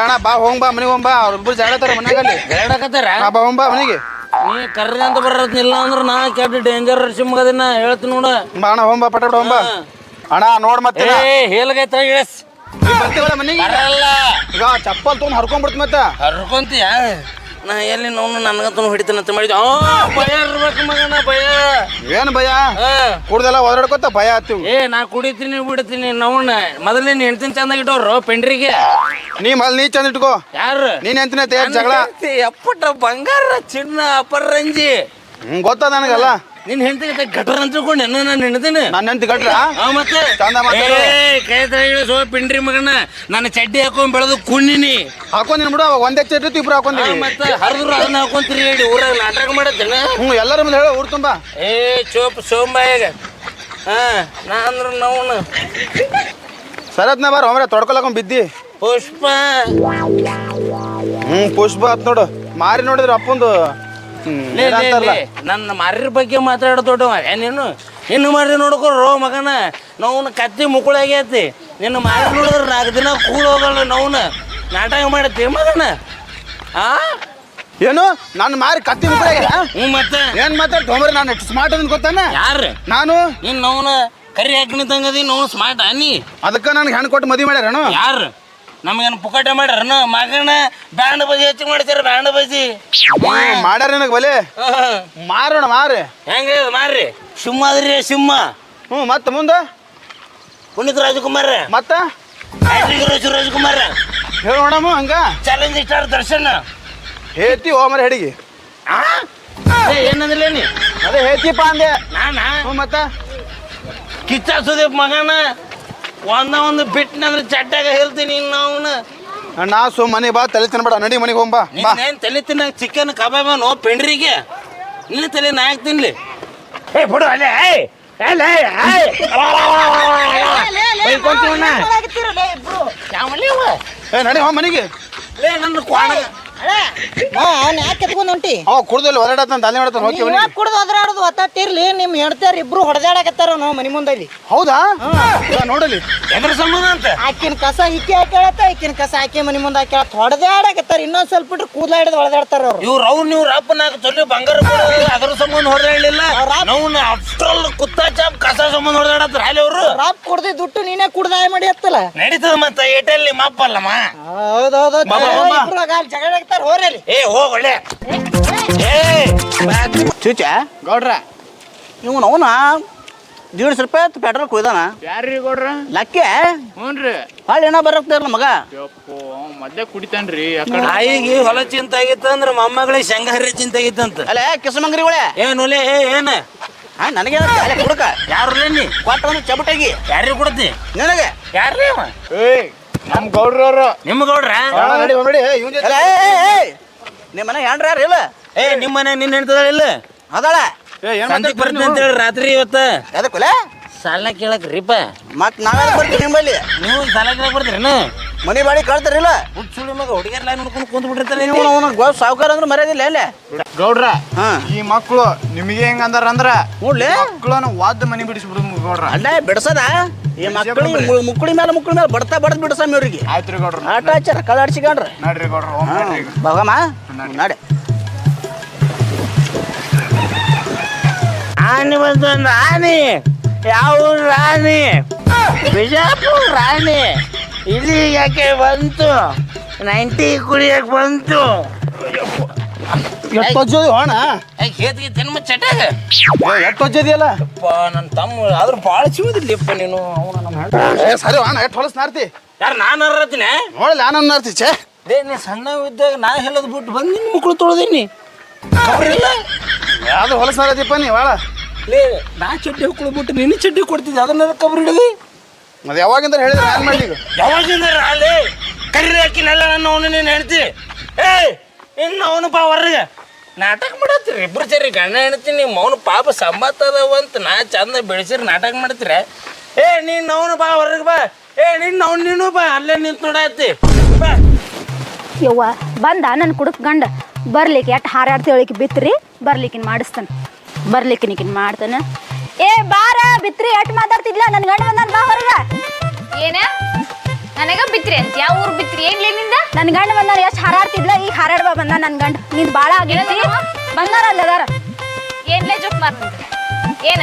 ಅಣ್ಣ ಬಾ ಹೋಗ್ ಬಾ ಮನೆಗೆ ಹೋಗ್ ಬಾ ಅವ್ರಿಬ್ರು ಜಾಡತಾರ ಮನ್ಯಾಗಲ್ಲಿ ಹೇಳಕತ್ತಾರ ಬಾ ಹೋಗ್ ಬಾ ಮನೆಗೆ. ನೀ ಕರ್ರಿ ಅಂತ ಬರತ್ತಿಲ್ಲ ಅಂದ್ರೆ ನಾ ಕೆಟ್ಟ ಡೇಂಜರ್ ಸಿಮ್ಗದಿನ ಹೇಳ್ತೀನಿ ನೋಡ ಬಾಣ ಹೋಗ್ ಬಾ ಪಟ ಹೋಗ್ ಬಾ ಅಣ್ಣ ನೋಡ್ ಮತ್ತೆ ಏ ಹೇಳಗೈತ ಇಳಿಸ್ ಬರ್ತೀವಲ್ಲ ಮನೆಗೆ ಬರಲ್ಲ ಈಗ ಚಪ್ಪಲ್ ತೊಗೊಂಡು ಹರ್ಕೊಂಡ್ಬಿಡ್ತು ಮತ್ತೆ ಹರ್ಕೊಂತೀಯ ನಾ ಎಲ್ಲಿ ನೋವು ನನಗಂತೂ ಹಿಡಿತಾನಂತ ಮಾಡಿದ್ವಿ ಭಯ ಇರ್ಬೇಕು ಮಗನ ಭಯ ಏನ್ ಭಯ ಕುಡ್ದೆಲ್ಲ ಒದರಾಡ್ಕೊತ ಭಯ ಆತೀವಿ. ಏ ನಾ ಕುಡಿತೀನಿ ಬಿಡ್ತೀನಿ ನೋವಣ್ಣ ಮೊದಲೇ ನೀನ್ ಹೆಣ್ತಿನ ಚಂದಾಗಿ ಇಟ್ಟವ್ರು ಪೆಂಡ್ರಿಗೆ ನೀ ನೀ ಚಂದ ಇಟ್ಕೋ. ಯಾರು ನೀನ್ ಎಂತಿನ ತೇರ್ ಜಗಳ ಅಪ್ಪಟ ಬಂಗಾರ ಚಿನ್ನ ಅಪರಂಜಿ ಗೊತ್ತದ ನನಗಲ್ಲ. ನಿನ್ ಹೆಂಡತಿ ಗಟ್ರ ಅಂತ ತಿಳ್ಕೊಂಡು ನಾನು ಹೆಣ್ತೀನಿ ನನ್ನ ಹೆಂಡತಿ ಗಟ್ರ ಮತ್ತೆ ಚಂದ ಮಾತಾಡು. ಕೈ ಸೋ ಪಿಂಡ್ರಿ ಮಗನ ನನ್ನ ಚಡ್ಡಿ ಹಾಕೊಂಡ್ ಬೆಳೆದು ಕುಣ್ಣಿನಿ ಹಾಕೊಂದಿನ ಬಿಡು ಅವಾಗ ಒಂದೇ ಚಟ್ಟಿ ಇಬ್ರು ಹಾಕೊಂದಿವಿ. ಮತ್ತೆ ಹರಿದ್ರು ಅದನ್ನ ಹಾಕೊಂತೀರಿ ಹೇಳಿ ಊರಾಗ ನಾಟಕ ಮಾಡತ್ತೇನ ಎಲ್ಲರ ಮುಂದೆ ಹೇಳ ಊರ್ ತುಂಬಾ ಏ ಚೋಪ್ ಸೋಂಬಾಯಾಗ ನಾ ಅಂದ್ರ ನಾವು ಸರತ್ನ ಬಾರ ಒಮ್ಮೆ ತೊಡ್ಕೊಳಕೊಂಡ್ ಬಿದ್ದಿ ಪುಷ್ಪ ಪುಷ್ಪ ಆತ್ ನೋಡು ಮಾರಿ ನೋಡಿದ್ರ ಅಪ್ಪಂದು ನನ್ನ ಮಾರಿರ ಬಗ್ಗೆ ಮಾತಾಡೋ ದೊಡ್ಡವ ನೀನು ಇನ್ನು ಮಾರಿ ನೋಡ್ಕೊಡ್ರೋ ಮಗನ ನೋವ್ನ ಕತ್ತಿ ಮುಕ್ಕಳಾಗೈತಿ ನಿನ್ನ ಮಾರಿ ನೋಡಿದ್ರೆ 4 ದಿನ ಕೂಲ್ ಹೋಗಲ್ಲ ನೋವ್ನ ನಾಟಕ ಮಾಡತ್ತಿ ಮಗನ ಏನು ನನ್ನ ಮಾರಿ ಕತ್ತಿ ಮುಕ್ಕಳಾಗ ಮತ್ತೆ ಏನ್ ಮಾತಾಡ್ತು ಒಮ್ಮೆ ನಾನು ಎಷ್ಟು ಸ್ಮಾರ್ಟ್ ಅದನ್ ಗೊತ್ತಾನ ಯಾರು ನಾನು ನೀನ್ ನೋವ್ನ ಕರಿ ಹಾಕಿನ ತಂಗದಿ ನೋವು ಸ್ಮಾರ್ಟ್ ನೀ ಅದಕ್ಕ ನನ್ಗೆ ಹೆಣ್ಣು ಕೊಟ್ಟು ಮದುವೆ ಮಾಡ್ಯಾರನು ಯಾರು ನಮಗೇನು ಪುಕಾಟ ಮಾಡ್ಯಾರನ ಮಗನ ಬ್ಯಾಂಡ್ ಬಜಿ ಹೆಚ್ಚಿಗೆ ಮಾಡ್ತಾರ ಬ್ಯಾಂಡ್ ಬಜಿ ಮಾಡ್ಯಾರ ನನಗೆ ಬಲೆ ಮಾರೋಣ ಮಾರಿ ಹೆಂಗ ಮಾರ್ರಿ ಸಿಂಹ ಅದ್ರಿ ಸಿಂಹ ಮತ್ತೆ ಮುಂದೆ ಪುನೀತ್ ರಾಜಕುಮಾರ್ ಮತ್ತ ರಾಜಕುಮಾರ್ ಹೇಳೋಣಮ್ಮ ಹಂಗ ಚಾಲೆಂಜ್ ಸ್ಟಾರ್ ದರ್ಶನ್ ಹೇತಿ ಓಮರ ಹೆಡಿಗೆ ಏನಂದ್ರೆ ನೀ ಅದೇ ಹೇತಿಪ್ಪ ಅಂದೆ ನಾನಾ ಮತ್ತ ಕಿಚ್ಚ ಸುದೀಪ್ ಮಗನ ಒಂದು ಬಿಟ್ಟನಂದ್ರೆ ಚಟ್ಟಾಗ ಹೇಳ್ತೀನಿ ಅವನು ನಾ ಮನೆ ಬಾ ತಲೆ ತಿನ್ಬೇಡ ನಡಿ ಮನೆಗೆ ಹೋಗ್ಬಾ ಬಾ ನೀನ್ ತಲೆ ತಿನ್ನ ಚಿಕನ್ ಕಬಾಬ್ ನೋ ಪೆಂಡ್ರಿಗೆ ನಿನ್ನ ತಲೆ ನಾ ಯಾಕೆ ತಿನ್ಲಿ ಏ ಬಿಡು ಅಲ್ಲೇ ನಡಿ ಹೋಗ್ ಮನೆಗೆ ನನ್ನ ಕ್ವಾಣ ಅವ್ನು ಯಾಕೆ ಎತ್ಕೊಂಡ್ ಹೊಂಟಿ ಅವ ಕುಡ್ದಲ್ಲಿ ಹೊರಡತ್ತ ತಲೆ ಮಾಡ್ತಾನೆ ಹೋಗಿ ಕುಡ್ದು ಒದರಾಡೋದು ಒತ್ತಾಟಿರ್ಲಿ ನಿಮ್ ಹೆಣ್ತಾರ ಇಬ್ರು ಹೊಡೆದಾಡಕತ್ತಾರ ನಾವು ಮನಿ ಮುಂದಲ್ಲಿ ಹೌದಾ ನೋಡಲಿ ಎದ್ರ ಸಂಬಂಧ ಅಂತ ಆಕಿನ ಕಸ ಈಕಿ ಹಾಕ್ಯಾಳತ್ತ ಈಕಿನ ಕಸ ಆಕಿ ಮನಿ ಮುಂದೆ ಹಾಕ್ಯಾಳತ್ ಹೊಡೆದಾಡಕತ್ತಾರ ಇನ್ನೊಂದ್ ಸ್ವಲ್ಪ ಬಿಟ್ರೆ ಕೂದಲ ಹಿಡಿದು ಹೊಡೆದಾಡ್ತಾರ ಅವ್ರು ಇವ್ರ ಅಪ್ಪ ನಾಲ್ಕು ತೊಲೆ ಬಂಗಾರ ಅದ್ರ ಸಂಬಂಧ ಹೊಡೆದಾಡಲಿಲ್ಲ ನಾವು ಅಷ್ಟ್ರಲ್ ಕುತ್ತ ಚಾಪ್ ಕಸ ಸಂಬಂಧ ಹೊಡೆದಾಡತ್ರ ಅಲ್ಲಿ ಅವರು ರಾಪ್ ಕುಡ್ದಿ ದುಡ್ಡು ನೀನೇ ಕುಡ್ದಾಯ ಮಾಡಿ ಹತ್ತಲ್ಲ ನಡೀತದ ಮತ್ತ ಏಟಲ್ಲಿ ಮಪ್ಪಲ್ಲಮ್ಮ ಹೌದೌದು ಜಗಳ ಆಗ್ತಾರ ಹೋರಲ್ಲಿ ಏ ಹೋಗೊಳ್ಳೆ ಚೂಚ ಗೌಡ್ರ ನೀವು ಅವನ 150 ರೂಪಾಯಿ ಪೆಟ್ರೋಲ್ ಕುಯ್ದಾನ ಯಾರ್ರಿ ಗೌಡ್ರ ಲಕ್ಕೆ ಹ್ಞೂನ್ರಿ ಹಾಳು ಏನೋ ಬರಕ್ತಾರಲ್ಲ ಮಗ ಮದ್ದೆ ಕುಡಿತಾನ್ರಿ ತಾಯಿಗೆ ಹೊಲ ಚಿಂತೆ ಆಗಿತ್ತು ಅಂದ್ರೆ ಮೊಮ್ಮಗಳಿಗೆ ಶಂಗಾರಿ ಚಿಂತೆ ಆಗಿತ್ತಂತ ಅಲ್ಲ ಕಿಸಮಂಗ್ರಿಗಳೇ ಏನುಲೆ ಏನ ನನಗೆ ಕುಡ್ಕ ಯಾರು ನೀ ಕೊಟ್ಟವನು ಚಬಟಾಗಿ ಯಾರಿಗೆ ಕೊಡ್ತಿ ನನಗೆ ಯಾರ್ರೀ ನಮ್ ಗೌಡ್ರವ್ರು ನಿಮ್ಮ ಗೌಡ್ರ ನಡಿ ಹೋಗ್ಬೇಡಿ ಇವ್ನ ಜೊತೆ ನಿಮ್ಮ ಮನೆ ಹೆಂಡ್ರ ಯಾರು ಇಲ್ಲ ಏ ನಿಮ್ಮ ಮನೆ ನಿನ್ನ ಹೆಣ್ತದ ಇಲ್ಲ ಅದಾಳ ಸಂಜೆಗೆ ಬರ್ತೀನಿ ಅಂತ ಹೇಳಿ ರಾತ್ರಿ ಇವತ್ತ ಎದಕ್ಕಲ್ಲ ಸಾಲ ಕೇಳಕ್ರಿಪ್ಪ ಮತ್ ನಾವ್ಯಾರು ಬರ್ತೀವಿ ನಿಮ್ಮಲ್ಲಿ ನೀವು ಸಾಲ ಕೇಳಕ್ ಬರ್ತೀರೇನು ಮನಿ ಬಾಡಿ ಕಳ್ತಾರಿಲ್ಲ ಹುಚ್ಚುಳಿ ಮಗ ಹುಡುಗಿಯರ್ ಲೈನ್ ನೋಡ್ಕೊಂಡು ಕುಂತ ಬಿಟ್ಟಿರ್ತಾರೆ ನೀವು ಸಾವುಕಾರ ಅಂದ್ರೆ ಮರ್ಯಾದಿಲ್ಲ ಅಲ್ಲೇ ಗೌಡ್ರ ಹಾ ಈ ಮಕ್ಕಳು ನಿಮಗೆ ಹೆಂಗ ಅಂದಾರ ಅಂದ್ರ ನೋಡ್ಲಿ ಮಕ್ಕಳನ್ನ ವಾದ ಮನಿ ಬಿಡಿಸ್ಬಿಡುದು ಗೌಡ್ರ ಅಲ್ಲೇ ಬಿಡ್ಸದ ಈ ಮಕ್ಕಳು ಮುಕ್ಕಳಿ ಮೇಲೆ ಬಡ್ತಾ ಬಡ್ದು ಬಿಡ್ಸಮ್ ಇವ್ರಿಗೆ ಆಯ್ತ್ರಿ ಗೌಡ್ರ ಆಟ ಹಚ್ಚಾರ ಕದ ಆಡ್ಸಿಕೊಂಡ್ರ ನಡ್ರಿ ಗೌಡ್ರ ಹೋಗ್ ನಡ್ರಿ ಈಗ. ಭಗಮ್ಮ ನಾಡೆ ಆನೆ ಬಂತು ಅಂದ ಆನೆ ಯಾವ ರಾಣಿ ಬಿಜಾಪುರ ರಾಣಿ ಇಲ್ಲಿ ಯಾಕೆ ಬಂತು 90 ಕುಡಿಯಕ್ ಬಂತು ಎಷ್ಟು ಒಜ್ಜೋದಿ ಹೋಣ ಹೇತಿಗೆ ತಿನ್ಮ ಚಟಾಗ ಎಷ್ಟು ಒಜ್ಜೋದಿಯಲ್ಲ ನನ್ನ ತಮ್ಮ ಆದ್ರೂ ಭಾಳ ಚಿವುದಿಲ್ಲಪ್ಪ ನೀನು ಅವನು ನಮ್ಮ ಸರಿ ಹೋಣ ಎಷ್ಟು ಹೊಲಸ್ ನಾರ್ತಿ ಯಾರು ನಾನು ಅರ್ರತೀನಿ ನೋಡಲ್ಲ ನಾನು ನಾರ್ತಿ ಛೇ ಲೇ ನೀ ಸಣ್ಣ ಇದ್ದಾಗ ನಾ ಹೇಳೋದು ಬಿಟ್ಟು ಬಂದು ನಿನ್ನ ಮಕ್ಕಳು ತೊಳೆದೀನಿ ಇಲ್ಲ ಯಾವ್ದು ಹೊಲಸ್ ನಾರದಿಪ್ಪ ನೀ ಭಾಳ ಲೇ ನಾ ಚಡ್ಡಿ ಹಾಕೊಳ್ಳೋ ಬಿಟ್ಟು ನಿನ್ನ ಚಡ್ಡಿ ಕೊಡ್ತಿದ್ದೆ ಅದನ್ನ ಕಬರ್ ಹಿಡಿದು ಅದು ಯಾವಾಗಿಂದ ಹೇಳಿದ್ರೆ ಏನು ಮಾಡಲಿ ಈಗ ಯಾವಾಗಿಂದ ಅಲ್ಲಿ ಕರಿ ಹಾಕಿನಲ್ಲ ನನ್ನ ಅವನು ನೀನು ಹೇಳ್ತಿ ಏಯ್ ಇನ್ನು ಅವನು ಬಾ ಹೊರಗೆ ನಾಟಕ ಮಾಡತ್ತೀರಿ ಇಬ್ರು ಸೇರಿ ಗಂಡ ಹೆಣ್ತೀನಿ ಮೌನ ಪಾಪ ಸಂಬತ್ತ ಅದಾವಂತ ನಾ ಚಂದ ಬೆಳೆಸಿರಿ ನಾಟಕ ಮಾಡ್ತೀರ ಏ ನೀನು ಅವನು ಬಾ ಹೊರಗೆ ಬಾ ಏ ನೀನು ಬಾ ಅಲ್ಲೇ ನಿಂತು ನೋಡತ್ತಿ ಬಾ ಯವ್ವ ಬಂದ ನನ್ನ ಕುಡುಕ್ ಗಂಡ ಬರ್ಲಿಕ್ಕೆ ಎಟ್ ಹಾರಾಡ್ತಿ ಹೇಳಿಕೆ ಬಿತ್ರಿ ಬರ್ಲಿಕ್ಕಿನ್ ಮಾಡಿಸ್ತಾನೆ ಬರ್ಲಿಕ್ಕಿನ ಮಾಡ್ತಾನೆ ಏ ಬಾರ ಬಿತ್ರಿ ಎಟ್ ಮಾತಾಡ್ತಿದ್ಲ ನನ್ನ ಗಂಡ ಬಂದಾನ ಬಾ ಹೊರಗ ಏನ ನನಗ ಬಿತ್ರಿ ಅಂತ ಯಾವ ಊರ್ ಬಿತ್ರಿ ಏನ್ಲೇ ನಿಂದ ನನ್ನ ಗಂಡ ಬಂದಾನ ಎಷ್ಟು ಹಾರಾಡ್ತಿದ್ಲ ಈಗ ಹಾರಾಡ್ಬಾ ಬಂದ ನನ್ನ ಗಂಡ ನಿಂದು ಭಾಳ ಆಗೈತಿ ಬಂದಾರ ಅಲ್ಲದಾರ ಏನ್ಲೇ ಜೋಕ್ ಮಾರ್ ಏನ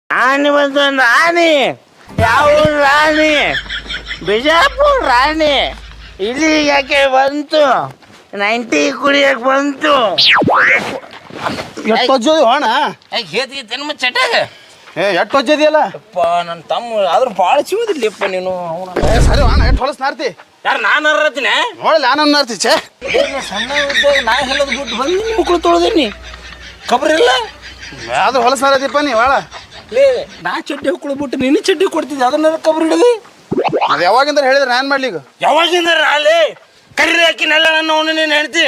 ರಾಣಿ ಬಂತು ರಾಣಿ ಯಾವ ರಾಣಿ ಬಿಜಾಪುರ ರಾಣಿ ಇಲ್ಲಿ ಯಾಕೆ ಬಂತು 90 ಕುಡಿಯಕ್ಕೆ ಬಂತು ಎಷ್ಟು ಒಜ್ಜೋದಿ ಹೋಣ ಹೇತಿಗೆ ಚಟಾಗ ಎಷ್ಟು ಒಜ್ಜೋದಿಯಲ್ಲ ಅಪ್ಪ ನನ್ನ ತಮ್ಮ ಆದ್ರೂ ಭಾಳ ಚಿವದಿಲ್ಲಪ್ಪ ನೀನು ಸರಿ ಹೋಣ ಎಷ್ಟು ಹೊಲಸ್ ನಾರ್ತಿ ಯಾರು ನಾನು ಅರ್ರತೀನಿ ನೋಡಲ್ಲ ನಾನು ನಾರ್ತಿ ಛೇ ಸಣ್ಣ ಇದ್ದಾಗ ನಾ ಹೇಳೋದು ಬಿಟ್ಟು ಬಂದು ಮಕ್ಕಳು ತೊಳೆದೀನಿ ಖಬರಿಲ್ಲ ಯಾವ್ದು ಹೊಲಸ್ ನಾರತಿಪ್ಪ ನೀ ಭಾಳ ಲೇ ನಾ ಚಡ್ಡಿ ಹೊಕ್ಳು ಬಿಟ್ಟು ನಿನ್ನ ಚಡ್ಡಿ ಕೊಡ್ತಿದ್ದೆ ಅದನ್ನ ಖಬರ್ ಹಿಡಿದಿ ಅದು ಯಾವಾಗಿಂದ ಹೇಳಿದ್ರೆ ನಾನು ಮಾಡ್ಲಿ ಈಗ ಯಾವಾಗಿಂದ ಅಲ್ಲಿ ಕರೀರಿ ಹಾಕಿನೆಲ್ಲ ನನ್ನ ಅವನು ನೀನು ಹೇಳ್ತಿ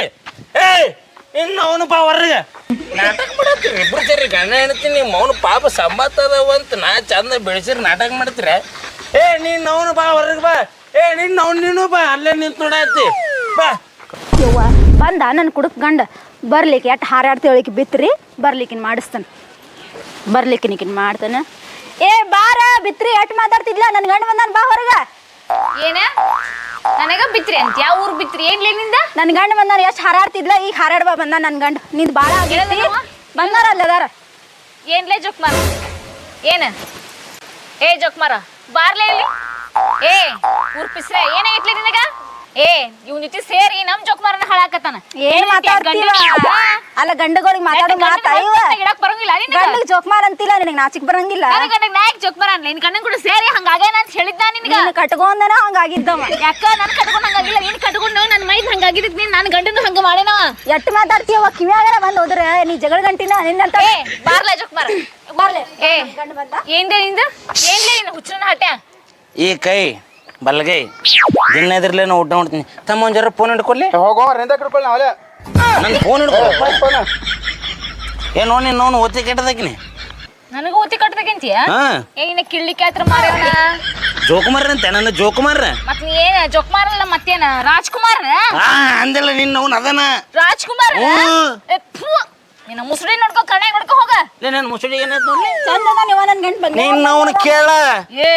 ಏಯ್ ಇನ್ನು ಅವನು ಬಾ ಹೊರಗೆ ನಾಟಕ ಮಾಡತ್ತೀರಿ ಇಬ್ರು ಸೇರಿ ಗಂಡ ಹೇಳ್ತೀನಿ ಮೌನ ಪಾಪ ಸಂಬತ್ತ ಅದಾವಂತ ನಾ ಚಂದ ಬೆಳೆಸಿರಿ ನಾಟಕ ಮಾಡ್ತೀರ ಏ ನೀನು ಅವನು ಬಾ ಹೊರಗೆ ಬಾ ಏ ನೀನು ಬಾ ಅಲ್ಲೇ ನಿಂತು ನೋಡತ್ತಿ ಬಾ ಯವ್ವ ಬಂದ ನನ್ನ ಕುಡುಕ್ ಗಂಡ ಬರ್ಲಿಕ್ಕೆ ಎಟ್ ಹಾರಾಡ್ತಿ ಹೇಳಿಕೆ ಬಿತ್ರಿ ಬರ್ಲಿಕ್ಕಿನ ಮಾಡಿಸ್ತಾನೆ ಬರ್ಲಿಕ್ಕಿನ ಮಾಡ್ತಾನೆ ಏ ಬಾರ ಬಿತ್ರಿ ಎಟ್ ಮಾತಾಡ್ತಿದ್ಲ ನನ್ನ ಗಂಡ ಬಂದಾನ ಬಾ ಹೊರಗ ಏನ ನನಗ ಬಿತ್ರಿ ಅಂತ ಯಾವ ಊರ್ ಬಿತ್ರಿ ಏನ್ಲೇ ನಿಂದ ನನ್ನ ಗಂಡ ಬಂದಾನ ಎಷ್ಟು ಹಾರಾಡ್ತಿದ್ಲ ಈಗ ಹಾರಾಡ್ಬಾ ಬಂದ ನನ್ನ ಗಂಡ ನಿಂದು ಭಾಳ ಆಗೈತಿ ಬಂದಾರ ಅಲ್ಲದಾರ ಏನ್ಲೇ ಜೋಕ್ ಮಾರ ಏನ ಏ ಜೋಕ್ ಮಾರ ಬಾರ್ಲೇ ಇಲ್ಲಿ ಏ ಊರ್ ಪಿಸ್ರೆ ಏನಾಗೈತ್ಲಿ ನಿನಗ ಏ ಇವ್ನ ಜೊತೆ ಸೇರಿ ನಮ್ ಜೋಕ್ ಮಾರನ ಹಾಳಾಕತ್ತಾನ ಏನ್ ಮಾತಾಡ್ತೀವ ಅಲ್ಲ ಗಂಡಗಳಿಗೆ ಮಾತಾಡೋ ಮಾತಾ ಇಡಕ್ ಬರಂಗಿಲ್ಲ ಗಂಡಗ್ ಜೋಕ್ಮಾರ್ ಅಂತಿಲ್ಲ ನಿನಗೆ ನಾಚಿಕ್ ಬರಂಗಿಲ್ಲ ಗಂಡಗ್ ನಾಯಕ್ ಜೋಕ್ ಮಾರ ಅನ್ಲ ನಿನ್ ಗಂಡನ್ ಕೂಡ ಸೇರಿ ಹಂಗಾಗೇನ ಅಂತ ಹೇಳಿದ್ದ ನಿನಗ ನೀನು ಕಟ್ಕೊಂಡನ ಹಂಗಾಗಿದ್ದವ ಯಾಕ ನನ್ ಕಟ್ಕೊಂಡ್ ಹಂಗಾಗಿಲ್ಲ ನೀನ್ ಕಟ್ಕೊಂಡು ನನ್ ಮೈದ್ ಹಂಗಾಗಿದ್ದ ನೀನ್ ನನ್ ಗಂಡನು ಹಂಗ ಮಾಡೇನವ ಎಟ್ಟು ಮಾತಾಡ್ತೀಯವ ಕಿವ್ಯಾಗರ ಬಂದ್ ಹೋದ್ರ ನೀ ಜಗಳ ಗಂಟಿನ ನಿನ್ನಂತ ಏ ಬಾರ್ಲೆ ಜೋಕ್ ಮಾರ ಬರ್ಲೆ ಏ ಗಂಡ ಬಂದ ಏನ್ಲೇ ನಿಂದ ಏನ್ಲೇ ನಿನ್ನ ಹುಚ್ಚನ ಹಟ್ಯ ಈ ಕೈ ಬಲ್ಗೈ ದಿನ ಎದ್ರಲ್ಲೇ ಊಟ ಮಾಡ್ತೀನಿ ತಮ್ಮ ಒಂದು ಜರ ಫೋನ್ ಹಿಡ್ಕೊಡ್ಲಿ ಹೋಗೋ ರೆಂದ ಕಿಡ್ಕೊಳ್ಳಿ ನಾವೇ ನನ್ನ ಫೋನ್ ಹಿಡ್ಕೊ ಏನು ನೀನು ನೋನು ಓತಿ ಕೆಟ್ಟದಾಕಿನಿ ನನಗ ಓತಿ ಕಟ್ಟಬೇಕಂತೀಯ ಹಾ ಏ ಇನ್ನ ಕಿಳ್ಳಿಕ್ಕೆ ಹತ್ರ ಮಾರೇವನ ಜೋಕುಮಾರ್ ಅಂತ ನನ್ನ ಜೋಕುಮಾರ್ ಮತ್ ನೀ ಏನ ಜೋಕ್ಮಾರ್ ಅಲ್ಲ ಮತ್ತೇನ ರಾಜ್ಕುಮಾರ್ ಹಾ ಅಂದಿಲ್ಲ ನಿನ್ನ ಅವ್ನು ಅದನ ರಾಜ್ಕುಮಾರ್ ನಿನ್ನ ಮುಸುಡಿ ನೋಡ್ಕೊ ಕಣ್ಣಾಗ ನೋಡ್ಕೊ ಹೋಗ ಲೇ ನನ್ನ ಮುಸುಡಿ ಏನಾಯ್ತು ನೋಡ್ಲಿ ಚಂದನ ನೀವ ನನ್ ಗಂಡ ಬಂದ ನಿನ್ನ ಅವನು ಕೇಳ ಏ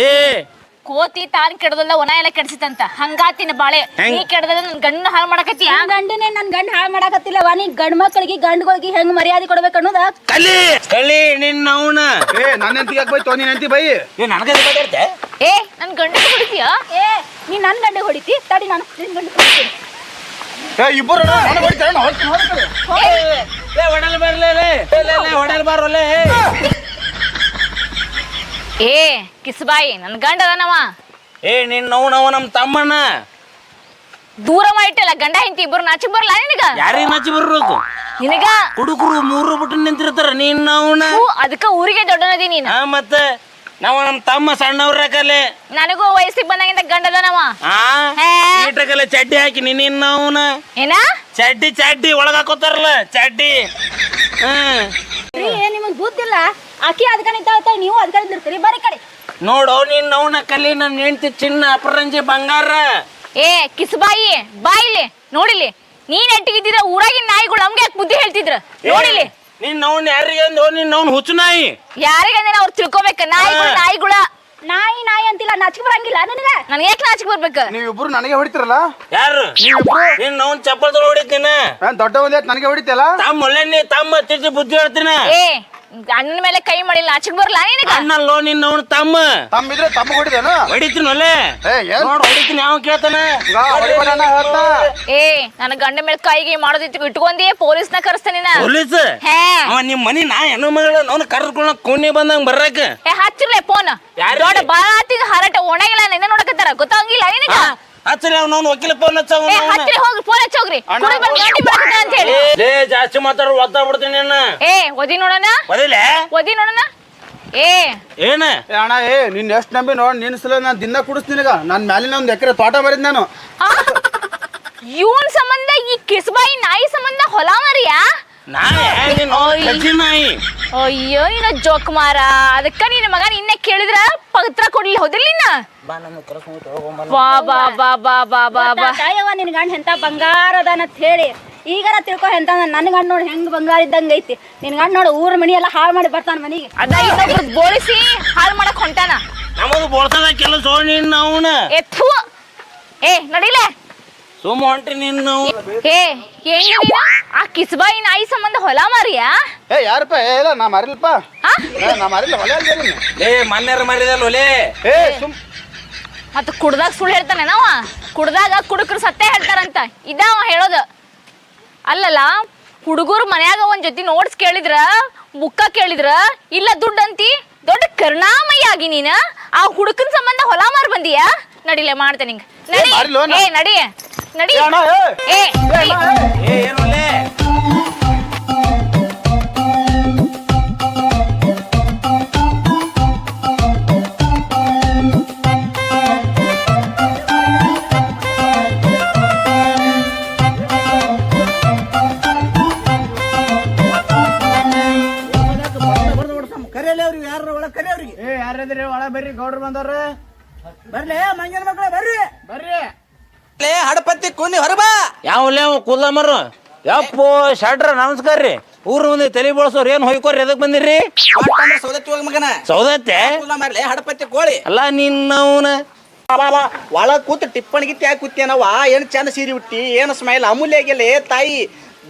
ಏ ಕೋತಿ ತಾನ್ ಕೆಡದಲ್ಲ ಒನ ಎಲ್ಲ ಕೆಡ್ಸಿತಂತ ಹಂಗಾತಿನ ಬಾಳೆ ನೀ ಕೆಡದಲ್ಲ ನನ್ ಗಂಡನ ಹಾಳು ಮಾಡಕತ್ತೀಯ ಗಂಡನೇ ನನ್ ಗಂಡ ಹಾಳು ಮಾಡಕತ್ತಿಲ್ಲವ ನೀ ಗಂಡ ಮಕ್ಕಳಿಗೆ ಗಂಡ್ಗಳಿಗೆ ಹೆಂಗ್ ಮರ್ಯಾದೆ ಕೊಡ್ಬೇಕು ಅನ್ನೋದ ಕಲಿ ಕಲಿ ನಿನ್ನ ಅವನ ಏ ನನ್ನ ಹೆಂಡತಿಗೆ ಯಾಕೆ ಬೈತೋ ನೀನ್ ಹೆಂಡತಿ ಬೈ ಏ ನನಗೆ ಮಾತಾಡ್ತೆ ಏ ನನ್ ಗಂಡನ ಹೊಡಿತೀಯ ಏ ನೀ ನನ್ ಗಂಡ ಹೊಡಿತಿ ತಡಿ ನಾನು ನಿನ್ ಗಂಡ ಹೊಡಿತೀನಿ ಏ ಇಬ್ಬರು ನನಗೆ ಹೊಡಿತಾರೆ ಲೇ ಹೊಡಲ್ ಬರ್ಲೇ ಲೇ ಹೊಡಲ್ ಬಾರೋಲೇ ಏ ಕಿಸ್ಬಾಯಿ ನನ್ ಗಂಡ ಅದನವ ಏ ನಿನ್ನ ಅವನವ ನಮ್ಮ ತಮ್ಮನ ದೂರ ಮಾಡಿಟ್ಟಲ್ಲ ಗಂಡ ಹೆಂಡತಿ ಇಬ್ಬರು ನಾಚಿಕ್ ಬರಲ್ಲ ನಿನಗ ಯಾರಿಗೆ ನಾಚಿ ಬರ್ಬೇಕು ನಿನಗ ಹುಡುಗರು ಮೂರು ಬಿಟ್ಟು ನಿಂತಿರ್ತಾರ ನಿನ್ನ ಅವನ ಅದಕ್ಕ ಊರಿಗೆ ದೊಡ್ಡನದಿ ನೀನು ಹಾ ಮತ್ತೆ ನಾವು ನಮ್ಮ ತಮ್ಮ ಸಣ್ಣವ್ರ ಕಲೆ ನನಗೂ ವಯಸ್ಸಿಗೆ ಬಂದಂಗಿಂದ ಗಂಡದನವ ಈಟಕಲೆ ಚಡ್ಡಿ ಹಾಕಿ ನಿನ್ನ ಅವನ ಏನ ಚಡ್ಡಿ ಒಳಗ ಹಾಕೋತಾರಲ್ಲ ಚಡ್ಡಿ ನಿಮಗ್ ಬುದ್ಧಿಲ್ಲ ಆಕಿ ಅದಕ್ಕ ನಿಂತ ನೀವು ಅದಕ್ಕ ನಿಂತಿರ್ತೀರಿ ಬರೀ ಕಡೆ ನೋಡು ನಿನ್ನ ಅವನ ಕಲಿ ನನ್ನ ಹೆಂಡತಿ ಚಿನ್ನ ಅಪರಂಜಿ ಬಂಗಾರ ಏ ಕಿಸ್ಬಾಯಿ ಬಾಯಿಲಿ ನೋಡಿಲಿ ನೀನ್ ಎಟ್ಟಿಗಿದ್ದಿದ್ರ ಊರಾಗಿನ ನಾಯಿಗಳು ನಮ್ಗೆ ಯಾಕೆ ಬುದ್ಧಿ ಹೇಳ್ತಿದ್ರ ನೋಡಿಲಿ ನಿನ್ನ ಅವ್ನ ಯಾರಿಗೆ ಅಂದು ನಿನ್ನ ಅವ್ನ ಹುಚ್ಚು ನಾಯಿ ಯಾರಿಗಂದ್ರೆ ಅವ್ರು ತಿಳ್ಕೊಬೇಕ ನಾಯಿಗಳ ನಾಯಿ ನಾಯಿ ಅಂತಿಲ್ಲ ನಾಚಿಕೆ ಬರಂಗಿಲ್ಲ ನನಗ ನನ್ಗೆ ಯಾಕೆ ನಾಚಿಕೆ ಬರ್ಬೇಕು ನೀವಿಬ್ರು ನನಗೆ ಹೊಡಿತಿರಲ್ಲ ಯಾರು ನಿನ್ನ ಅವ್ನ ಚಪ್ಪಲ್ ತೊಗೊಂಡು ಹೊಡಿತೀನಿ ದೊಡ್ಡ ಒಂದೇ ನನಗೆ ಹೊಡಿತಲ್ಲ ತಮ್ಮ ಒಳ್ಳೆ ತಮ್ಮ ತಿರ್ಸಿ ಬುದ್ಧಿ ಹೇಳ್ತೀನಿ ಏ ಅಣ್ಣನ ಮೇಲೆ ಕೈ ಮಾಡಿಲ್ಲ ನಾಚಿಕೆ ಬರಲ್ಲ ನಿನಗ ಅಣ್ಣಲ್ಲೋ ನಿನ್ನ ಅವ್ನ ತಮ್ಮ ತಮ್ಮಿದ್ರೆ ತಮ್ಮ ಹೊಡಿದೇನು ಹೊಡಿತೀನಿ ಒಳ್ಳೆ ನೋಡ್ ಹೊಡಿತೀನಿ ಯಾವ ಕೇಳ್ತಾನೆ ಏ ನನ್ನ ಗಂಡ ಮೇಲೆ ಕೈಗೆ ಮಾಡೋದಿತ್ತು ಇಟ್ಕೊಂಡಿ ಪೊಲೀಸ್ನ ಕರೆಸ್ತಾನೆ ಪೊಲೀಸ್ ಅವ ನಿಮ್ಮ ಮನಿ ನಾ ಹೆಣ್ಣು ಮಗಳು ಅವ್ನ ಕರ್ಕೊಂಡ ಕೋಣೆ ಬಂದಂಗ ಬರ್ರಾಕ ಏ ಹಚ್ಚಿರ್ಲೆ ಫೋನ್ ದೊಡ್ಡ ಬಾತಿಗೆ ಹರಟ ಒಣಗಿಲ್ಲ ನಿನ್ನ ನೋಡಕತ್ತಾರ ಗೊತ್ತಾಗಿಲ್ಲ ನಿನಗ ಹಚ್ಚರಿ ಅವ್ನು ವಕೀಲ ಫೋನ್ ಹಚ್ಚವ ಹಚ್ಚಿರಿ ಹೋಗ್ರಿ ಫೋನ್ ಹಚ್ಚೋಗ್ರಿ ಅಂತ ಹೇಳಿ ಲೇ ಜಾಸ್ತಿ ಮಾತಾಡ ಒದ್ದ ಬಿಡ್ತೀನಿ ನಿನ್ನ ಏ ಒದಿ ನೋಡೋಣ ಒದಿಲೆ ಒದಿ ನೋಡೋಣ ಏ ಏನ ಏ ಅಣ್ಣ ಏ ನಿನ್ ಎಷ್ಟು ನಂಬಿ ನೋಡ್ ನಿನ್ ಸಲ ನಾನು ದಿನ ಕುಡಿಸ್ ನಿನಗ ನನ್ನ ಮ್ಯಾಲಿನ ಒಂದು ಎಕರೆ ತೋಟ ಮರಿದ್ ನಾನು ಇವನ್ ಸಂಬಂಧ ಈ ಕಿಸ್ಬಾಯಿ ನಾಯಿ ಸಂಬಂಧ ಹೊಲ ಮಾರಿಯಾ ನಾಯಿ ಅಯ್ಯೋ ನೀನ ಜೋಕ್ ಮಾರ ಅದಕ್ಕ ನಿನ್ನ ಮಗ ನಿನ್ನೆ ಕೇಳಿದ್ರ ಪತ್ರ ಕೊಡ್ಲಿ ಹೋದಿಲ್ಲ ನಿನ್ನ ಬಾ ಬಾ ಬಾ ಬಾ ಬಾ ಬಾ ಬಾ ತಾಯವ್ವ ನಿನ್ ಗಂಡ ಎಂತ ಬಂಗಾರ ಅದಾನಂತ ಹೇಳಿ ಈಗಾರ ತಿಳ್ಕೊ ಎಂತ ನನ್ನ ಗಂಡ ನೋಡಿ ಹೆಂಗ್ ಬಂಗಾರ ಇದ್ದಂಗ ಐತಿ ನಿನ್ ಗಂಡ ನೋಡಿ ಊರ ಮನಿ ಎಲ್ಲ ಹಾಳು ಮಾಡಿ ಬರ್ತಾನ ಮನಿಗೆ ಅದ ಇನ್ನೊಬ್ರು ಬೋಳಿಸಿ ಹಾಳು ಮಾಡಕ್ ಹೊಂಟಾನ ನಮ್ಮದು ಬೋಳ್ಸದ ಕೆಲಸ ನಿನ್ನ ಅವನ ಎತ್ತು ಏ ನಡಿಲೆ ಸುಮ್ಮ ಹೊಂಟ್ರಿ ನಿನ್ನ ಏ ಏನ್ ನೀನ ಆ ಕಿಸ್ಬಾಯಿ ನಾಯಿ ಸಂಬಂಧ ಹೊಲ ಮಾರಿಯಾ ಏ ಯಾರಪ್ಪ ಏ ಇಲ್ಲ ನಾ ಮಾರಿಲ್ಲಪ್ಪ ಹಾ? ನಾ ಮಾರಿಲ್ಲ ಹೊಲ ಅಲ್ದೇನಿ ಲೇ ಮನ್ಯಾರ ಮರಿದಲ್ಲ ಒಲೆ ಏ ಸುಮ್ ಮತ್ತ ಕುಡ್ದಾಗ ಸುಳ್ಳು ಹೇಳ್ತಾನೆ ನಾವ ಕುಡ್ದಾಗ ಕುಡುಕರು ಸತ್ಯ ಹೇಳ್ತಾರಂತ ಇದ ಅವ ಹೇಳೋದು ಅಲ್ಲಲ್ಲ ಹುಡುಗರು ಮನ್ಯಾಗ ಒಂದ್ ಜೊತೆ ನೋಡ್ಸ್ ಕೇಳಿದ್ರ ಮುಕ್ಕ ಕೇಳಿದ್ರ ಇಲ್ಲ ದುಡ್ಡು ಅಂತಿ ದೊಡ್ಡ ಕರುಣಾಮಯಿ ಆಗಿ ನೀನ ಆ ಹುಡುಕನ್ ಸಂಬಂಧ ಹೊಲ ಮಾರ್ ಬಂದಿಯಾ ನಡಿಲೆ ಮಾಡ್ತೇನೆ ನಿಂಗ ನಡಿ ಮಾರಿಲ್ಲೋ ನಾ? ಏ ನಡಿ ನಡಿ ಏ ಅಣ್ಣ ಏ ಏ ನಡಿ. ಏನು ಒಲೆ ಕರೆಯಲ್ಲ ಅವ್ರಿಗೆ ಯಾರ ಒಳಗೆ ಕರಿ ಅವ್ರಿಗೆ ಏ ಯಾರದ್ರಿ ಒಳ ಬರ್ರಿ ಗೌಡ್ರು ಬಂದವ್ರ ಬರ್ಲಿ ಮಂಗ್ಯನ ಮಕ್ಕಳೇ ಬರ್ರಿ ಬರ್ರಿ ಲೇ ಹಡಪತ್ತಿ ಕೂನಿ ಹೊರಬಾ ಯಾವ ಕುಲ್ಲ ಮರು ಯಪ್ಪೋ ಶಟ್ರ ನಮಸ್ಕಾರ ರೀ ಊರ್ ಮುಂದೆ ತಲೆ ಬಳಸೋರು ಏನ್ ಹೊಯ್ಕೋರಿ ಎದಕ್ ಬಂದಿರಿ ಸೌದತ್ತಿ ಹೋಗಿ ಮಗನ ಸೌದತ್ತೆ ಮಾಡ್ಲಿ ಹಡಪತ್ತಿ ಕೋಳಿ ಅಲ್ಲ ನಿನ್ನವನ ಒಳಗ್ ಕೂತ್ ಟಿಪ್ಪಣಿ ಗಿತ್ತಿ ಯಾಕೆ ಕೂತ್ಯಾನವ ಏನ್ ಚಂದ ಸೀರೆ ಉಟ್ಟಿ ಏನು ಸ್ಮೈಲ್ ಅಮೂಲ್ಯ ಆಗಿಲ್ಲ ತಾಯಿ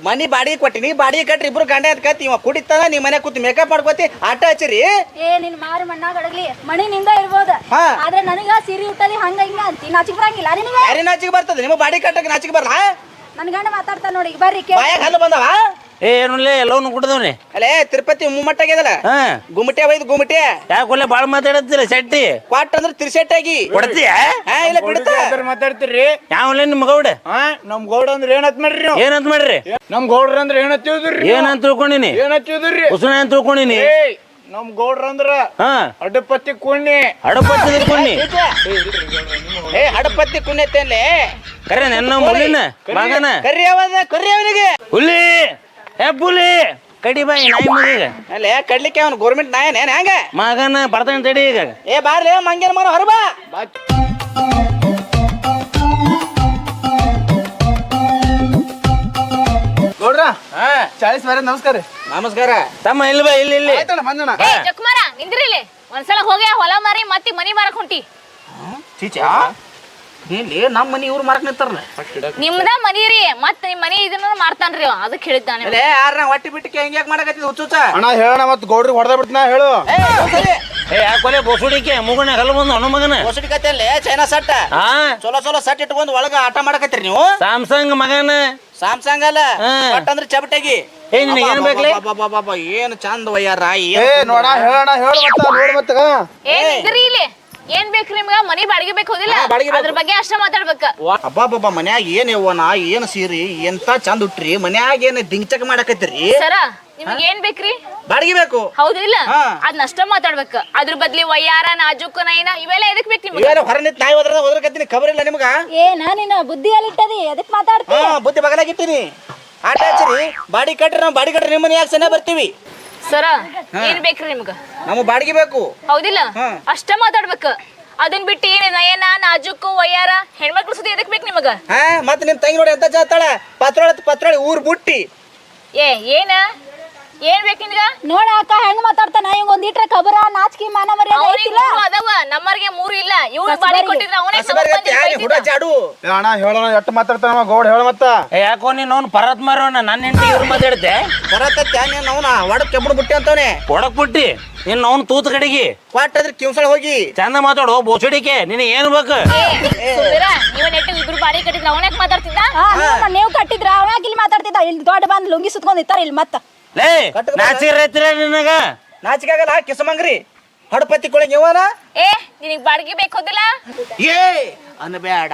ಮನಿ ಬಾಡಿಗೆ ಕೊಟ್ಟಿನಿ ಬಾಡಿಗೆ ಕಟ್ರಿ ಇಬ್ರು ಗಂಡ ಕತ್ತಿ ಇವ ಕುಡಿತಾನ ನೀ ಮನೆ ಕೂತಿ ಮೇಕಪ್ ಮಾಡ್ಕೋತಿ ಆಟ ಹಚ್ಚಿರಿ ಏ ನಿನ್ ಮಾರಿ ಮಣ್ಣಾಗ ಅಡಗ್ಲಿ ಮಣಿ ನಿಂದ ಇರ್ಬೋದ ಹಾ. ಆದ್ರೆ ನನಗ ಸೀರೆ ಉಟ್ಟದಿ ಹಂಗ ಹಿಂಗ ಅಂತಿ ನಾಚಿಕ್ ಬರಂಗಿಲ್ಲ ನಿನಗೆ ಯಾರಿ ನಾಚಿಗೆ ಬರ್ತದೆ ನಿಮ್ಮ ಬಾಡಿ ಕಟ್ಟಕ್ಕೆ ನಾಚಿಗೆ ಬರಲ್ಲ ನನ್ ಗಂಡ ಮಾತಾಡ್ತಾ ನೋಡಿ ಈಗ ಬರ್ರಿ ಕೇಳಿ ಬಾಯಾಗ ಹಲ್ಲು ಬಂದವ ಏನುಲ್ಲೇ ಎಲ್ಲವನ್ನೂ ಕುಡ್ದವ್ನಿ ಅಲ್ಲೇ ತಿರುಪತಿ ಮುಮ್ಮಟ್ಟಾಗ್ಯದಲ್ಲ ಹಾ ಗುಮ್ಮಟೆ ಒಯ್ದು ಗುಮ್ಮಟೆ ಯಾಕೊಲ್ಲೆ ಬಾಳ ಮಾತಾಡತ್ತಿಲ್ಲ ಶೆಟ್ಟಿ ಕ್ವಾಟ್ ಅಂದ್ರೆ ತಿರ್ಸೆಟ್ಟಾಗಿ ಕೊಡ್ತೀಯ ಹಾ ಇಲ್ಲ ಬಿಡ್ತಾ ಮಾತಾಡ್ತೀರಿ ಯಾವಲ್ಲ ನಿಮ್ಮ ಗೌಡ ಹಾ ನಮ್ ಗೌಡ ಅಂದ್ರೆ ಏನತ್ ಮಾಡ್ರಿ ನೀವು ಏನಂತ ಮಾಡ್ರಿ ನಮ್ ಗೌಡ್ರ ಅಂದ್ರೆ ಏನತ್ ತಿಳಿದ್ರಿ ಏನಂತ ತಿಳ್ಕೊಂಡಿನಿ ಏನತ್ ತಿಳಿದ್ರಿ ಉಸುನ ಅಂತ ತಿಳ್ಕೊಂಡಿನಿ ಏ ನಮ್ ಗೌಡ್ರ ಅಂದ್ರ ಹಾ ಅಡ್ಡಪತ್ತಿ ಕುಣ್ಣಿ ಅಡಪಟ್ಟಿ ತಿಳ್ಕೊಂಡಿ ಏ ಹಡಪತ್ತಿ ಕುಣ್ಯತ್ತೇನ್ಲೆ ಕರೆ ನನ್ನ ಮುಲಿನ ಮಗನ ಕರಿ ಅವದ ಕರಿ ಅವನಿಗೆ ಹುಲಿ ಏ ಪುಲಿ ಕಡಿ ಬಾಯಿ ನಾಯಿ ಮಗ ಅಲ್ಲೇ ಕಡ್ಲಿಕ್ಕೆ ಅವನು ಗೌರ್ಮೆಂಟ್ ನಾಯನ್ ಏನ್ ಹಂಗ ಮಗನ ಬರ್ತಾನೆ ತಡಿ ಈಗ ಏ ಬಾರ್ಲೆ ಮಂಗ್ಯನ ಮನ ಹೊರಬಾ ನೋಡ್ರ 40 ಬಾರಿ ನಮಸ್ಕಾರ ರೀ ನಮಸ್ಕಾರ ತಮ್ಮ ಇಲ್ಲಿ ಬಾ ಇಲ್ಲಿ ಆಯ್ತಣ್ಣ ಬಂದಣ್ಣ ಏ ಜಕ್ಮಾರ ನಿಂದ್ರಿಲಿ ಒಂದ್ಸಲ ಹೋಗಿ ಹೊಲ ಮಾರಿ ಮತ್ತೆ ಮನಿ ಮಾರಕ್ ಹೊಂಟಿ ಚೀಚಾ ಇಲ್ಲಿ ನಮ್ಮ ಮನಿ ಇವ್ರು ಮಾರಕ್ ನಿಂತಾರಲ್ಲ ನಿಮ್ದ ಮನಿ ರೀ ಮತ್ ನಿಮ್ ಮನಿ ಇದನ್ನ ಮಾರ್ತಾನ್ರಿ ಅವ ಅದಕ್ಕೆ ಹೇಳಿದ್ದಾನೆ ಅಲ್ಲೇ ಯಾರ ಹೊಟ್ಟಿ ಬಿಟ್ಟಿಗೆ ಹೆಂಗ್ ಯಾಕೆ ಮಾಡಕತ್ತಿದ್ ಹುಚ್ಚುಚ್ಚ ಅಣ್ಣ ಹೇಳಣ್ಣ ಮತ್ ಗೌಡ್ರಿಗೆ ಹೊಡೆದ ಬಿಡ್ತೀನ ಹೇಳು ಏ ಯಾಕೊಲೆ ಬೋಸುಡಿಕೆ ಮುಗಣ ಹಲ್ಲು ಬಂದು ಅಣ್ಣ ಮಗನ ಹೊಸಡಿ ಕತ್ತಲ್ಲಿ ಚೈನಾ ಸಟ್ಟ ಹಾ ಚಲೋ ಚಲೋ ಸಟ್ ಇಟ್ಕೊಂಡು ಒಳಗ ಆಟ ಮಾಡಕತ್ತೀರಿ ನೀವು ಸ್ಯಾಮ್ಸಂಗ್ ಮಗನ ಸಾಮ್ಸಂಗ್ ಅಲ್ಲ ಹಾ. ಒಟ್ಟಂದ್ರೆ ಚಪಟಾಗಿ ಏ ನಿನಗೆ ಏನ್ ಬೇಕ್ಲೆ ಏನು ಚಂದ ವಯ್ಯಾರ ಏ ನೋಡ ಹೇಳಣ್ಣ ಹೇಳು ಮತ್ತ ನೋಡ್ ಮತ್ತ ಏ ನಿಂದ್ರಿ ಇಲ್ಲಿ ಏನ್ ಬೇಕ್ರಿ ನಿಮ್ಗ ಮನಿ ಬಾಡಿಗೆ ಬೇಕು ಹೋದಿಲ್ಲ ಹಾ, ಬಾಡಿಗೆ ಬೇಕು. ಅದ್ರ ಬಗ್ಗೆ ಅಷ್ಟ ಮಾತಾಡ್ಬೇಕ ಅಬ್ಬಾ ಮನ್ಯಾಗ ಏನ್ ಯವ್ವನ ಏನ್ ಸೀರಿ ಎಂತ ಚಂದ ಉಟ್ರಿ ಮನ್ಯಾಗ ಏನ್ ದಿಂಗ್ಚಕ್ ಮಾಡಕತ್ತೀರಿ ಸರ ನಿಮ್ಗೆ ಏನ್ ಬೇಕ್ರಿ ಬಾಡಿಗೆ ಬೇಕು ಹೌದಿಲ್ಲ ಹಾ. ಅದ್ನ ಅಷ್ಟ ಮಾತಾಡ್ಬೇಕ ಅದ್ರ ಬದ್ಲಿ ವಯ್ಯಾರ ನಾಜೂಕು ನೈನ ಇವೆಲ್ಲ ಎದಕ್ ಬೇಕು ನಿಮ್ಗೆ ಇವೇನು ಹೊರ ನಿಂತ ನಾಯಿ ಹೋದ್ರಕತ್ತೀನಿ ಖಬರ್ ಇಲ್ಲ ನಿಮ್ಗ ಏನ ನೀನು ಬುದ್ಧಿಯಲ್ಲಿ ಇಟ್ಟದಿ ಅದಕ್ಕೆ ಮಾತಾಡ್ತಿ ಹಾ ಬುದ್ಧಿ ಬಗಲಾಗಿಟ್ಟಿನಿ ಆಟ ಹಚ್ಚಿರಿ ಬಾಡಿ ಕಟ್ರಿ ನಾವು ಬಾಡಿ ಕಟ್ರಿ ನಿಮ್ಮ ಮನ್ಯಾಗ ಸನ ಬರ್ತೀವಿ ಸರ ಏನ್ ಬೇಕ್ರಿ ನಿಮ್ಗ ನಮಗೆ ಬಾಡಿಗೆ ಬೇಕು ಹೌದಿಲ್ಲ ಹಾ. ಅಷ್ಟ ಮಾತಾಡ್ಬೇಕ ಅದನ್ ಬಿಟ್ಟು ಏನ್ ನಯನ ನಾಜೂಕು ವಯ್ಯಾರ ಹೆಣ್ಮಕ್ಳು ಸುದ್ದಿ ಎದಕ್ ಬೇಕು ನಿಮಗ ಹಾ ಮತ್ತೆ ನಿಮ್ ತಂಗಿ ನೋಡಿ ಎಂತ ಜಾತಾಳ ಪತ್ರೋಳಿ ಊರ್ ಬುಟ್ಟಿ ಏ ಏನ ಏನ್ ಬೇಕು ನಿಮ್ಗ ನೋಡ ಅಕ್ಕ ಹೆಂಗ್ ಮಾತಾಡ್ತಾನ ಹಿಂಗ್ ಒಂದಿಟ್ರೆ ಖಬರ ನಾಚಿಕೆ ಮಾನ ಮರ್ಯಾದೆ ಅವ್ರಿಗೆ ಐತಿಲ್ಲ ಮೂರು ಅದಾವ ನಮ್ಮರ್ಗೆ 3 ಇಲ್ಲ ಇವ್ರು ಬಾಡಿ ಕೊಟ್ಟಿದ್ರ ಅವನೇ ಹುಡ ಜಾಡು ಏ ಅಣ್ಣ ಹೇಳೋಣ ಎಟ್ಟು ಮಾತಾಡ್ತಾನ ಗೌಡ ಹೇಳ ಮತ್ತ ಏ ಯಾಕೋ ನೀನು ಅವ್ನು ಪರತ್ ಮಾರೋಣ ನನ್ನ ಹೆಂಡತಿ ಇವ್ರು ಮಾತಾಡ್ತೆ ಬರತ್ತ ನೀನ್ ಅವನ ಒಡಕ್ ಕೆಬ್ಬಣ ಬುಟ್ಟಿ ಅಂತವನೆ ಕೊಡಕ್ ಬಿಟ್ಟಿ ಇನ್ನು ಅವ್ನು ತೂತ್ ಕಡೆಗೆ ಕ್ವಾಟ್ರೆ ಕಿವ್ಸಳ ಹೋಗಿ ಚಂದ ಮಾತಾಡು ಬೋಸುಡಿಕೆ ನಿನಗೆ ಏನು ಬೇಕು ಇವ ನೆಟ್ಟು ಇಬ್ರು ಬಾಡಿ ಕಟ್ಟಿದ್ರ ಅವನ್ಯಾಕ್ ಮಾತಾಡ್ತಿದ್ದ ನೀವು ಕಟ್ಟಿದ್ರ ಅವಾಗ ಇಲ್ಲಿ ಮಾತಾಡ್ತಿದ್ದ ಇಲ್ಲಿ ದೊಡ್ಡ ಬಂದ್ ಲುಂಗಿ ಸುತ್ಕೊಂಡ್ ಇತ್ತಾರ ಇಲ್ಲಿ ಮತ್ತ ಲೇ ನಾಚಿರೈತ್ರ ನಿನಗ ನಾಚಿಕಾಗಲ್ಲ ಕಿಸಮಂಗ್ರಿ ಹಡಪತಿ ಕೊಳಗೆ ಇವನ ಏ ನಿನಗ್ ಬಾಡಿಗೆ ಬೇಕು ಹೋದಿಲ್ಲ ಏ ಅನ್ಬೇಡ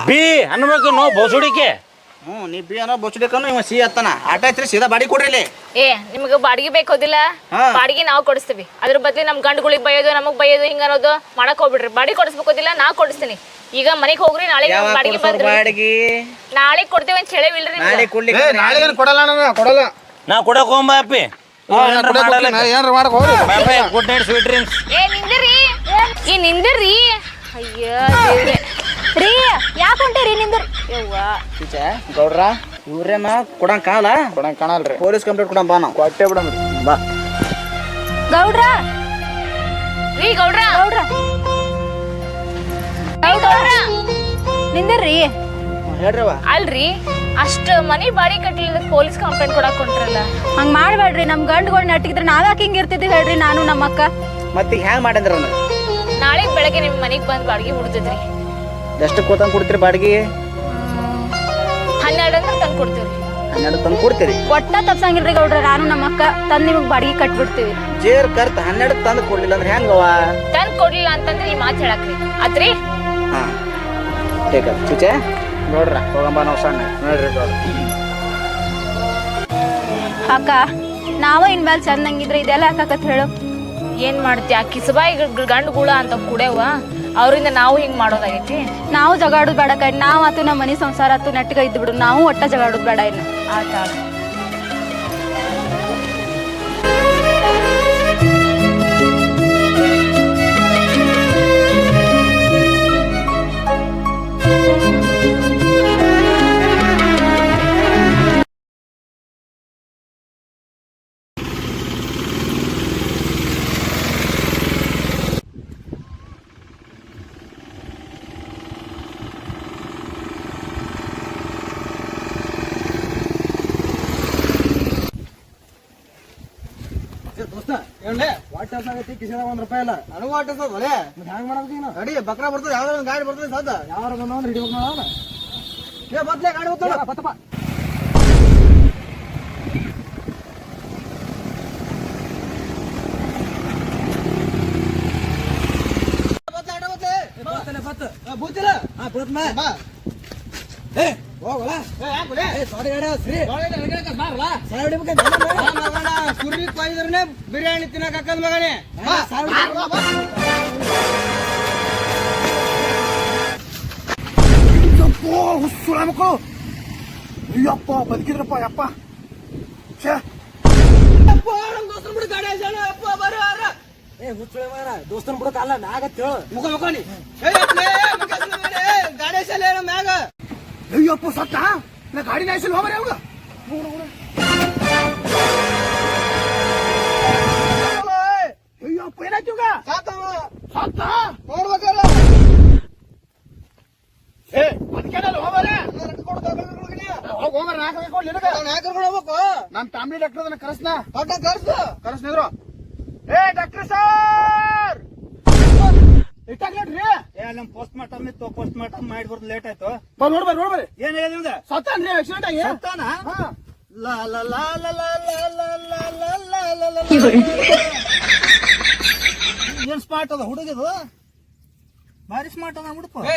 ಬಿ ಅನ್ಬೇಕು ನೋ ಬೋಸುಡಿಕೆ ನೀ ಬಿ ಅನ್ನೋ ಬೊಚ್ಚಡಿಕನು ಇವ ಸಿ ಅತ್ತನ ಆಟ ಐತ್ರಿ ಸೀದಾ ಬಾಡಿ ಕೊಡ್ರಿ ಏ ನಿಮ್ಗೆ ಬಾಡಿಗೆ ಬೇಕೋದಿಲ್ಲ ಹಾ. ಬಾಡಿಗೆ ನಾವು ಕೊಡಿಸ್ತೀವಿ ಅದ್ರ ಬದ್ಲಿ ನಮ್ ಗಂಡುಗಳಿಗೆ ಬೈಯೋದು ನಮಗ್ ಬೈಯೋದು ಹಿಂಗ ಅನ್ನೋದು ಮಾಡಕ್ ಹೋಗ್ಬಿಡ್ರಿ ಬಾಡಿಗೆ ಕೊಡಿಸ್ಬೇಕೋದಿಲ್ಲ ನಾ ಕೊಡಿಸ್ತೀನಿ ಈಗ ಮನೆಗೆ ಹೋಗ್ರಿ ನಾಳೆ ಬಾಡಿಗೆ ಬಂದ್ರಿ ಬಾಡಿಗೆ ನಾಳೆ ಕೊಡ್ತೇವೆ ಅಂತ ಹೇಳಿವಿಲ್ರಿ ನಾಳೆ ಕೊಡ್ಲಿಕ್ಕೆ ನಾಳೆ ಏನು ಕೊಡಲ್ಲ ನಾನು ಕೊಡಲ್ಲ. ನಾ ಕೊಡಕ್ ಹೋಗ್ಬಾ ಅಪ್ಪಿ ಏನ್ರ ಮಾಡಕ್ ಹೋಗ್ರಿ. Good night sweet dreams. ಏ ನಿಂದಿರ್ರಿ ಅಯ್ಯೋ ದೇವ್ರೆ. ರೀ ಯಾಕೆ ಹೊಂಟೇರಿ ನಿಂದ್ರಿ ಯವ್ವಾ ಟೀಚೆ ಗೌಡ್ರ ಇವ್ರೇನ ಕೊಡಂಗ್ ಕಾಣಲ್ಲ ಕೊಡಂಗ್ ಕಾಣಲ್ರಿ. ಪೊಲೀಸ್ ಕಂಪ್ಲೇಂಟ್ ಕೊಡಂಗ್ ಬಾ ನಾವು ಕೊಟ್ಟೆ ಬಿಡಮ್ರಿ. ಬಾ ಗೌಡ್ರ ರೀ ಗೌಡ್ರ ಗೌಡ್ರ ನಿಂದಿರ್ರಿ ಹೇಳ್ರಿವ ಅಲ್ರಿ ಅಷ್ಟ ಮನಿ ಬಾಡಿಗೆ ಕಟ್ಟಲಿಲ್ಲ ಪೊಲೀಸ್ ಕಂಪ್ಲೇಂಟ್ ಕೊಡಕ್ ಹೊಂಟ್ರಲ್ಲ ಹಂಗ್ ಮಾಡ್ಬೇಡ್ರಿ ನಮ್ ಗಂಡ್ಗಳನ್ನ ನಟ್ಟಿಗಿದ್ರೆ ನಾವ್ಯಾಕೆ ಹಿಂಗ್ ಇರ್ತಿದ್ವಿ ಹೇಳ್ರಿ ನಾನು ನಮ್ಮ ಅಕ್ಕ ಮತ್ತೆ ಹ್ಯಾಂಗ ಮಾಡಂದ್ರ ಅವ್ನ ನಾಳೆ ಬೆಳಗ್ಗೆ ನಿಮ್ ಮನೆಗ್ ಬಂದ್ ಬಾಡಿಗೆ ಮುಡ್ತಿದ್ರಿ ಎಷ್ಟು ಕೋತಂಗ್ ಕೊಡ್ತೀರಿ ಬಾಡಿಗೆ 12 ಅಂದ್ರೆ ತಂದು ಕೊಡ್ತೀವ್ರಿ 12 ತಂದು ಕೊಡ್ತೀರಿ ಒಟ್ಟ ತಪ್ಸಂಗಿಲ್ರಿ ಗೌಡ್ರ ನಾನು ನಮ್ಮ ಅಕ್ಕ ತಂದ್ ನಿಮಗ್ ಬಾಡಿಗೆ ಕಟ್ಬಿಡ್ತೀವಿ ಜೇರ್ ಕರ್ತ 12 ತಂದು ಕೊಡ್ಲಿಲ್ಲ ಅಂದ್ರೆ ಹೆಂಗವ ತಂದ್ ಕೊಡ್ಲಿಲ್ಲ ಅಂತಂದ್ರೆ ಈ ಮಾತು ಹೇಳಕ್ರಿ ಆತ್ರಿ ಹಾ ಟೇಕ ಚುಚೆ ನೋಡ್ರ ಹೋಗಂಬ ನಾವು ಸಣ್ಣ ನೋಡ್ರಿ ಅಕ್ಕ ನಾವ ಇನ್ಮೇಲೆ ಚಂದಂಗಿದ್ರೆ ಇದೆಲ್ಲ ಯಾಕತ್ ಹೇಳು ಏನ್ ಮಾಡ್ತೀಯ ಕಿಸಬಾಯಿ ಗಂಡುಗಳ ಅಂತ ಕುಡ್ಯವ ಅವರಿಂದ ನಾವು ಹಿಂಗ್ ಮಾಡೋದಾಗೈತಿ ನಾವು ಜಗಾಡೋದು ಬೇಡ ಕೈ ನಾವ್ ಆತು ನಮ್ಮ ಮನಿ ಸಂಸಾರ ಆತು ನೆಟ್ಗ ಇದ್ದು ಬಿಡು ನಾವು ಒಟ್ಟ ಜಗಾಡೋದು ಬೇಡ ಇನ್ನು ಆತ ದೋಸ್ತ ಏನ್ಲೇ ವಾಟಸ್ ಆಗೈತಿ ಕಿಶನ ₹1 ಇಲ್ಲ ನನಗೂ ವಾಟಸ್ ಅದೇ ಮತ್ತೆ ಹ್ಯಾಂಗ ಮಾಡಬೇಕು ನೀನು ಗಾಡಿ ಬಕ್ರ ಬರ್ತದೆ ಯಾವ್ದೋ ಒಂದು ಗಾಡಿ ಬರ್ತದೆ ಸದ್ದ ಯಾರು ಬಂದವ ರೆಡಿ ಹೋಗೋಣ ಏ ಬದ್ಲೆ ಗಾಡಿ ಹೋಗ್ತಾಳ ಬತ್ತಪ್ಪ ಬೂತಿಲ್ಲ ಹಾ ಬೂತ್ ಮಾ ಬಾ ಏ ಹೋಗಲ್ಲ ಏ ಯಾಕಲೆ ಏ ಸಾರಿ ಗಾಡಿ ಶ್ರೀ ಬಾರಲ್ಲ ಸಾರಿ ಮಗನ ಕುರಿ ಕೊಯ್ದ್ರನೆ ಬಿರಿಯಾನಿ ತಿನ್ನಕ ಹಾಕದ ಮಗನೇ ಬಾ ಸಾರಿ ಯಪ್ಪ ಹುಸುಳ ಮಕ್ಕಳು ಅಯ್ಯಪ್ಪ ಬದುಕಿದ್ರಪ್ಪ ಯಪ್ಪ ಛೇ ಯಪ್ಪ ನಮ್ಮ ದೋಸ್ತನ ಬಿಡು ಗಾಡಿ ಆಜಾಣ ಯಪ್ಪ ಬರಾರ ಏ ಹುಚ್ಚುಳ ಮಗನ ದೋಸ್ತನ ಬಿಡು ಕಾಲ ಮ್ಯಾಗ ತಿಳು ಮುಖನಿ ಏ ಅಪ್ಲೇ ಮುಖಸನ ಮಾಡಿ ಗಾಡಿ ಆಜಾಲೆ ನಮ್ಮ ಮ್ಯಾಗ ಅಯ್ಯಪ್ಪ ಸತ್ತ ನಾ ಗಾಡಿ ನಾಯಿಸಲ್ ಹೋಗ್ರಿ ಅವಾಗ ಅಯ್ಯಪ್ಪ ಏನಾಯ್ತು ಈಗ ಸತ್ತ ನೋಡ್ಬೇಕಲ್ಲ ಏ ಅದಕ್ಕೇನಲ್ಲ ಹೋಗ್ಬಾರ ಹೋಗ್ಬಾರ ನಾಲ್ಕು ಹೋಗ್ಬೇಕು ನಾನು ಫ್ಯಾಮಿಲಿ ಡಾಕ್ಟರ್ ಅದನ್ನ ಕರೆಸ್ನ ಕರೆಸ್ನಿದ್ರು ಏ ಡಾಕ್ಟರ್ ಸರ್ ಇಟ್ಟಾಗ್ಲೇಡ್ರಿ ಏ ನಮ್ ಪೋಸ್ಟ್ ಮಾರ್ಟಮ್ ಇತ್ತು ಪೋಸ್ಟ್ ಮಾರ್ಟಮ್ ಮಾಡಿ ಬರ್ದು ಲೇಟ್ ಆಯ್ತು ನೋಡ್ಬರ್ರಿ ಏನ್ ಹೇಳಿದ ನಿಮ್ಗೆ ಸತ್ತಾನ್ರಿ ಆಕ್ಸಿಡೆಂಟ್ ಆಗಿ ಸತ್ತಾನ ಲಾ ಲಾ ಲಾ ಲಾ ಲಾ ಲಾ ಲಾ ಲಾ ಲಾ ಲಾ ಲಾ ಏನ್ ಸ್ಮಾರ್ಟ್ ಅದ ಹುಡುಗದು ಭಾರಿ ಸ್ಮಾರ್ಟ್ ಅದ ಹುಡುಪ ಏ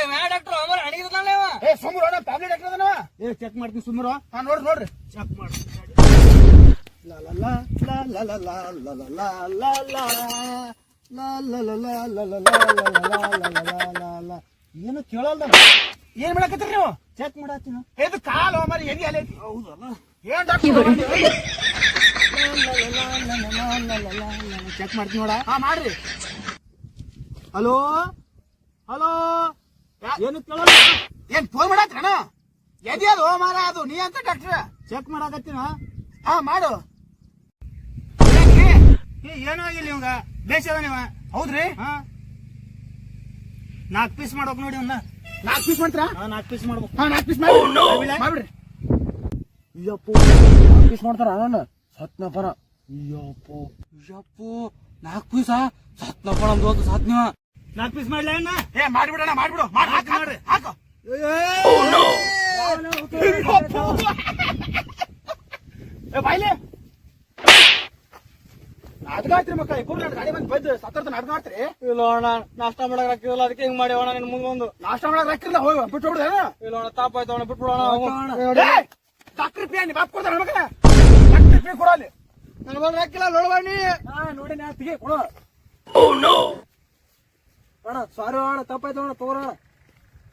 ಸುಮ್ರು ಫ್ಯಾಮಿಲಿ ಡಾಕ್ಟರ್ ಅದನವ ಏ ಚೆಕ್ ಮಾಡ್ತೀನಿ ಸುಮ್ರು ಹಾ ನೋಡ್ರಿ ಚೆಕ್ ಮಾಡ್ತೀನಿ ಲಾ ಲಾ ಲಾ ಲಾ ಲಾ ಲಾ ಲಾ ಲಾ ಲಾ ಲಾ ಏನು ಕೇಳಲ್ಲ ಏನ್ ಮಾಡಕತ್ತೀರಿ ನೀವು ಚೆಕ್ ಮಾಡತ್ತೀನ ಇದು ಕಾಲು ಮರಿ ಎದಿ ಅಲೆ ಹೌದಲ್ಲ ಏನ್ ಡಾಕ್ಟರ್ ಚೆಕ್ ಮಾಡ್ತೀನಿ ನೋಡ ಹಾ ಮಾಡ್ರಿ ಹಲೋ ಹಲೋ ಏನು ಕೇಳಲ್ಲ ಏನ್ ಫೋನ್ ಮಾಡತ್ತೀನ ಎದಿ ಅದು ಮಾರ ಅದು ನೀ ಅಂತ ಡಾಕ್ಟರ್ ಚೆಕ್ ಮಾಡಕತ್ತೀನ ಹಾ ಮಾಡು ಏನೋ ಆಗಿಲ್ಲ ಇವಂಗ ಬೇಸದ ನೀವ ಹೌದ್ರಿ ಹಾ 4 ಪೀಸ್ ಮಾಡ್ಬೇಕು ನೋಡಿ ಅವ್ನ 4 ಪೀಸ್ ಮಾಡ್ತೀರಾ 4 ಪೀಸ್ ಮಾಡ್ಬೇಕು ಹಾ 4 ಪೀಸ್ ಮಾಡ್ಬಿಡ್ರಿ ಅಯ್ಯಪ್ಪ 4 ಪೀಸ್ ಮಾಡ್ತಾರ ನಾನು ಸತ್ನಪರ ಅಯ್ಯಪ್ಪ 4 ಪೀಸ ಸತ್ನಪರ ಒಂದು ಹೋದ ಸಾತ್ ನೀವ 4 ಪೀಸ್ ಮಾಡ್ಲ ಅಣ್ಣ ಏ ಮಾಡ್ಬಿಡೋಣ ಮಾಡ್ಬಿಡು ಮಾಡ್ರಿ ಹಾಕು ಏ ಬಾಯ್ಲೆ ನಾಟಕ ಆಡ್ತೀರಿ ಮಕ್ಕಳ ಇಬ್ಬರು ನನ್ನ ಗಾಡಿ ಬಂದು ಬೈದು ಸತ್ತರ್ತ ನಾಟಕ ಆಡ್ತೀರಿ. ಇಲ್ಲ ಅಣ್ಣ ನಾಷ್ಟ ಮಾಡಕ್ ಹಾಕಿಲ್ಲ ಅದಕ್ಕೆ ಹಿಂಗ್ ಮಾಡಿ ಅಣ್ಣ ನಿನ್ ಮುಂದ್ ಬಂದು ನಾಷ್ಟ ಮಾಡಕ್ ಹಾಕಿಲ್ಲ ಹೋಗಿ ಬಿಟ್ಟು ಬಿಡುದ ಇಲ್ಲ ಅಣ್ಣ ತಾಪಾಯ್ತು ಅಣ್ಣ ಬಿಟ್ಬಿಡೋಣ ಡಾಕ್ಟರ್ ಪಿ ನೀ ಬಾಪ್ ಕೊಡ್ತಾರ ಮಗ ಡಾಕ್ಟರ್ ಪಿ ಕೊಡಲಿ ನನ್ ಬಂದ್ ಹಾಕಿಲ್ಲ ನೋಡ್ಬಾಣಿ ನೋಡಿ ನಾ ತಿಗೆ ಕೊಡು ಅಣ್ಣ ಸಾರಿ ಅಣ್ಣ ತಪ್ಪಾಯ್ತು ಅಣ್ಣ ತಗೋಣ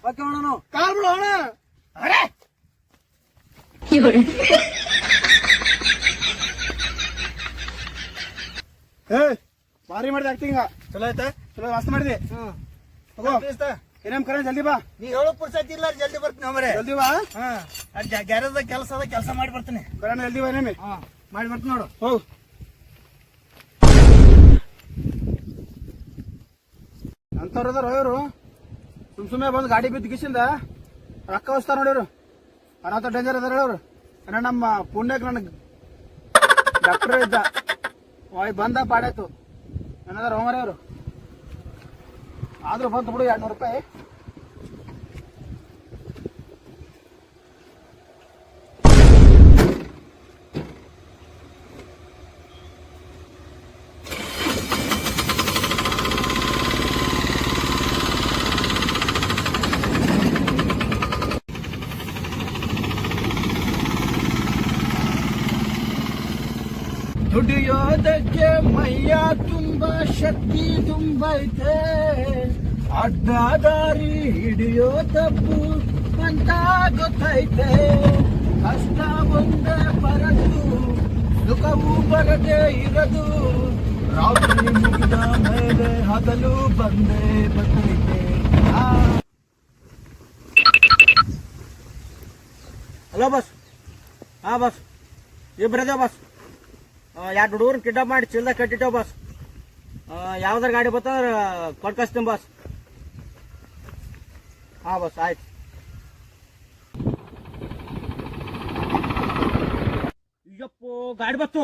ಹಾಕಿ ಅಣ್ಣ ನಾವು ಕಾಲ್ ಬಿಡು ಅಣ್ಣ. ಅರೆ ಏ ಭಾರಿ ಮಾಡಿದೆ ಆಕ್ಟಿಂಗ್ ಚಲೋ ಆಯ್ತಾ ಚಲೋ ಮಸ್ತ್ ಮಾಡಿದೆ ತಗೋ ಏನೇಮ್ ಕರೆ ಜಲ್ದಿ ಬಾ. ನೀ ಹೇಳೋ ಪುರ್ಸತಿ ಇಲ್ಲ ಜಲ್ದಿ ಬರ್ತೀನಿ ಮರೆ ಜಲ್ದಿ ಬಾ. ಗ್ಯಾರೇಜ್ ಕೆಲಸ ಅದ ಕೆಲಸ ಮಾಡಿ ಬರ್ತೀನಿ. ಕರೆ ಜಲ್ದಿ ಬಾ ಏನೇಮಿ ಮಾಡಿ ಬರ್ತೀನಿ ನೋಡು. ಹೋಗು ಅಂತವ್ರು ಅದಾರ ಇವರು ಸುಮ್ಮನೆ ಬಂದು ಗಾಡಿ ಬಿದ್ದು ಗಿಸಿಂದ ರೊಕ್ಕ ಹೊಸ್ತಾರ ನೋಡಿವ್ರು ಅನಾಥ ಡೇಂಜರ್ ಅದಾರ ಅವ್ರು ಏನ ನಮ್ಮ ಪುಣ್ಯಕ್ಕೆ ನನಗೆ ಡಾಕ್ಟರ್ ಇದ್ದ ವಾಯ್ ಬಂದ ಪಾಡಾಯ್ತು ಏನದಾರ ಹೋಮರೇ ಅವರು ಆದ್ರೂ ಬಂತು ಬಿಡು 200 ರೂಪಾಯಿ. ದುಡಿಯೋದಕ್ಕೆ ಮೈಯ ತುಂಬಾ ಶಕ್ತಿ ತುಂಬೈತೆ ಅಡ್ಡದಾರಿ ಹಿಡಿಯೋ ತಪ್ಪು ಅಂತ ಗೊತ್ತೈತೆ ಕಷ್ಟ ಒಂದೇ ಬರದು ಸುಖವೂ ಬರದೆ ಇರದು ರಾತ್ರಿ ಮುಗಿದ ಮೇಲೆ ಹಗಲು ಬಂದೇ ಬರ್ತೈತೆ. ಹಲೋ ಬಸ್ ಹಾ ಬಸ್ ಇಬ್ಬರದೇ ಬಸ್ 2 ಹುಡುಗರು ಕಿಡ್ನಾಪ್ ಮಾಡಿ ಚಿಲ್ದ ಕಟ್ಟಿಟ್ಟೇವ್ ಬಸ್ ಯಾವ್ದಾರ ಗಾಡಿ ಬರ್ತಂದ್ರ ಕೊಡ್ಕಸ್ತೀನಿ ಬಸ್. ಹಾ ಬಸ್ ಆಯ್ತು. ಈಗಪ್ಪು ಗಾಡಿ ಬತ್ತು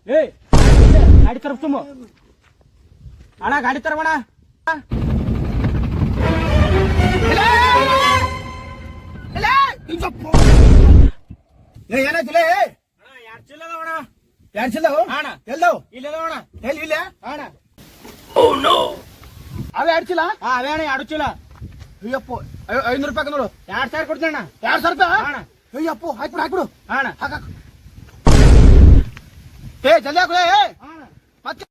ಏ ಗಾಡಿ ತರ ತುಂಬ ಅಣ್ಣ ಗಾಡಿ ತರವಣ ಏನಾಯ್ತಿಲ್ಲ 2 ಚೀಲ ಅದಾವಣ. 2 ಚೀಲ ಅಣ್ಣ ಎಲ್ಲವು ಇಲ್ಲ ಅದಾವಣ. ಎಲ್ಲಿ ಇಲ್ಲ ಅಣ್ಣ ಅವೇ 2 ಚೀಲ ಹಾ ಅವೇ ಅಣ್ಣ 2 ಚೀಲ. ಅಯ್ಯಪ್ಪ 500 ರೂಪಾಯಿ ನೋಡು 2000 ಕೊಡ್ತೀನಿ ಅಣ್ಣ. 2000 ರೂಪಾಯಿ ಅಣ್ಣ ಅಯ್ಯಪ್ಪ ಹಾಕ್ಬಿಡು ಅಣ್ಣ ಹಾಕ ಏ ಜಲ್ದಿ ಹಾಕು ಏ ಮತ್ತೆ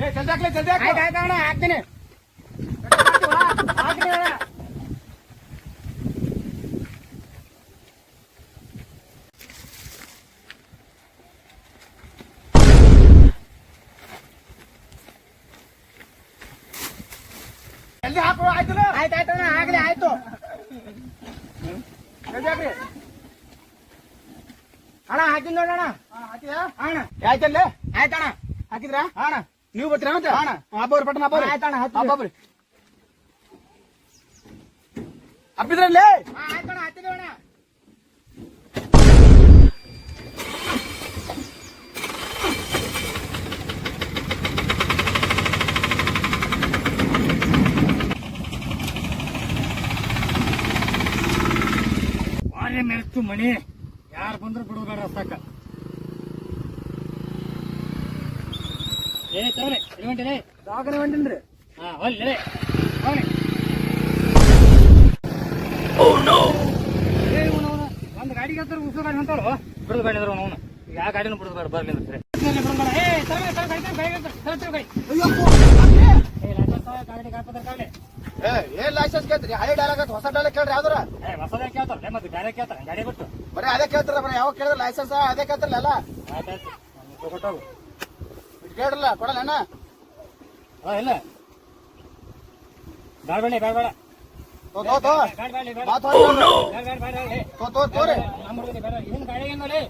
ಏ ಜಲ್ದಿ ಹಾಕ್ಲಿ ಜಲ್ದಿ ಹಾಕು ಆಯ್ತು ಅಣ್ಣ ಹಾಕ್ತೀನಿ. ಹಾಕ್ತೀನಿ ಅಣ್ಣ. ಜಲ್ದಿ ಹಾಕು ಆಯ್ತು ಆಯ್ತು ಅಣ್ಣ ಆಗ್ಲಿ ಆಯ್ತು. ಜಲ್ದಿ ಹಾಕ್ರಿ ಅಣ್ಣ ಹಾಕಿದ್ ನೋಡೋಣ. ಹಾಕಿದಾ ಅಣ್ಣ ಆಯ್ತಲ್ಲೇ ಆಯ್ತಣ್ಣ ಹಾಕಿದ್ರಾ ಅಣ್ಣ ನೀವು ಬರ್ತೀರಾ ಮತ್ತೆ ಅಣ್ಣ. ಹಬ್ಬವ್ರಿ ಪಟ್ಟಣ ಹಬ್ಬವ್ರಿ ಆಯ್ತಣ್ಣ ಹಬ್ಬವ್ರಿ ಹಬ್ಬಿದ್ರಲ್ಲಿ ಆಯ್ತಣ್ಣ ಹತ್ತಿದೇವಣ್ಣ. ಬಾರಿ ಮೆಲ್ತು ಮಣಿ ಯಾರು ಬಂದ್ರು ಬಿಡುದು ಬೇಡ ರಸ್ತಾಕ ಏ ತಗೊಳ್ಳಿ ಎಲ್ಲಿ ದವಾಖಾನೆ ಹೊಂಟಿನ್ರಿ ಹಾ ಒಳ್ಳೆ ಹೋಗ್ಲಿ ಒಂದು ಗಾಡಿಗೆ ಹತ್ರ ಉಸು ಗಾಡಿ ಹೊಂಟೋಳು ಬಿಡುದು ಬೇಡ ಅಂದ್ರೆ ಅವನು ಯಾವ ಗಾಡಿನೂ ಬಿಡುದು ಬೇಡ ಬರ್ಲಿ ಅಂದ್ರೆ ಏನ್ ಲೈಸೆನ್ಸ್ ಕೇಳ್ತೀರಿ ಹಳೆ ಡೈಲಾಗ್ ಹೊಸ ಡೈಲಾಗ್ ಕೇಳ್ರಿ ಯಾವ್ದಾರ ಹೊಸದೇ ಕೇಳ್ತಾರಲ್ಲ ಮತ್ತೆ ಬೇರೆ ಕೇಳ್ತಾರೆ ಗಾಡಿ ಬಿಟ್ಟು ಬರೀ ಅದೇ ಕೇಳ್ತಾರ ಬರೀ ಯಾವಾಗ ಕೇಳಿದ್ರೆ ಲೈಸೆನ್ಸ್ ಅದೇ ಕೇಳ್ತಾರಲ್ಲ ಆಯ್ತಾಯ್ತು ಕೊಟ್ಟೋಗು ಕೇಳ್ರಲ್ಲ ಕೊಡಲ್ಲ ಇಲ್ಲ ಬೇಡ ಬೇಡ ಬೇಡ ಬೇಡ ತೋರಿ ಇವನ್ ಗಾಡಿ ಏನ್ ನೋಡಿ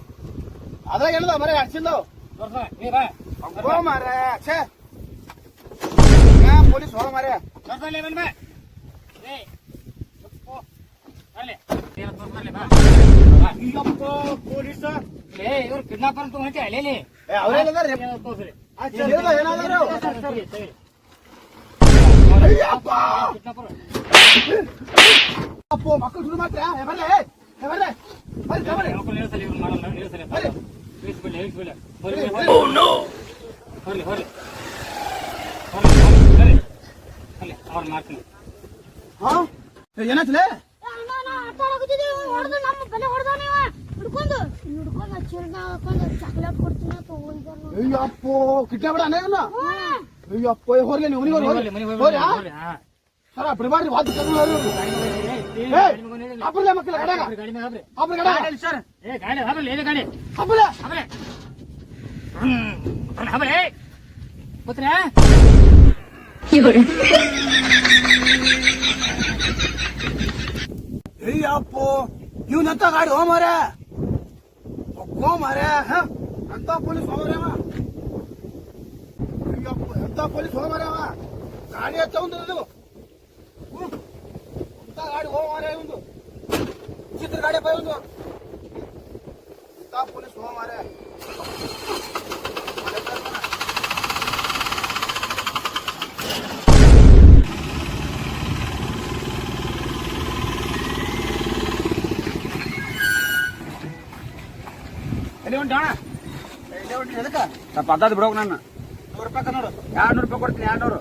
ಅದ್ರಾಗ ಏನದ ಮರ ಅಡ್ಸಿಲ್ಲ ಮಾರ ಪೊಲೀಸ್ ಹೋಗ ಮಾರ ಪೊಲೀಸ್ ಇವ್ರು ಕಿಡ್ನಾಪರ್ ಅಂತ ಹೊಂಟಿ ಅಲ್ಲೇಲಿ ಅವ್ರೇನದಾರ ಕಿಡ್ನಾಪರ್ ಮಕ್ಕಳು ಶುರು ಮಾಡ್ತೀರಾ ಬರ್ಲಿ ನಿಲ್ಸಲಿ ಇವ್ರು ಮಾಡಲ್ಲ ನಿಲ್ಸಲಿ ಇಳಿಸ್ಬಿಡ್ಲಿ ಇಳಿಸ್ಬಿಡ್ಲಿ ಬರ್ಲಿ ಅವ್ರು ಮಾಡ್ತೀನಿ. ಹಾ ಏನಾಯ್ತಲೇ ಅಯ್ಯಪ್ಪೋ ಕಿಟ್ಟಾಬಿಡ ಅಣ್ಣ ಅಯ್ಯಪ್ಪ ಹೋರ್ಲಿ ನೀವು ಸರ ಬಿಡಬಾರ್ರಿ ವಾದ ಅಪ್ಪರಲ್ಲೇ ಮಕ್ಕಳ ಗಡಾಗ ಅಪ್ಪರ ಗಡಾಗ ಸರ್ ಏ ಗಾಡಿ ಹಬಲ್ ಏನೇ ಗಾಡಿ ಅಪ್ಪಲೆ ಹಬಲೆ ಹಬಲೆ ಕೂತ್ರೆ ಅಯ್ಯಪ್ಪೋ ಇವ್ನಂತ ಗಾಡಿ ಹೋಮಾರ ಅಂತ ಪೊಲೀಸ್ ಹೋಮರ್ಯಾವ ಅಯ್ಯಪ್ಪ ಎಂತ ಪೊಲೀಸ್ ಹೋಮರ್ಯಾವ ಗಾಡಿ ಹಚ್ಚ ಒಂದು ಅಂತ ಗಾಡಿ ಹೋಮಾರ ಒಂದು ಚಿತ್ರ ಗಾಡಿ ಬೈ ಒಂದು ಅಂತ ಪೊಲೀಸ್ ಹೋಮಾರ ಸ್ವಲ್ಪ ಅದಾದ್ ಬಿಡೋಕ್ ನಾನು ₹100 ನೋಡು 200 ರೂಪಾಯಿ ಕೊಡ್ತೀನಿ 200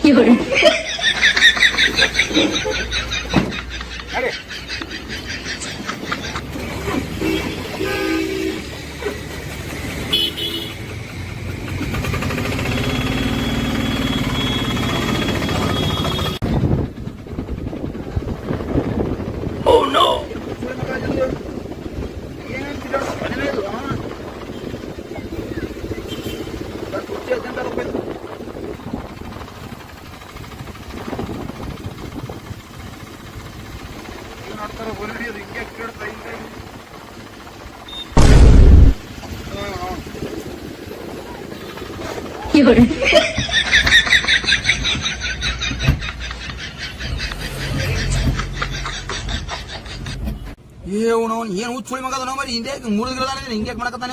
₹200 ಕೊಡ್ತೀವಿ ಏನ್ ಹುಚ್ಚ ಸುಳಿ ಮಗದ ನಾವು ಮರಿ ಹಿಂದೆ ಮುರಿದ್ರದಾನ ಹಿಂಗೆ ಮಾಡಕತ್ತಾನ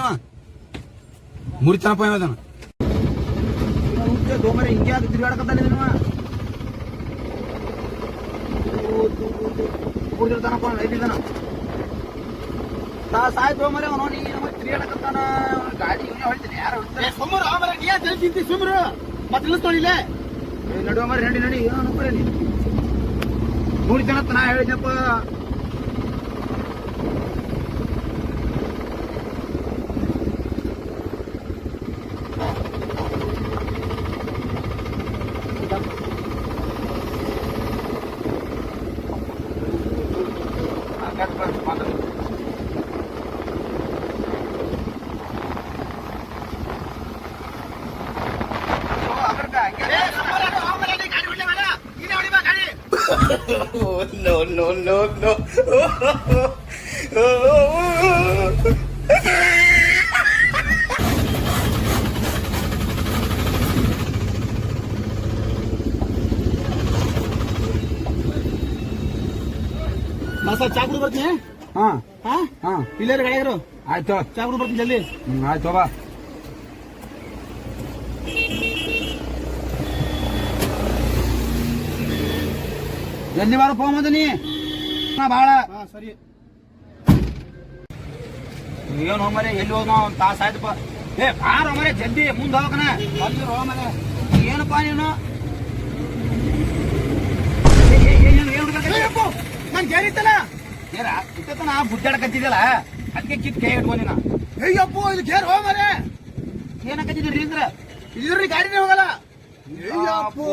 ಮುರಿತಾನಪ್ಪ ಏನದಾನ ದೋಮರಿ ಹಿಂಗೆ ಅದು ತಿರುಗಾಡಕತ್ತಾನ ಮುರಿದಿರ್ತಾನಪ್ಪ ಐದಿದ್ದಾನ ಸಾಯ್ತು ಮರಿ ಅವನು ತಿರುಗಾಡಕತ್ತಾನ ಗಾಡಿ ಹೇಳ್ತೀನಿ ಯಾರು ಸುಮ್ಮರು ಆಮೇಲೆ ನೀ ಜನ ತಿಂತಿ ಸುಮ್ಮರು ಮತ್ತೆ ನಿಲ್ಲಿಸ್ತೋಳಿಲ್ಲ ನಡುವ ಮರಿ ನಡಿ ನಡಿ ಏನೋ ಅನ್ಕೊರಿ ನೀ ಮುರಿತಾನತ್ತ ನಾ ಹೇಳಿದ್ನಪ್ಪ ಚಾಕುಡು ಬರ್ತೀನಿ ಇಲ್ಲೇ ಗಾಡಿಗರು ಆಯ್ತು ಚಾಕುಡು ಬರ್ತೀನಿ ಜಲ್ದಿ ಆಯ್ತು ಬಾ ಜಲ್ದಿ ಬಾರ ಫೋನ್ ಬಂದನಿ ಬಾಳ ಸರಿ ಏನು ಮರೆ ಎಲ್ಲಿ ಹೋದ ಒಂದ್ ತಾಸ ಆಯ್ತಪ್ಪ ಏ ಬಾರ ಮರೆ ಜಲ್ದಿ ಮುಂದೆ ಹೋಗಣ ಅಲ್ಲಿ ರೋ ಮರೆ ಏನಪ್ಪ ನೀನು ನನ್ ಕೇಳಿತ್ತಲ್ಲ ಏನ ಇತ್ತನ ಬುದ್ದಾಡಕತ್ತಿದ್ದಲ್ಲ ಅದಕ್ಕೆ ಕಿತ್ ಕೈ ಇಟ್ಕೊಂಡಿನ ಅಯ್ಯಪ್ಪೋ ಇದು ಕೇರ್ ಹೋ ಮರೆ ಏನಕತ್ತಿದ್ರಿ ಅಂದ್ರ ಇದ್ರಿ ಗಾಡಿನೇ ಹೋಗಲ್ಲ ಅಯ್ಯಪ್ಪೋ